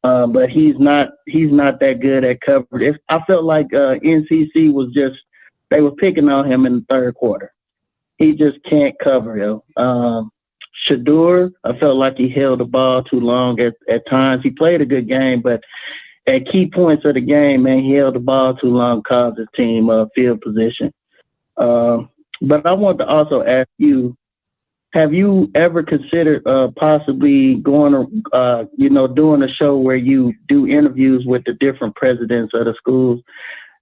M: But he's not that good at coverage. I felt like NCC was just, they were picking on him in the third quarter. He just can't cover, yo. Shador, I felt like he held the ball too long at times. He played a good game, but at key points of the game, man, he held the ball too long, caused his team field position. But I want to also ask you, have you ever considered possibly going doing a show where you do interviews with the different presidents of the schools?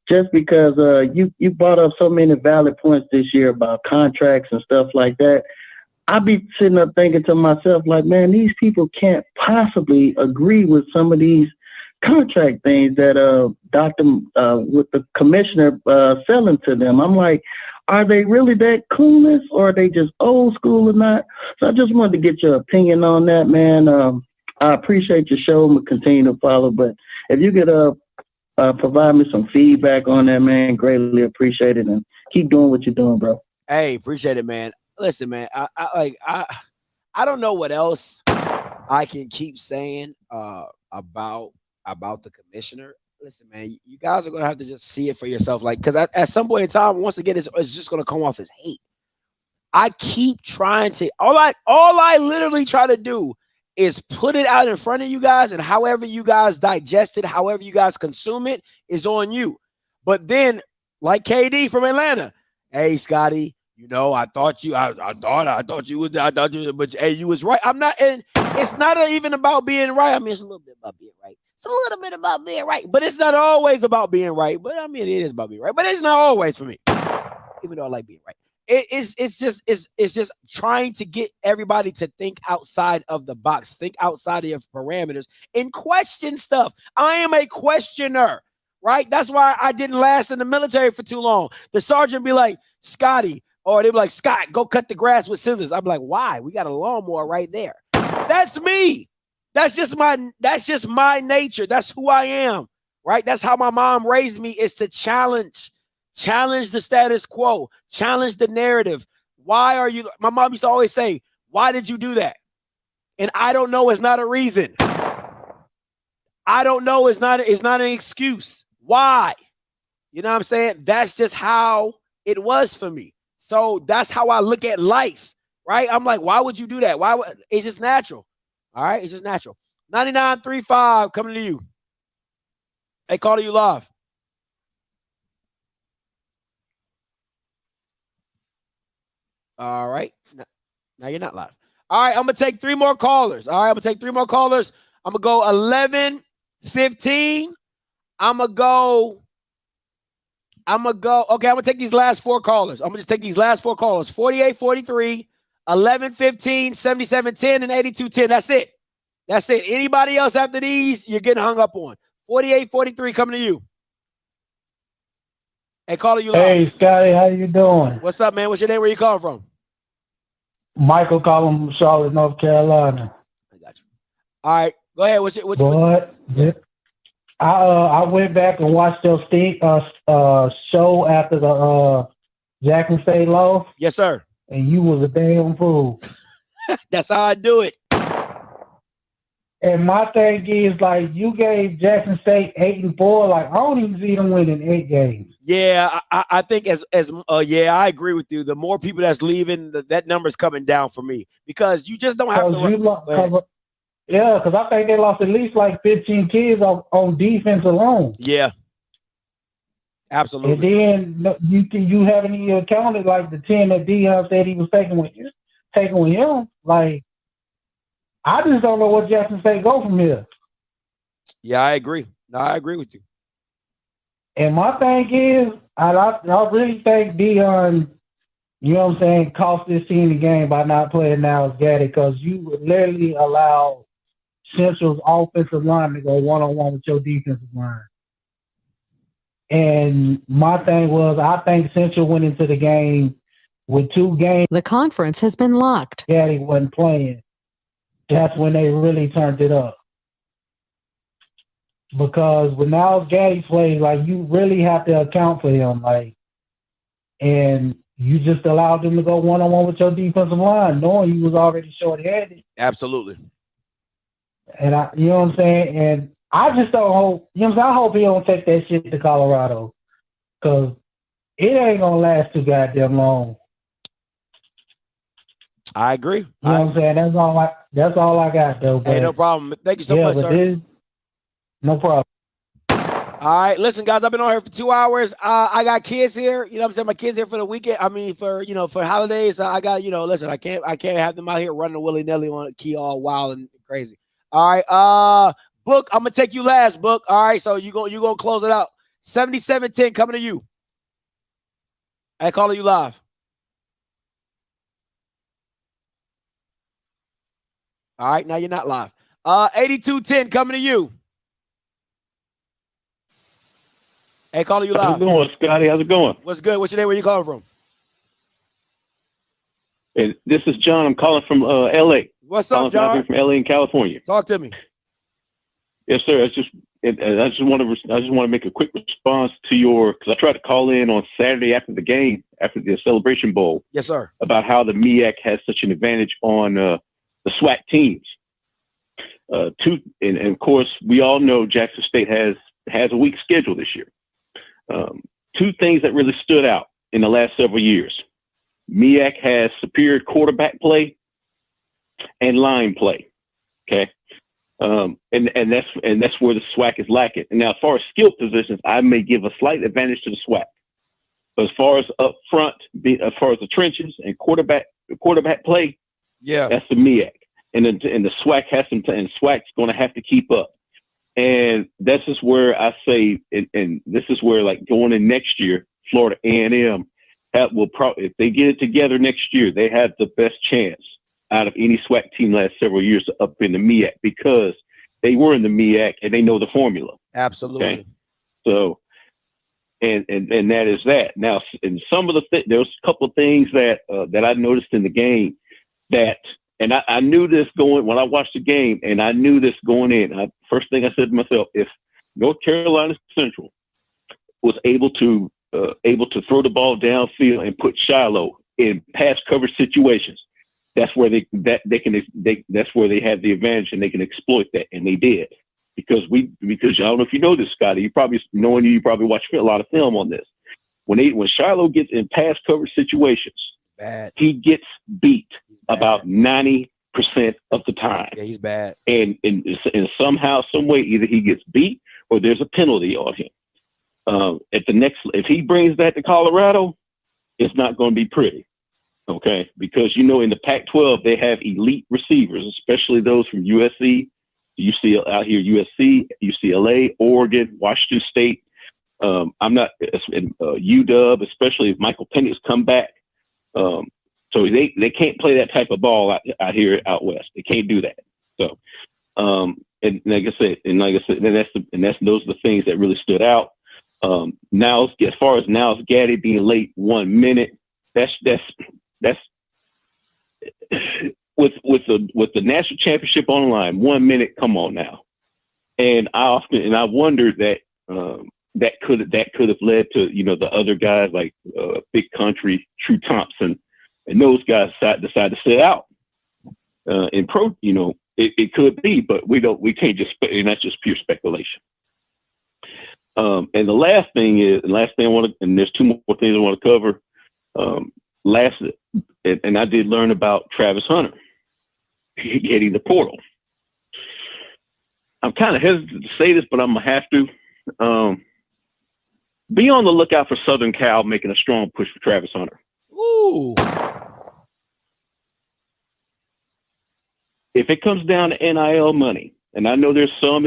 M: Just because you brought up so many valid points this year about contracts and stuff like that. I'd be sitting up thinking to myself, like, man, these people can't possibly agree with some of these contract things that with the commissioner selling to them. I'm like, are they really that clueless, or are they just old school or not? So I just wanted to get your opinion on that, man. I appreciate your show and continue to follow, but if you could provide me some feedback on that, man, greatly appreciate it, and keep doing what you're doing, bro.
C: Hey, appreciate it, man. Listen, man, I don't know what else I can keep saying about the commissioner. Listen, man, you guys are gonna have to just see it for yourself, like, because at some point in time, once again, it's just gonna come off as hate. I keep trying to all I literally try to do is put it out in front of you guys, and however you guys digest it, however you guys consume it, is on you. But then, like KD from Atlanta, hey, Scotty, you know, I thought you, but hey, you was right. I'm not, and it's not even about being right. I mean, it's a little bit about being right. It's a little bit about being right, but it's not always about being right. But I mean, it is about being right, but it's not always for me, even though I like being right. It's just trying to get everybody to think outside of the box, think outside of your parameters, and question stuff. I am a questioner, right? That's why I didn't last in the military for too long. The sergeant be like, Scotty, or they be like, Scott, go cut the grass with scissors. I'm like, why? We got a lawnmower right there. That's me. That's just my nature. That's who I am, right? That's how my mom raised me, is to challenge the status quo, challenge the narrative. Why are you, my mom used to always say, why did you do that? And I don't know is not a reason. I don't know is not an excuse. Why? You know what I'm saying? That's just how it was for me. So that's how I look at life, right? I'm like, why would you do that? It's just natural. All right, it's just natural. 9935 coming to you. Hey, calling you live. All right. Now you're not live. All right, I'm going to take three more callers. I'm going to go 11, 15. I'm going to go. Okay, I'm going to take these last four callers. I'm going to just take these last four callers. 48, 43, 11, 15, 77, 10, and 82, 10. That's it. Anybody else after these, you're getting hung up on. 48, 43 coming to you. Hey, caller, you live.
H: Hey, Scotty, how you doing?
C: What's up, man? What's your name? Where you calling from?
H: Michael calling from Charlotte, North Carolina.
C: I got you. All right, go ahead.
H: I went back and watched your show after the Jackson State loss.
C: Yes, sir.
H: And you was a damn fool.
C: That's how I do it.
H: And my thing is, like, you gave Jackson State 8-4. Like, I don't even see them winning 8 games.
C: Yeah, I think yeah, I agree with you. The more people that's leaving, that number's coming down for me because you just don't have to.
H: Yeah, because I think they lost at least like 15 kids on defense alone.
C: Yeah, absolutely.
H: And then you haven't even accounted like the 10 that Deion said he was taking with him. Like, I just don't know what Jackson State go from here.
C: Yeah, I agree. No, I agree with you.
H: And my thing is, I really think Deion, you know what I'm saying, cost this team the game by not playing NYLES GADDY, because you would literally allow Central's offensive line to go one-on-one with your defensive line. And my thing was, I think Central went into the game with 2 games.
N: The conference has been locked.
H: GADDY wasn't playing. That's when they really turned it up. Because when NYLES GADDY plays, like, you really have to account for him, like, and you just allowed them to go one-on-one with your defensive line, knowing you was already short-handed.
C: Absolutely.
H: And you know what I'm saying? And I just don't hope, you know what I'm saying? I hope he don't take that shit to Colorado, because it ain't gonna last too goddamn long.
C: I agree.
H: You know what I'm saying? That's all I got, though.
C: Hey, no problem. Thank you so much, sir.
H: No problem.
C: All right, listen, guys, I've been on here for 2 hours. I got kids here. You know what I'm saying? My kids here for the weekend. I mean, for holidays. I got, listen, I can't have them out here running willy-nilly on a key all wild and crazy. All right, Book, I'm gonna take you last, Book. All right, so you gonna close it out. 7710 coming to you. I calling you live. All right, now you're not live. 8210 coming to you. Hey, calling you live.
O: How's it going, Scotty? How's it going?
C: What's good? What's your name? Where you calling from?
O: And this is John. I'm calling from LA.
C: What's up, John?
O: From LA in California.
C: Talk to me.
O: Yes, sir. I just want to make a quick response to because I tried to call in on Saturday after the game, after the Celebration Bowl.
C: Yes, sir.
O: About how the MEAC has such an advantage on the SWAC teams. And of course, we all know Jackson State has a weak schedule this year. 2 things that really stood out in the last several years. MEAC has superior quarterback play and line play. Okay. And that's where the SWAC is lacking. And now, as far as skill positions, I may give a slight advantage to the SWAC. But as far as up front, as far as the trenches and quarterback play,
C: yeah,
O: that's the MEAC. And the SWAC has some, and SWAC's going to have to keep up. And this is where I say, and this is where, like, going in next year, Florida A&M will probably, if they get it together next year, they have the best chance out of any SWAC team last several years up in the MEAC, because they were in the MEAC and they know the formula.
C: Absolutely.
O: Okay? So, and that is that. Now, in some of there was a couple of things that I noticed in the game and I knew this when I watched the game, and I knew this going in. First thing I said to myself, if North Carolina Central was able to throw the ball downfield and put Shiloh in pass coverage situations, that's where they have the advantage, and they can exploit that, and they did. Because I don't know if you know this, Scotty. You probably watch a lot of film on this. When Shiloh gets in pass coverage situations, he gets beat about 90% of the time.
C: Yeah, he's bad.
O: And somehow, some way, either he gets beat or there's a penalty on him. If he brings that to Colorado, it's not going to be pretty. Okay, because in the Pac-12 they have elite receivers, especially those from USC, USC, UCLA, Oregon, Washington State. I'm not UW, especially if Michael Penix come back. So they can't play that type of ball out here out west. They can't do that. So, and like I said, those are the things that really stood out. Now, as far as NYLES GADDY being late 1 minute, that's with the national championship on the line. 1 minute, come on now. And I wondered that could have led to the other guys like Big Country, True Thompson, and those guys decide to sit out in It could be, but we can't just, and that's just pure speculation. And the last thing I want to, and there's two more things I want to cover. And I did learn about Travis Hunter hitting the portal. I'm kind of hesitant to say this, but I'm gonna have to. Be on the lookout for Southern Cal making a strong push for Travis Hunter.
C: Ooh.
O: If it comes down to NIL money, and I know there's some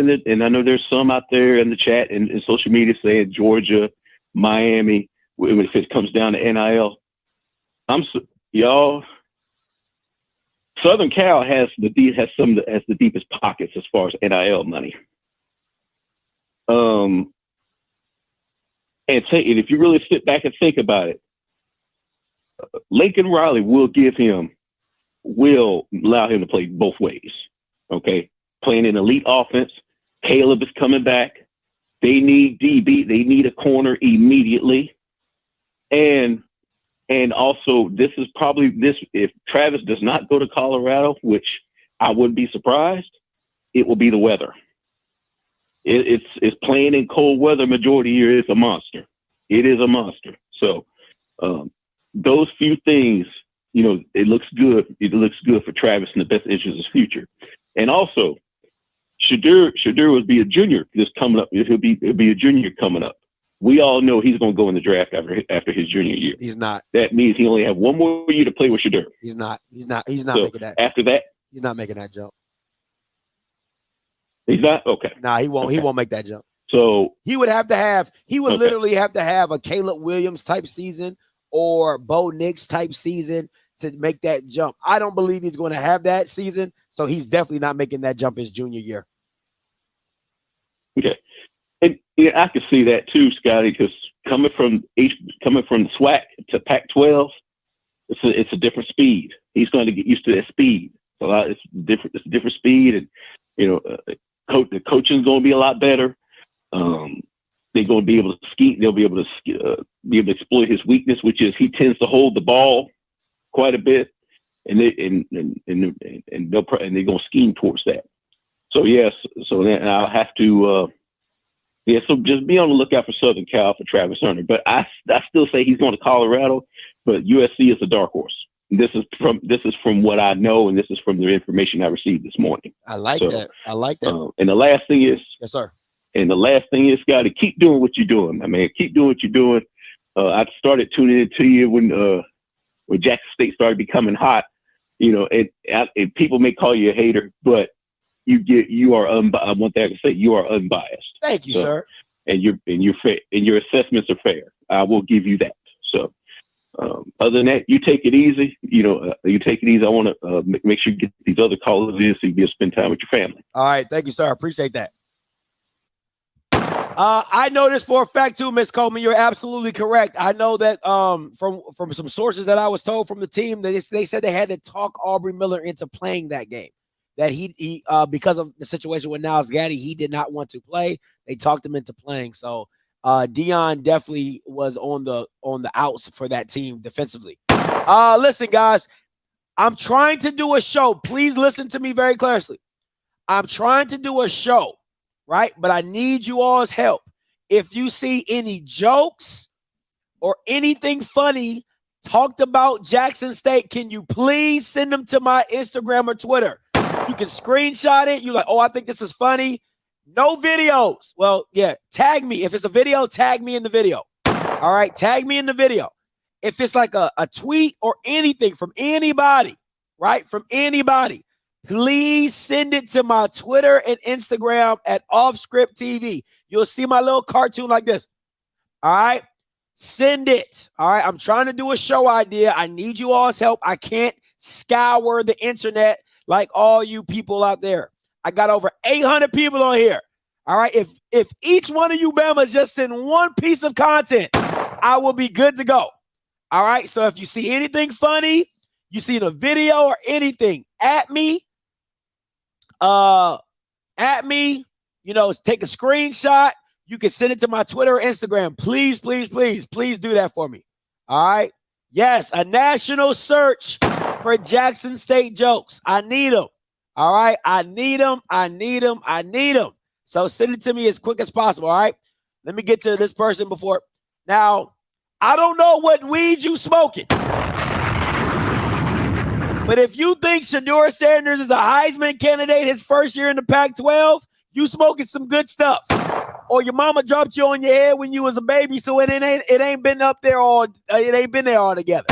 O: out there in the chat and in social media saying Georgia, Miami. If it comes down to NIL, y'all. Southern Cal has the deepest pockets as far as NIL money. And if you really sit back and think about it, Lincoln Riley will allow him to play both ways. Okay, playing an elite offense. Caleb is coming back. They need DB. They need a corner immediately. And also, if Travis does not go to Colorado, which I wouldn't be surprised, it will be the weather. It's playing in cold weather majority of the year is a monster. It is a monster. So those few things, it looks good. It looks good for Travis in the best interest of his future. And also, Shadur will be a junior this coming up. He'll be a junior coming up. We all know he's going to go in the draft after his junior year.
C: He's not.
O: That means he only have one more year to play with Shadur.
C: He's not so making that.
O: After that,
C: he's not making that jump.
O: He's not? Okay.
C: Nah, he won't.
O: Okay.
C: He won't make that jump.
O: So
C: he would literally have to have a Caleb Williams type season or Bo Nix type season to make that jump. I don't believe he's going to have that season, so he's definitely not making that jump his junior year.
O: Okay. And I can see that too, Scotty, because coming from SWAC to Pac-12, it's a different speed. He's going to get used to that speed. It's different. It's a different speed, and the coaching's going to be a lot better. They're going to be able to scheme. They'll be able to exploit his weakness, which is he tends to hold the ball quite a bit, and they're going to scheme towards that. So yes, so then I'll have to. So just be on the lookout for Southern Cal for Travis Hunter. But I still say he's going to Colorado, but USC is a dark horse. This is from what I know, and this is from the information I received this morning.
C: I like that.
O: And the last thing is,
C: yes, sir.
O: And the last thing is, Scotty, keep doing what you're doing. I mean, keep doing what you're doing. I started tuning into you when Jackson State started becoming hot. And people may call you a hater, but you are unbiased. One thing I can say, you are unbiased.
C: Thank you, sir.
O: And you're fair, and your assessments are fair. I will give you that. So, other than that, you take it easy. You take it easy. I want to make sure you get these other callers in so you can spend time with your family.
C: All right, thank you, sir. I appreciate that. I know this for a fact too, Miss Coleman. You're absolutely correct. I know that from some sources that I was told from the team that they said they had to talk Aubrey Miller into playing that game. That he because of the situation with NYLES GADDY, he did not want to play. They talked him into playing. So DEION definitely was on the outs for that team defensively. Listen, guys, I'm trying to do a show. Please listen to me very closely. I'm trying to do a show, right? But I need you all's help. If you see any jokes or anything funny talked about Jackson State, can you please send them to my Instagram or Twitter? You can screenshot it. You're like, oh, I think this is funny. No videos. Well, yeah, tag me. If it's a video, tag me in the video. All right, tag me in the video. If it's like a tweet or anything from anybody, right, from anybody, please send it to my Twitter and Instagram at Offscript TV. You'll see my little cartoon like this. All right, send it. All right, I'm trying to do a show idea. I need you all's help. I can't scour the internet like all you people out there. I got over 800 people on here. All right. If each one of you Bamas just send one piece of content, I will be good to go. All right. So if you see anything funny, you see the video or anything, at me, take a screenshot. You can send it to my Twitter or Instagram. Please, please, please, please do that for me. All right. Yes, a national search for Jackson State jokes. I need them. All right. I need them. I need them. I need them. So send it to me as quick as possible. All right. Let me get to this person before. Now, I don't know what weed you smoking. But if you think Shedeur Sanders is a Heisman candidate his first year in the Pac-12, you smoking some good stuff. Or your mama dropped you on your head when you was a baby, so it ain't been up there all it ain't been there all together.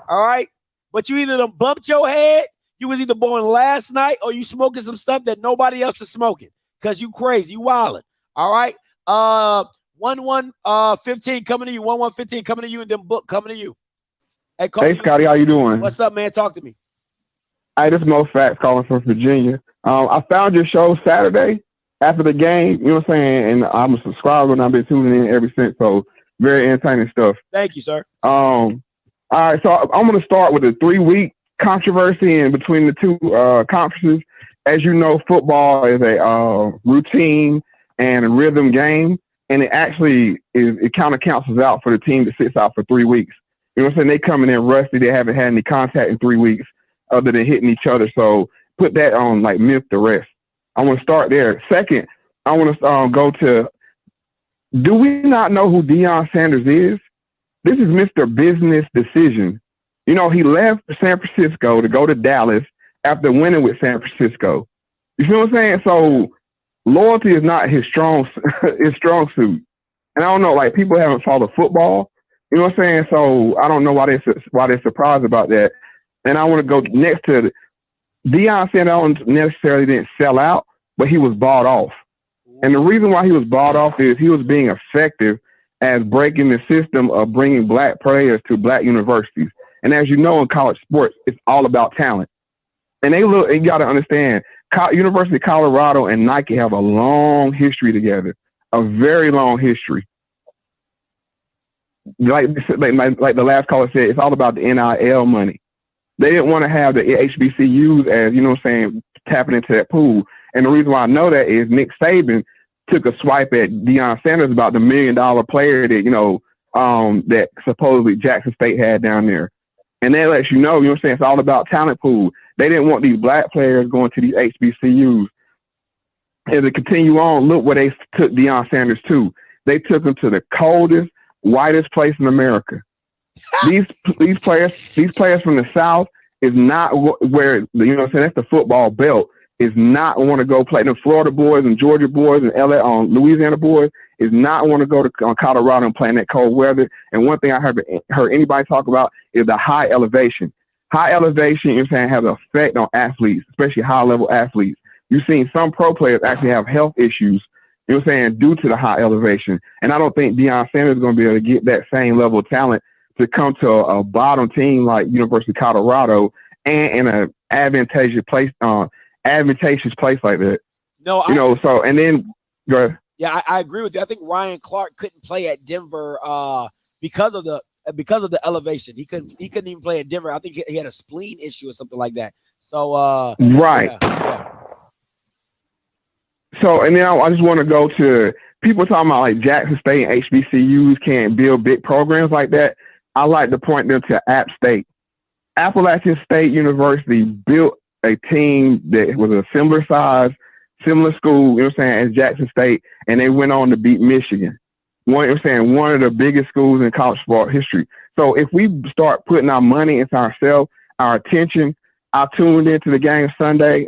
C: All right? But you either done bumped your head, you was either born last night, or you smoking some stuff that nobody else is smoking. Because you crazy, you wildin'. All right? 1115 coming to you, 1115 coming to you, and then book coming to you.
D: Hey, Scotty, how you doing?
C: What's up, man? Talk to me.
D: Hey, this is Mo Facts calling from Virginia. I found your show Saturday after the game, you know what I'm saying? And I'm a subscriber and I've been tuning in ever since. So very entertaining stuff.
C: Thank you, sir.
D: All right, so I'm going to start with the 3-week controversy in between the two conferences. As you know, football is a routine and a rhythm game, and it actually it kind of cancels out for the team that sits out for 3 weeks. You know what I'm saying? They coming in rusty. They haven't had any contact in 3 weeks other than hitting each other. So put that on like myth the rest. I want to start there. Second, I want to go to, do we not know who Deion Sanders is? This is Mr. Business Decision. You know, he left San Francisco to go to Dallas after winning with San Francisco. You feel what I'm saying? So loyalty is not his strong suit. And I don't know, like people haven't followed football. You know what I'm saying? So I don't know why they're surprised about that. And I want to go next to Deion Sanders necessarily didn't sell out, but he was bought off. And the reason why he was bought off is he was being effective as breaking the system of bringing black players to black universities. And as you know, in college sports, it's all about talent. And you got to understand, University of Colorado and Nike have a long history together, a very long history. Like the last caller said, it's all about the NIL money. They didn't want to have the HBCUs as, you know what I'm saying, tapping into that pool. And the reason why I know that is Nick Saban took a swipe at Deion Sanders about the $1 million player that, you know, that supposedly Jackson State had down there. And that lets you know, you know what I'm saying, it's all about talent pool. They didn't want these black players going to these HBCUs. And to continue on, look where they took Deion Sanders to. They took him to the coldest, whitest place in America. These players from the South is not where, you know what I'm saying, that's the football belt, is not want to go play. The Florida boys and Georgia boys and Louisiana boys is not want to go to Colorado and play in that cold weather. And one thing I heard anybody talk about is the high elevation. High elevation, you know what I'm saying, has an effect on athletes, especially high-level athletes. You've seen some pro players actually have health issues, you know what I'm saying, due to the high elevation. And I don't think Deion Sanders is going to be able to get that same level of talent to come to a bottom team like University of Colorado and in an advantageous place like that.
C: No,
D: you know. So and then go ahead.
C: Yeah, I agree with you. I think Ryan Clark couldn't play at Denver because of the elevation. He couldn't even play at Denver. I think he had a spleen issue or something like that. So
D: right.
C: Yeah.
D: So and then I just want to go to people talking about like Jackson State and HBCUs can't build big programs like that. I like to point them to App State. Appalachian State University built a team that was a similar size, similar school, you know what I'm saying, as Jackson State, and they went on to beat Michigan. One of the biggest schools in college sport history. So if we start putting our money into ourselves, our attention, I tuned into the game Saturday,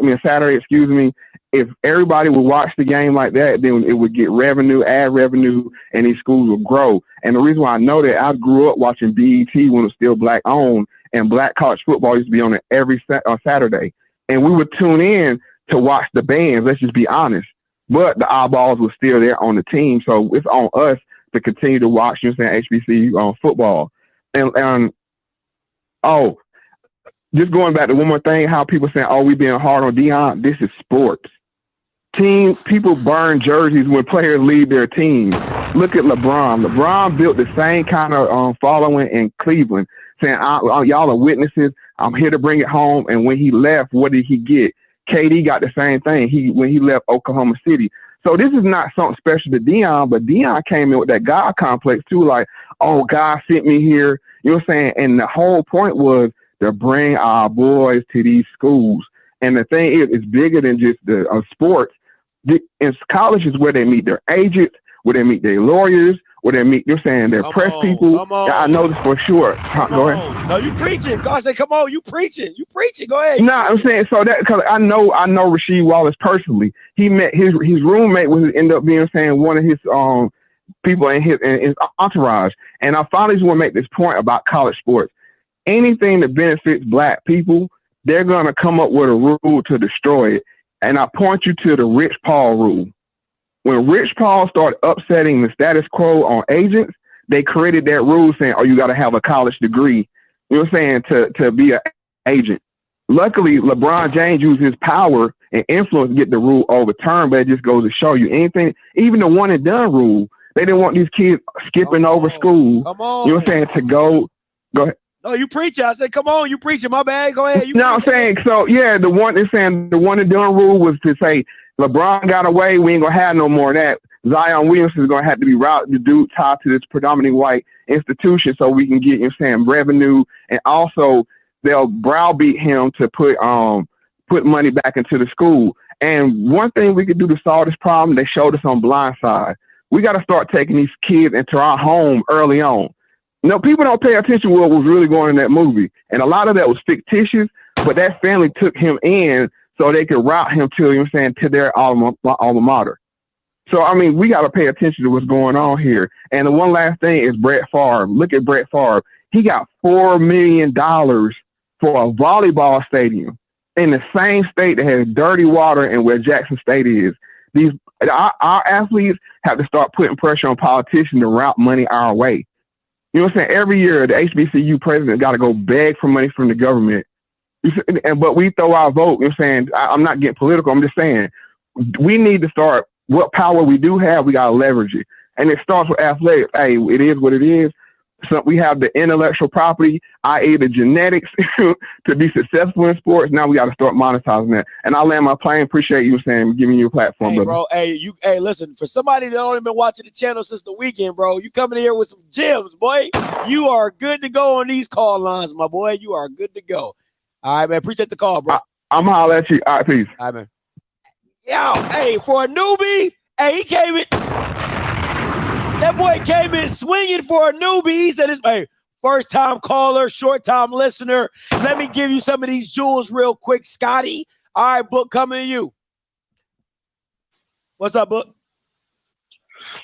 D: if everybody would watch the game like that, then it would get add revenue, and these schools would grow. And the reason why I know that, I grew up watching BET when it was still black owned, and black college football used to be on it every Saturday. And we would tune in to watch the bands, let's just be honest. But the eyeballs were still there on the team. So it's on us to continue to watch, you know what I'm saying, HBCU football. And just going back to one more thing, how people saying, we being hard on Deion, this is sports. People burn jerseys when players leave their team. Look at LeBron. LeBron built the same kind of following in Cleveland, saying, y'all are witnesses. I'm here to bring it home. And when he left, what did he get? KD got the same thing when he left Oklahoma City. So this is not something special to Deion, but Deion came in with that God complex too, like, God sent me here. You know what I'm saying? And the whole point was to bring our boys to these schools. And the thing is, it's bigger than just the sports. In college is where they meet their agents, where they meet their lawyers, where they meet, you're saying, their press people. I know this for sure. Go ahead.
C: No, you preaching. God say, come on, you preaching. You preaching. Go ahead.
D: No, I'm saying, so that, because I know Rasheed Wallace personally. He met his roommate was ended up being saying one of his people in his entourage. And I finally just want to make this point about college sports. Anything that benefits black people, they're gonna come up with a rule to destroy it. And I point you to the Rich Paul rule. When Rich Paul started upsetting the status quo on agents, they created that rule saying, oh, you got to have a college degree, you know what I'm saying, to be an agent. Luckily, LeBron James used his power and influence to get the rule overturned, but it just goes to show you anything, even the one and done rule, they didn't want these kids skipping over school, you know what I'm saying, to go ahead.
C: No, you preaching. I said, come on, you preaching. My bad. Go ahead.
D: No, I'm saying, so yeah, the one and done rule was to say, LeBron got away, we ain't gonna have no more of that. Zion Williamson is gonna have to be routed, the dude tied to this predominantly white institution, so we can get, you know what I'm saying, revenue, and also they'll browbeat him to put money back into the school. And one thing we could do to solve this problem, they showed us on Blindside. We got to start taking these kids into our home early on. You know, people don't pay attention to what was really going in that movie, and a lot of that was fictitious. But that family took him in so they could route him to, you know what I'm saying, to their alma mater. So, I mean, we got to pay attention to what's going on here. And the one last thing is Brett Favre. Look at Brett Favre. He got $4 million for a volleyball stadium in the same state that has dirty water and where Jackson State is. Our athletes have to start putting pressure on politicians to route money our way. You know what I'm saying? Every year, the HBCU president got to go beg for money from the government. But we throw our vote. You know what I'm saying? I'm not getting political. I'm just saying we need to start, what power we do have, we got to leverage it. And it starts with athletics. Hey, it is what it is. So we have the intellectual property, i.e. the genetics to be successful in sports. Now we got to start monetizing that. And I'll land my plane. Appreciate you saying, giving you a platform,
C: hey,
D: brother.
C: bro. Hey, listen, for somebody that only been watching the channel since the weekend, bro, you coming here with some gems, boy. You are good to go on these call lines, my boy. You are good to go. All right, man. Appreciate the call, bro.
D: I'm holler at you. All right, peace.
C: All right, man. Yo, hey, for a newbie, hey, he came in. That boy came in swinging for a newbie. He said, hey, first time caller, short time listener. Let me give you some of these jewels real quick, Scotty. All right, Book, coming to you. What's up, Book?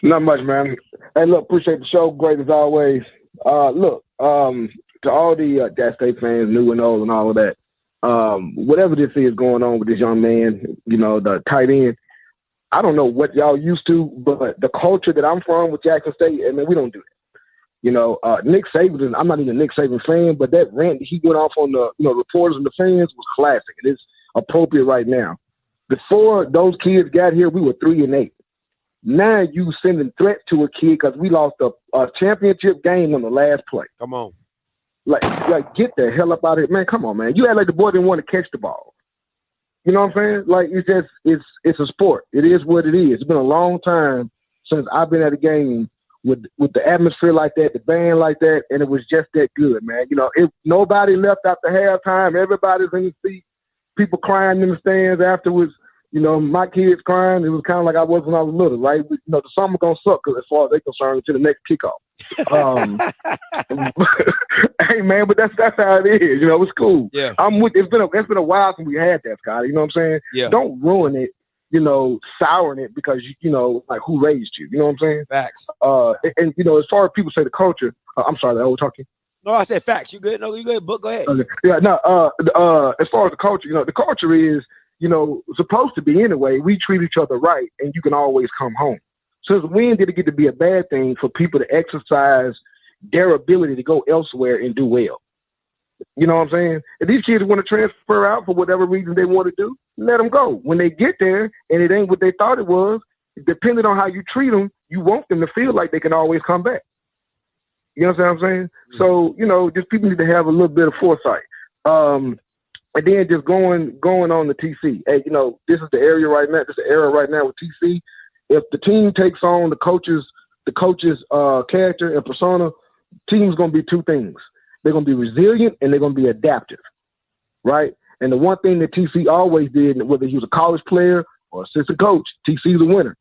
P: Not much, man. Hey, look, appreciate the show. Great as always. To all the Gas State fans, new and old and all of that, whatever this is going on with this young man, you know, the tight end, I don't know what y'all used to, but the culture that I'm from with Jackson State, I mean, we don't do that. You know, Nick Saban, I'm not even a Nick Saban fan, but that rant that he went off on the, you know, reporters and the fans was classic. It is appropriate right now. Before those kids got here, we were 3-8. Now you sending threats to a kid because we lost a championship game on the last play.
C: Come on.
P: Like, get the hell up out of here. Man, come on, man. You act like the boy didn't want to catch the ball. You know what I'm saying? Like, it's a sport. It is what it is. It's been a long time since I've been at a game with the atmosphere like that, the band like that, and it was just that good, man. You know, if nobody left after halftime, everybody's in the seat, people crying in the stands afterwards. You know, my kids crying. It was kind of like I was when I was little, right? You know, the summer gonna suck as far as they're concerned until the next kickoff. Hey man, but that's how it is. You know, it's cool.
C: Yeah,
P: I'm with. It's been a while since we had that, Scotty. You know what I'm saying?
C: Yeah.
P: Don't ruin it. You know, souring it because you know, like who raised you? You know what I'm saying?
C: Facts.
P: And you know, as far as people say the culture, I'm sorry, I was talking.
C: No, I said facts. You good? No, you good. Book, go ahead.
P: Okay. Yeah, no. As far as the culture, you know, the culture is, you know, supposed to be anyway. We treat each other right, and you can always come home. So when did it get to be a bad thing for people to exercise their ability to go elsewhere and do well? You know what I'm saying? If these kids want to transfer out for whatever reason they want to do, let them go. When they get there and it ain't what they thought it was, depending on how you treat them, you want them to feel like they can always come back. You know what I'm saying? Mm-hmm. So, you know, just people need to have a little bit of foresight. And then just going on the TC. Hey, you know, this is the area right now. This is the era right now with TC. If the team takes on the coach's character and persona, team's gonna be two things. They're gonna be resilient and they're gonna be adaptive, right? And the one thing that TC always did, whether he was a college player or assistant coach, TC's a winner,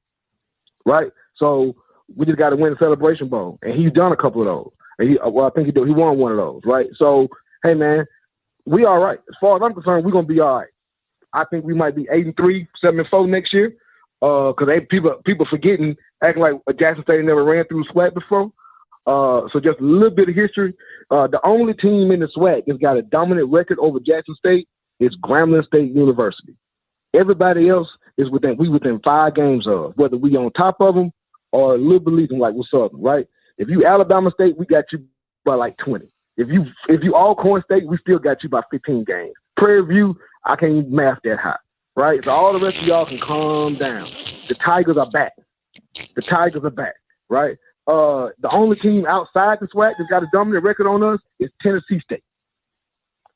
P: right? So we just got to win the Celebration Bowl, and he's done a couple of those. And I think he won one of those, right? So, hey, man, we all right. As far as I'm concerned, we're gonna be all right. I think we might be 8-3, 7-4 next year. Because people forgetting, acting like Jackson State never ran through SWAC before. So just a little bit of history. The only team in the SWAC that's got a dominant record over Jackson State is Grambling State University. Everybody else is within 5 games of, whether we on top of them or a little bit leading like we're Southern, right? If you Alabama State, we got you by like 20. If you Alcorn State, we still got you by 15 games. Prairie View, I can't even math that high, right? So all the rest of y'all can calm down. The Tigers are back. Right? The only team outside the SWAC that's got a dominant record on us is Tennessee State.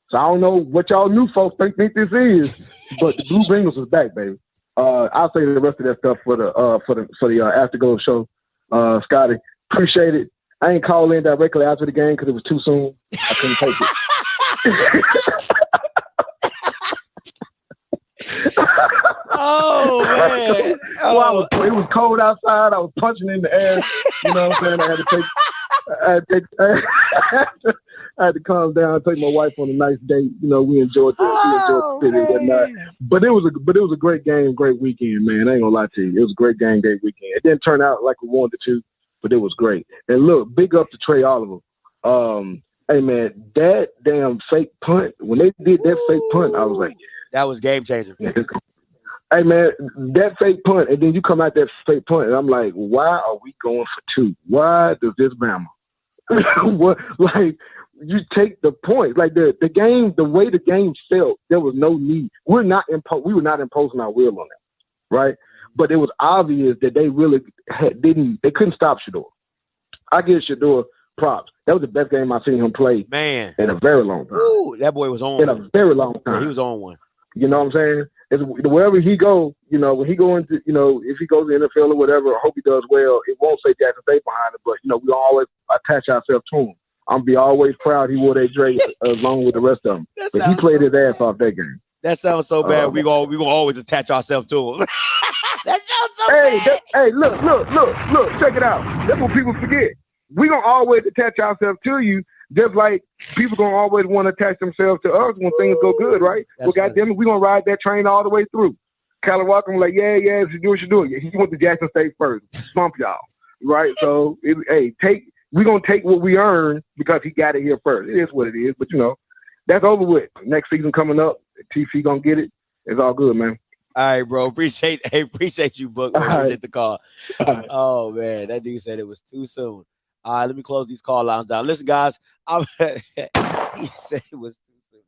P: So I don't know what y'all new folks think this is, but the Blue Bengals is back, baby. I'll say the rest of that stuff for the after-go show. Scotty, appreciate it. I ain't call in directly after the game because it was too soon. I couldn't take it.
C: Oh man!
P: Well, it was cold outside. I was punching in the air. You know what I'm saying? I had to calm down. Take my wife on a nice date. You know, we enjoyed the city and whatnot. But it was a great game, great weekend, man. I ain't gonna lie to you. It was a great game, great weekend. It didn't turn out like we wanted to, but it was great. And look, big up to Trey Oliver. Hey man, that damn fake punt. When they did that fake punt, I was like,
C: that was game changer.
P: Hey man, that fake punt, and then you come out that fake punt, and I'm like, why are we going for 2? Why does this Bama? What, like, you take the point, like the game, the way the game felt, there was no need. We were not imposing our will on that, right? But it was obvious that they really they couldn't stop Shador. I give Shador props. That was the best game I've seen him play,
C: man,
P: in a very long time.
C: Ooh, that boy was on
P: in a very long time.
C: Yeah, he was on one.
P: You know what I'm saying? Wherever he go, you know, when he go into, you know, if he goes to the NFL or whatever, I hope he does well. It won't say Jackson State behind it, but, you know, we always attach ourselves to him. I'm be always proud he wore that Drake along with the rest of them. But he played his ass off that game.
C: That sounds so bad. We gonna always attach ourselves to him. That sounds so bad.
P: Hey, look, check it out. That's what people forget. We gonna always attach ourselves to you, just like people gonna always want to attach themselves to us when things go good, right? Well, goddamn it, we gonna ride that train all the way through. Kyler Walker was like, yeah, you do it. He went to Jackson State first, bump y'all, right? So, we gonna take what we earn because he got it here first. It is what it is, but you know, that's over with. Next season coming up, TC gonna get it. It's all good, man.
C: All right, bro. Appreciate you, Book. Appreciate the call. Right. Oh man, that dude said it was too soon. All right, let me close these call lines down. Listen, guys, he said it was too soon.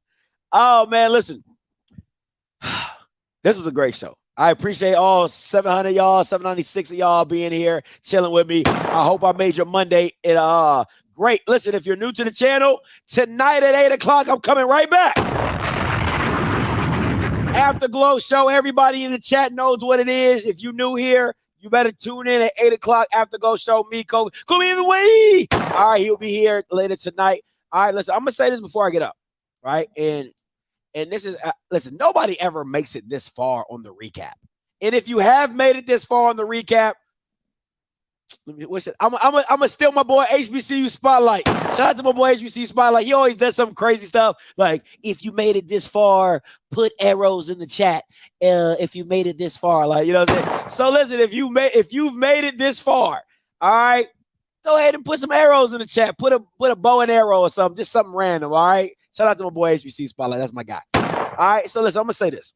C: Oh man, listen. This was a great show. I appreciate all 700 y'all, 796 of y'all being here, chilling with me. I hope I made your Monday great. Listen, if you're new to the channel, tonight at 8 o'clock, I'm coming right back. Afterglow show. Everybody in the chat knows what it is. If you're new here, you better tune in at 8 o'clock. Afterglow show. Miko. Come in the way. All right, he'll be here later tonight. All right, listen, I'm going to say this before I get up, right? And this is, listen, nobody ever makes it this far on the recap. And if you have made it this far on the recap, I'm gonna steal my boy HBCU Spotlight. Shout out to my boy HBCU Spotlight. He always does some crazy stuff. Like, if you made it this far, put arrows in the chat. If you made it this far, like, you know what I'm saying? So listen, if you've made it this far, all right, go ahead and put some arrows in the chat. Put a bow and arrow or something, just something random. All right. Shout out to my boy HBC Spotlight. That's my guy. All right. So listen, I'm gonna say this.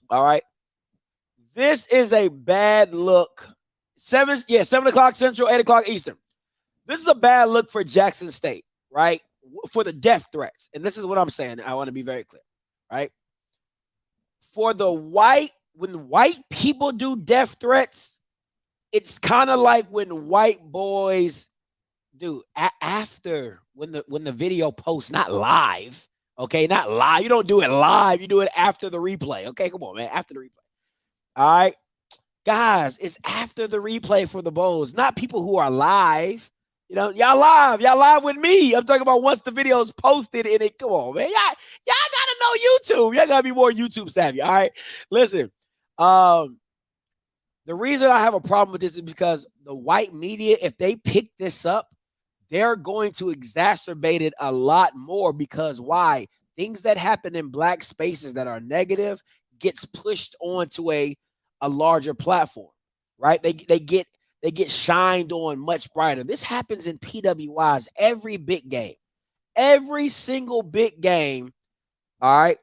C: All right. This is a bad look. 7 o'clock Central, 8 o'clock Eastern. This is a bad look for Jackson State, right? For the death threats. And this is what I'm saying. I want to be very clear, right? For the when white people do death threats, it's kind of like when white boys do after when the video posts, not live. Okay, not live. You don't do it live. You do it after the replay. Okay, come on, man. After the replay. All right. Guys, it's after the replay for the bowls, not people who are live. You know, y'all live with me. I'm talking about once the video is posted and it, come on, man. Y'all gotta know YouTube. Y'all gotta be more YouTube savvy. All right. Listen, the reason I have a problem with this is because the white media, if they pick this up, they're going to exacerbate it a lot more because why? Things that happen in black spaces that are negative gets pushed onto a larger platform, right? They get shined on much brighter. This happens in PWIs every big game. Every single big game, all right,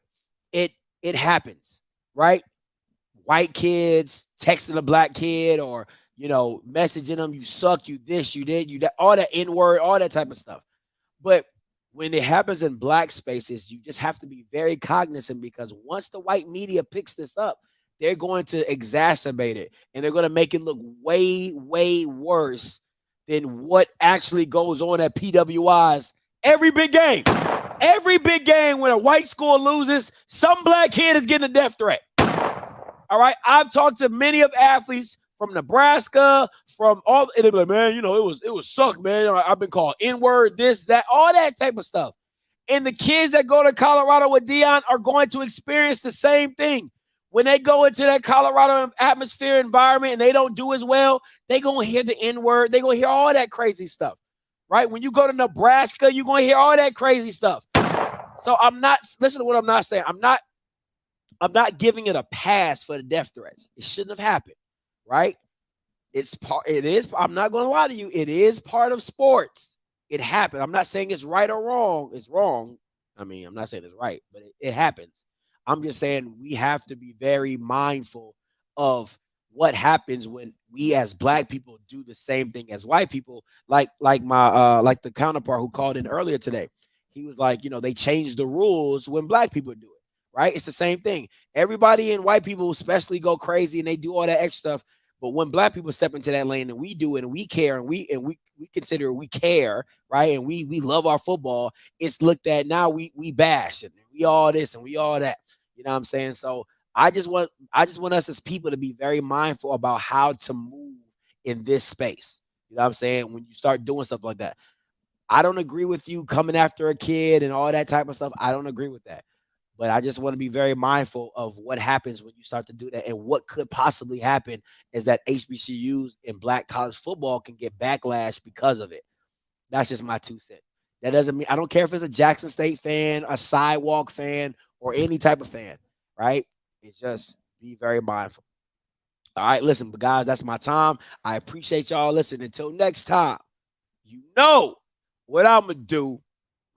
C: it happens, right? White kids texting a black kid or, you know, messaging them, you suck, you this, you did, you that, all that N-word, all that type of stuff. But when it happens in black spaces, you just have to be very cognizant because once the white media picks this up, they're going to exacerbate it and they're going to make it look way, way worse than what actually goes on at PWIs every big game. Every big game when a white school loses, some black kid is getting a death threat. All right. I've talked to many of athletes from Nebraska, from all, and they're like, man, you know, it was suck, man. I've been called N-word, this, that, all that type of stuff. And the kids that go to Colorado with DEION are going to experience the same thing. When they go into that Colorado atmosphere environment and they don't do as well, they're going to hear the N-word. They're going to hear all that crazy stuff, right? When you go to Nebraska, you're going to hear all that crazy stuff. So listen to what I'm not saying. I'm not giving it a pass for the death threats. It shouldn't have happened, right? I'm not going to lie to you. It is part of sports. It happened. I'm not saying it's right or wrong. It's wrong. I mean, I'm not saying it's right, but it happens. I'm just saying we have to be very mindful of what happens when we as black people do the same thing as white people. Like the counterpart who called in earlier today. He was like, you know, they changed the rules when black people do it, right? It's the same thing. Everybody and white people especially go crazy and they do all that extra stuff. But when black people step into that lane and we do it and we care and we consider we care, right? And we love our football, it's looked at now we bash and we all this and we all that. You know what I'm saying? So I just want us as people to be very mindful about how to move in this space. You know what I'm saying? When you start doing stuff like that. I don't agree with you coming after a kid and all that type of stuff. I don't agree with that. But I just want to be very mindful of what happens when you start to do that. And what could possibly happen is that HBCUs in black college football can get backlash because of it. That's just my 2 cents. That doesn't mean I don't care if it's a Jackson State fan, a Sidewalk fan, or any type of fan, right? It's just be very mindful. All right, listen, but guys, that's my time. I appreciate y'all listening. Until next time, you know what I'm going to do.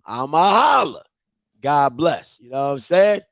C: I'm going to holler. God bless. You know what I'm saying?